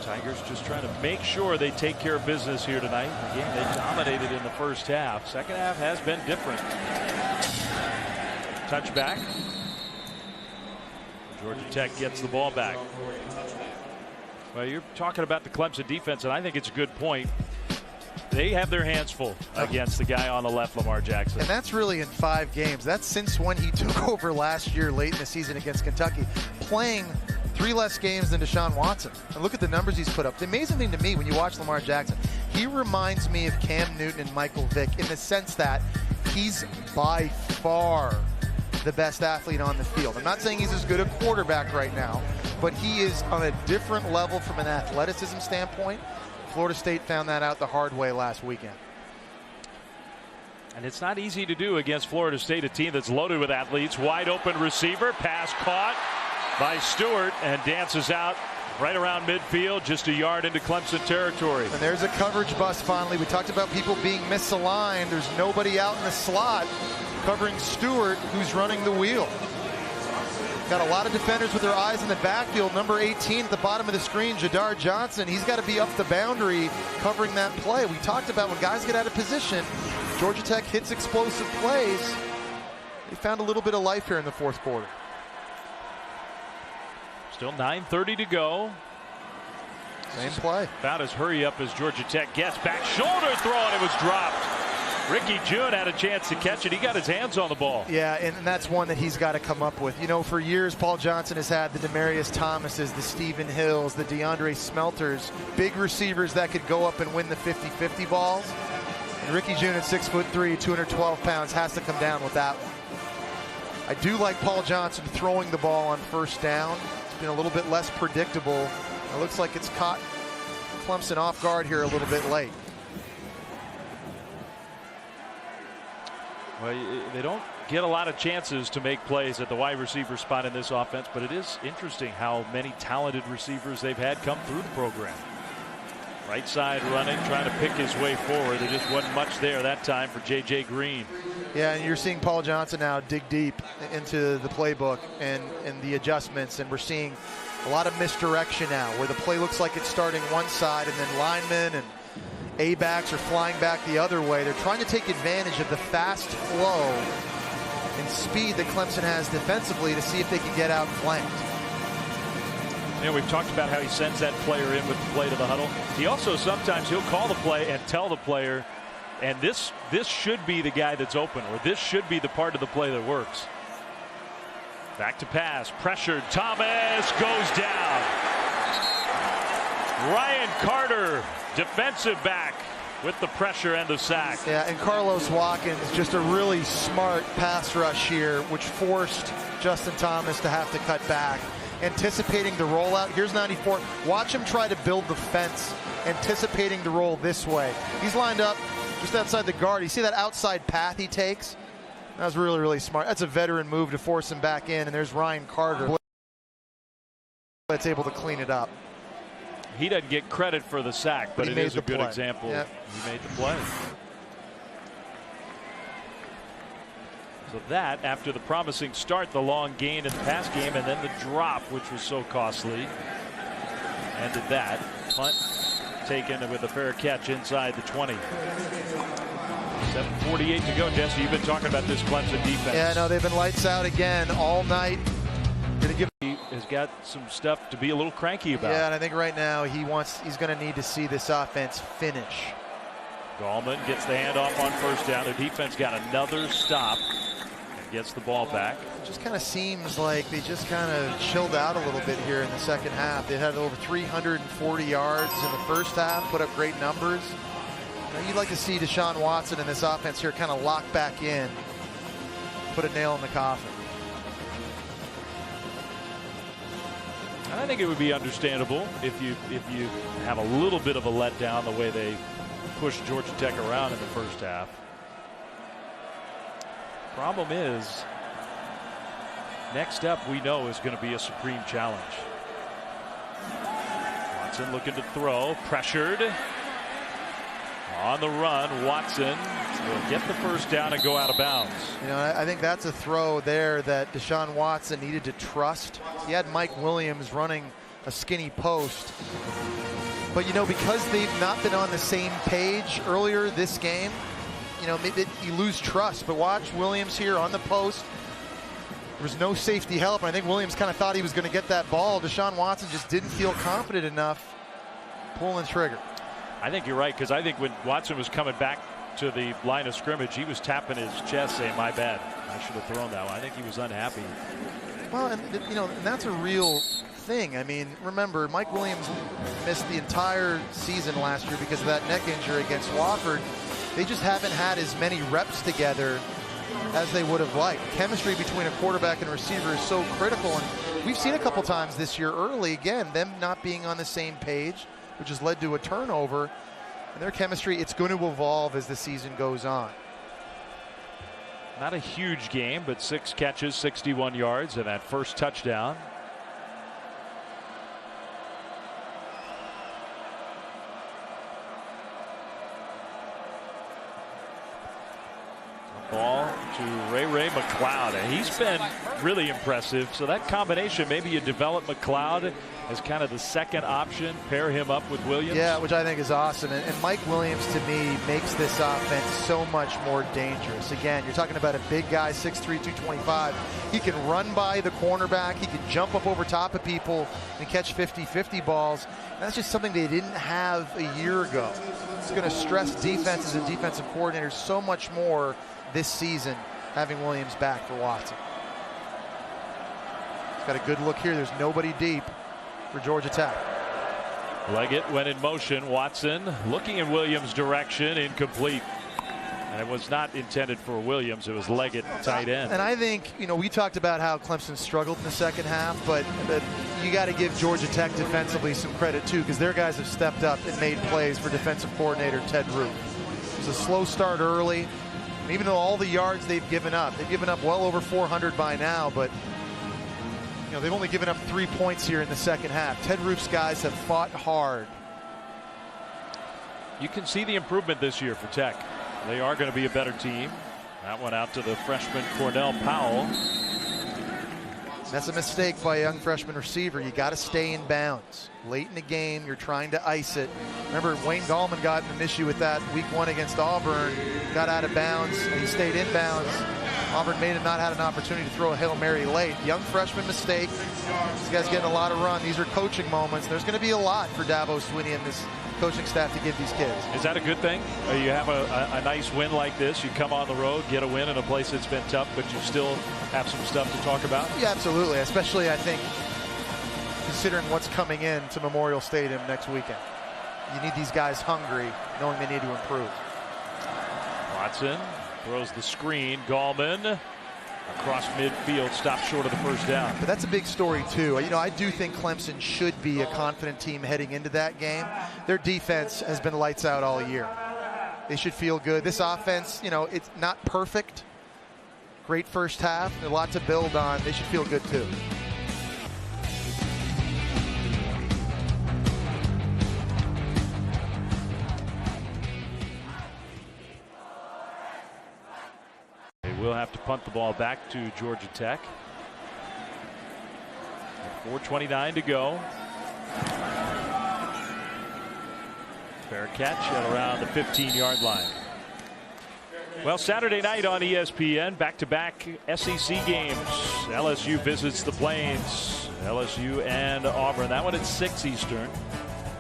Tigers just trying to make sure they take care of business here tonight. Again, they dominated in the first half. Second half has been different. Touchback. Georgia Tech gets the ball back. Well, you're talking about the Clemson defense, and I think it's a good point. They have their hands full against the guy on the left, Lamar Jackson. And that's really in 5 games. That's since when he took over last year late in the season against Kentucky, playing 3 less games than Deshaun Watson. And look at the numbers he's put up. The amazing thing to me when you watch Lamar Jackson, he reminds me of Cam Newton and Michael Vick in the sense that he's by far the best athlete on the field. I'm not saying he's as good a quarterback right now, but he is on a different level from an athleticism standpoint. Florida State found that out the hard way last weekend. And it's not easy to do against Florida State, a team that's loaded with athletes. Wide open receiver, pass caught by Stewart, and dances out right around midfield, just a yard into Clemson territory. And there's a coverage bust finally. We talked about people being misaligned. There's nobody out in the slot covering Stewart, who's running the wheel. Got a lot of defenders with their eyes in the backfield. Number 18 at the bottom of the screen, Jadar Johnson. He's got to be up the boundary covering that play. We talked about when guys get out of position, Georgia Tech hits explosive plays. They found a little bit of life here in the fourth quarter. Still 9:30 to go. Same play. About as hurry up as Georgia Tech gets. Back shoulder throw, and it was dropped. Ricky June had a chance to catch it. He got his hands on the ball. Yeah, and that's one that he's got to come up with. You know, for years, Paul Johnson has had the Demarius Thomases, the Stephen Hills, the DeAndre Smelters, big receivers that could go up and win the 50-50 balls. And Ricky June at 6'3", 212 pounds, has to come down with that one. I do like Paul Johnson throwing the ball on first down. It's been a little bit less predictable. It looks like it's caught Clemson off guard here a little bit late. Well, they don't get a lot of chances to make plays at the wide receiver spot in this offense, but it is interesting how many talented receivers they've had come through the program. Right side running, trying to pick his way forward. There just wasn't much there that time for J.J. Green. Yeah, and you're seeing Paul Johnson now dig deep into the playbook and the adjustments, and we're seeing a lot of misdirection now where the play looks like it's starting one side and then linemen and A-backs are flying back the other way. They're trying to take advantage of the fast flow and speed that Clemson has defensively to see if they can get outflanked. You know, we've talked about how he sends that player in with the play to the huddle. He also sometimes he'll call the play and tell the player, and this should be the guy that's open, or this should be the part of the play that works. Back to pass, pressured, Thomas goes down. Ryan Carter, defensive back, with the pressure and the sack. Yeah, and Carlos Watkins, just a really smart pass rush here, which forced Justin Thomas to have to cut back. Anticipating the rollout. Here's 94. Watch him try to build the fence, anticipating the roll this way. He's lined up just outside the guard. You see that outside path he takes? That was really, really smart. That's a veteran move to force him back in, and there's Ryan Carter that's able to clean it up. He doesn't get credit for the sack, but it is a good example. Yep. He made the play. So that, after the promising start, the long gain in the pass game, and then the drop, which was so costly, ended that. Punt taken with a fair catch inside the 20. 7:48 to go, Jesse. You've been talking about this Clemson defense. Yeah, no, they've been lights out again all night. He has got some stuff to be a little cranky about. Yeah, and I think right now he's going to need to see this offense finish. Gallman gets the handoff on first down. The defense got another stop and gets the ball back. It just kind of seems like they just kind of chilled out a little bit here in the second half. They had over 340 yards in the first half, put up great numbers. You'd like to see Deshaun Watson in this offense here kind of lock back in, put a nail in the coffin. I think it would be understandable if you have a little bit of a letdown the way they pushed Georgia Tech around in the first half. Problem is, next up we know is going to be a supreme challenge. Watson looking to throw, pressured. On the run, Watson will get the first down and go out of bounds. You know, I think that's a throw there that Deshaun Watson needed to trust. He had Mike Williams running a skinny post. But, you know, because they've not been on the same page earlier this game, you know, maybe you lose trust. But watch Williams here on the post. There was no safety help. I think Williams kind of thought he was going to get that ball. Deshaun Watson just didn't feel confident enough pulling the trigger. I think you're right, because I think when Watson was coming back to the line of scrimmage, he was tapping his chest saying, my bad, I should have thrown that one. I think he was unhappy. Well, and you know, and that's a real thing. I mean, remember, Mike Williams missed the entire season last year because of that neck injury against Wofford. They just haven't had as many reps together as they would have liked. Chemistry between a quarterback and a receiver is so critical, and we've seen a couple times this year early, again, them not being on the same page, which has led to a turnover. And their chemistry, it's going to evolve as the season goes on. Not a huge game, but 6 catches, 61 yards, and that first touchdown. The ball to Ray McLeod, and he's been really impressive. So that combination, maybe you develop McLeod as kind of the second option, pair him up with Williams. Yeah, which I think is awesome. And Mike Williams, to me, makes this offense so much more dangerous. Again, you're talking about a big guy, 6'3", 225. He can run by the cornerback. He can jump up over top of people and catch 50-50 balls. And that's just something they didn't have a year ago. It's going to stress defenses and defensive coordinators so much more this season, having Williams back for Watson. He's got a good look here. There's nobody deep for Georgia Tech. Leggett went in motion. Watson looking in Williams' direction, incomplete. And it was not intended for Williams. It was Leggett, tight end. And I think, you know, we talked about how Clemson struggled in the second half, but you got to give Georgia Tech defensively some credit too, because their guys have stepped up and made plays for defensive coordinator Ted Roop. It was a slow start early. And even though all the yards they've given up well over 400 by now, but you know, they've only given up 3 points here in the second half. Ted Roop's guys have fought hard. You can see the improvement this year for Tech. They are going to be a better team. That one out to the freshman Cornell Powell. That's a mistake by a young freshman receiver. You got to stay in bounds. Late in the game, you're trying to ice it. Remember, Wayne Gallman got an issue with that week 1 against Auburn. Got out of bounds, and he stayed in bounds. Auburn may have not had an opportunity to throw a Hail Mary late. Young freshman mistake. This guy's getting a lot of run. These are coaching moments. There's going to be a lot for Dabo Swinney and this coaching staff to give these kids. Is that a good thing? You have a nice win like this. You come on the road, get a win in a place that's been tough, but you still have some stuff to talk about? Yeah, absolutely. Especially, I think, considering what's coming in to Memorial Stadium next weekend. You need these guys hungry, knowing they need to improve. Watson throws the screen. Gallman across midfield, stopped short of the first down. But that's a big story too. You know, I do think Clemson should be a confident team heading into that game. Their defense has been lights out all year. They should feel good. This offense, you know, it's not perfect. Great first half, a lot to build on. They should feel good too. We'll have to punt the ball back to Georgia Tech. 4:29 to go. Fair catch at around the 15-yard line. Well, Saturday night on ESPN, back-to-back SEC games. LSU visits the Plains. LSU and Auburn. That one at 6 Eastern.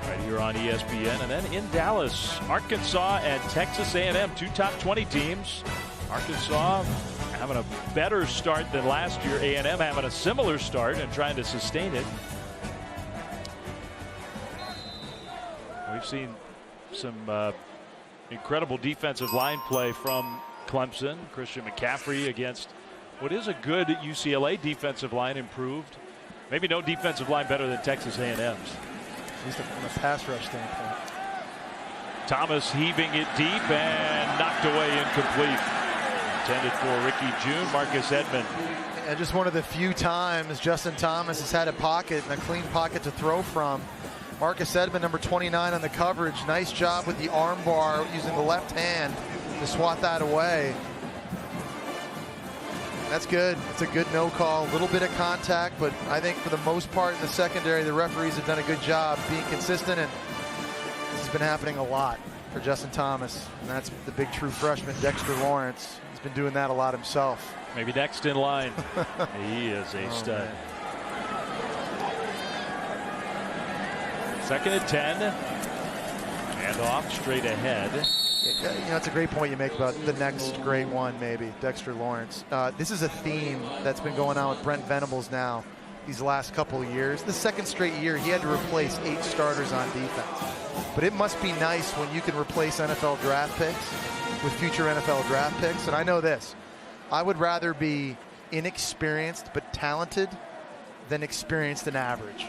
Right here on ESPN. And then in Dallas, Arkansas and Texas A&M, 2 top 20 teams. Arkansas having a better start than last year. A&M having a similar start and trying to sustain it. We've seen some incredible defensive line play from Clemson. Christian McCaffrey against what is a good UCLA defensive line, improved. Maybe no defensive line better than Texas A&M's. At least from a pass rush standpoint. Thomas heaving it deep and knocked away, incomplete. Intended for Ricky June, Marcus Edmond. And just one of the few times Justin Thomas has had a pocket and a clean pocket to throw from. Marcus Edmond, number 29 on the coverage. Nice job with the arm bar using the left hand to swat that away. That's good. It's a good no call. A little bit of contact, but I think for the most part in the secondary, the referees have done a good job being consistent, and this has been happening a lot for Justin Thomas. And that's the big true freshman, Dexter Lawrence. He's been doing that a lot himself. Maybe next in line. He is a stud. Man. 2nd and 10. And off straight ahead. You know, it's a great point you make about the next great one, maybe, Dexter Lawrence. This is a theme that's been going on with Brent Venables now these last couple of years. The 2nd straight year, he had to replace 8 starters on defense. But it must be nice when you can replace NFL draft picks with future NFL draft picks. And I know this. I would rather be inexperienced but talented than experienced and average.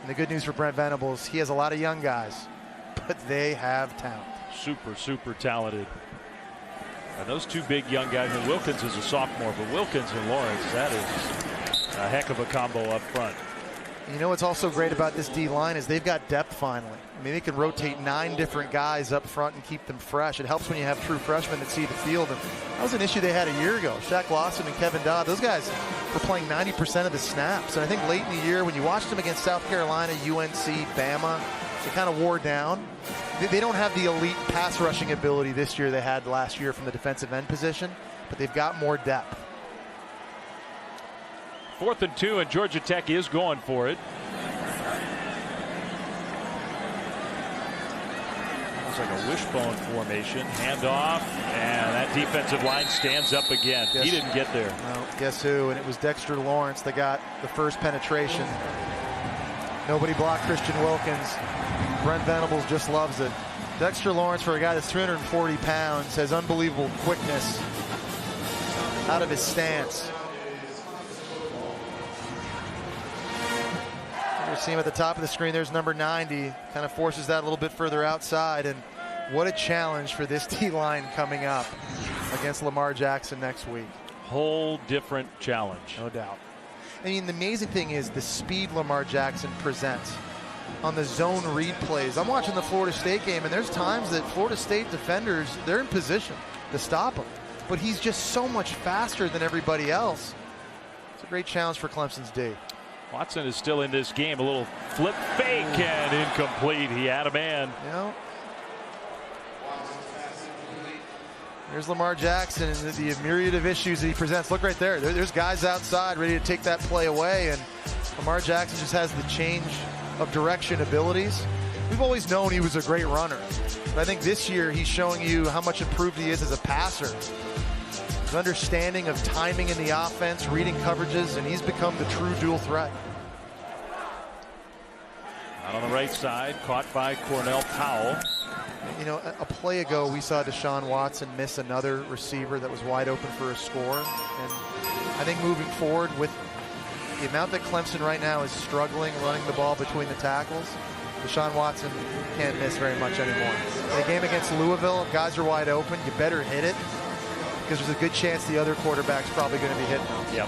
And the good news for Brent Venables, he has a lot of young guys, but they have talent. Super talented. And those 2 big young guys, and Wilkins is a sophomore, but Wilkins and Lawrence, that is a heck of a combo up front. You know what's also great about this D-line is they've got depth finally. I mean, they can rotate 9 different guys up front and keep them fresh. It helps when you have true freshmen that see the field. And that was an issue they had a year ago. Shaq Lawson and Kevin Dodd, those guys were playing 90% of the snaps. And I think late in the year, when you watched them against South Carolina, UNC, Bama, they kind of wore down. They don't have the elite pass rushing ability this year they had last year from the defensive end position, but they've got more depth. 4th and 2, and Georgia Tech is going for it. Looks like a wishbone formation. Handoff, and that defensive line stands up again. He didn't get there. No, guess who? And it was Dexter Lawrence that got the first penetration. Nobody blocked Christian Wilkins. Brent Venables just loves it. Dexter Lawrence, for a guy that's 340 pounds, has unbelievable quickness out of his stance. You see him at the top of the screen. There's number 90. Kind of forces that a little bit further outside. And what a challenge for this D-line coming up against Lamar Jackson next week. Whole different challenge. No doubt. I mean, the amazing thing is the speed Lamar Jackson presents on the zone read plays. I'm watching the Florida State game, and there's times that Florida State defenders, they're in position to stop him. But he's just so much faster than everybody else. It's a great challenge for Clemson's D. Watson is still in this game. A little flip fake and incomplete. He had a man. You know, there's Lamar Jackson and the myriad of issues that he presents. Look right there. There's guys outside ready to take that play away, and Lamar Jackson just has the change of direction abilities. We've always known he was a great runner, but I think this year he's showing you how much improved he is as a passer. His understanding of timing in the offense, reading coverages, and he's become the true dual threat. Out on the right side, caught by Cornell Powell. You know, a play ago we saw Deshaun Watson miss another receiver that was wide open for a score. And I think moving forward with the amount that Clemson right now is struggling running the ball between the tackles, Deshaun Watson can't miss very much anymore. In a game against Louisville, if guys are wide open, you better hit it, because there's a good chance the other quarterback's probably going to be hitting them. Yep.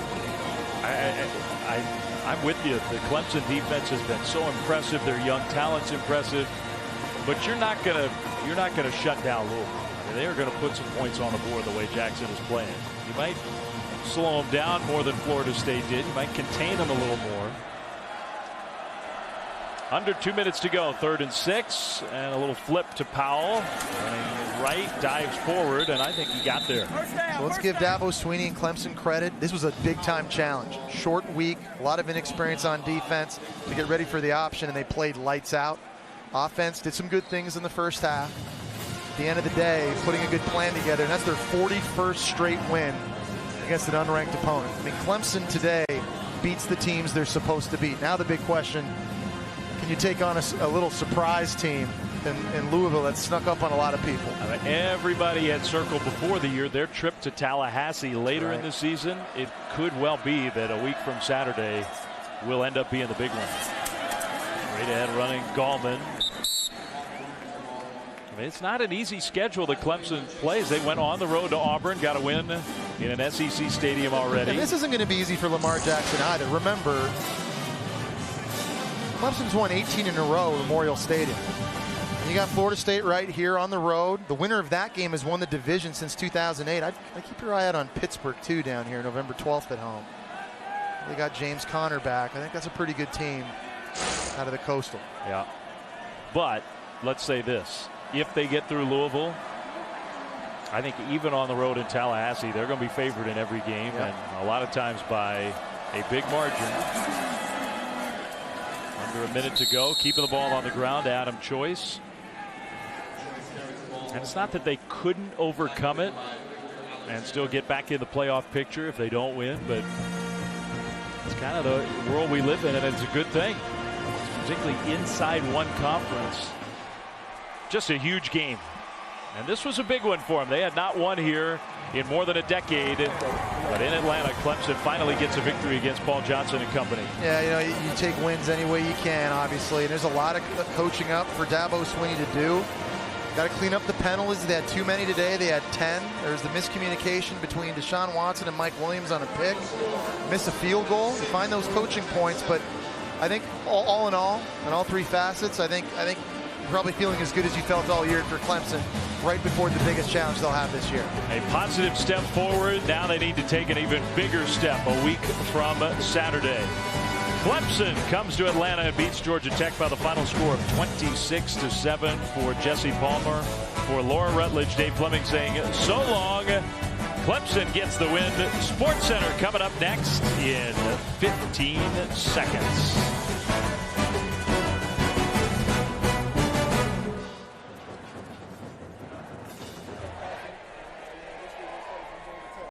I'm with you. The Clemson defense has been so impressive. Their young talent's impressive, but you're not gonna shut down Louisville. I mean, they are going to put some points on the board the way Jackson is playing. You might slow them down more than Florida State did. You might contain them a little more. Under 2 minutes to go. 3rd and 6, and a little flip to Powell. Running right, dives forward, and I think he got there. So let's give Dabo Swinney and Clemson credit. This was a big-time challenge. Short week, a lot of inexperience on defense to get ready for the option, and they played lights out. Offense did some good things in the first half. At the end of the day, putting a good plan together, and that's their 41st straight win against an unranked opponent. I mean, Clemson today beats the teams they're supposed to beat. Now the big question, can you take on a little surprise team in Louisville that snuck up on a lot of people? I mean, everybody had circled before the year their trip to Tallahassee later in the season. It could well be that a week from Saturday will end up being the big one. Straight ahead running Gallman. I mean, it's not an easy schedule that Clemson plays. They went on the road to Auburn, got a win in an SEC stadium already. And this isn't going to be easy for Lamar Jackson either. Remember, Clemson's won 18 in a row at Memorial Stadium. And you got Florida State right here on the road. The winner of that game has won the division since 2008. I keep your eye out on Pittsburgh, too, down here, November 12th at home. They got James Conner back. I think that's a pretty good team out of the Coastal. Yeah. But let's say this. If they get through Louisville, I think even on the road in Tallahassee, they're going to be favored in every game, and a lot of times by a big margin. Under a minute to go, keeping the ball on the ground, Adam Choice. And it's not that they couldn't overcome it and still get back in the playoff picture if they don't win, but it's kind of the world we live in, and it's a good thing, particularly inside one conference. Just a huge game. And this was a big one for them. They had not won here in more than a decade. But in Atlanta, Clemson finally gets a victory against Paul Johnson and company. Yeah, you know, you take wins any way you can, obviously. And there's a lot of coaching up for Dabo Swinney to do. Got to clean up the penalties. They had too many today. They had 10. There's the miscommunication between Deshaun Watson and Mike Williams on a pick. Miss a field goal. You find those coaching points, but I think all in all, in all three facets, I think probably feeling as good as you felt all year for Clemson right before the biggest challenge they'll have this year. A positive step forward. Now they need to take an even bigger step a week from Saturday. Clemson comes to Atlanta and beats Georgia Tech by the final score of 26-7. For Jesse Palmer, for Laura Rutledge, Dave Fleming saying so long. Clemson gets the win. Sports Center coming up next in 15 seconds.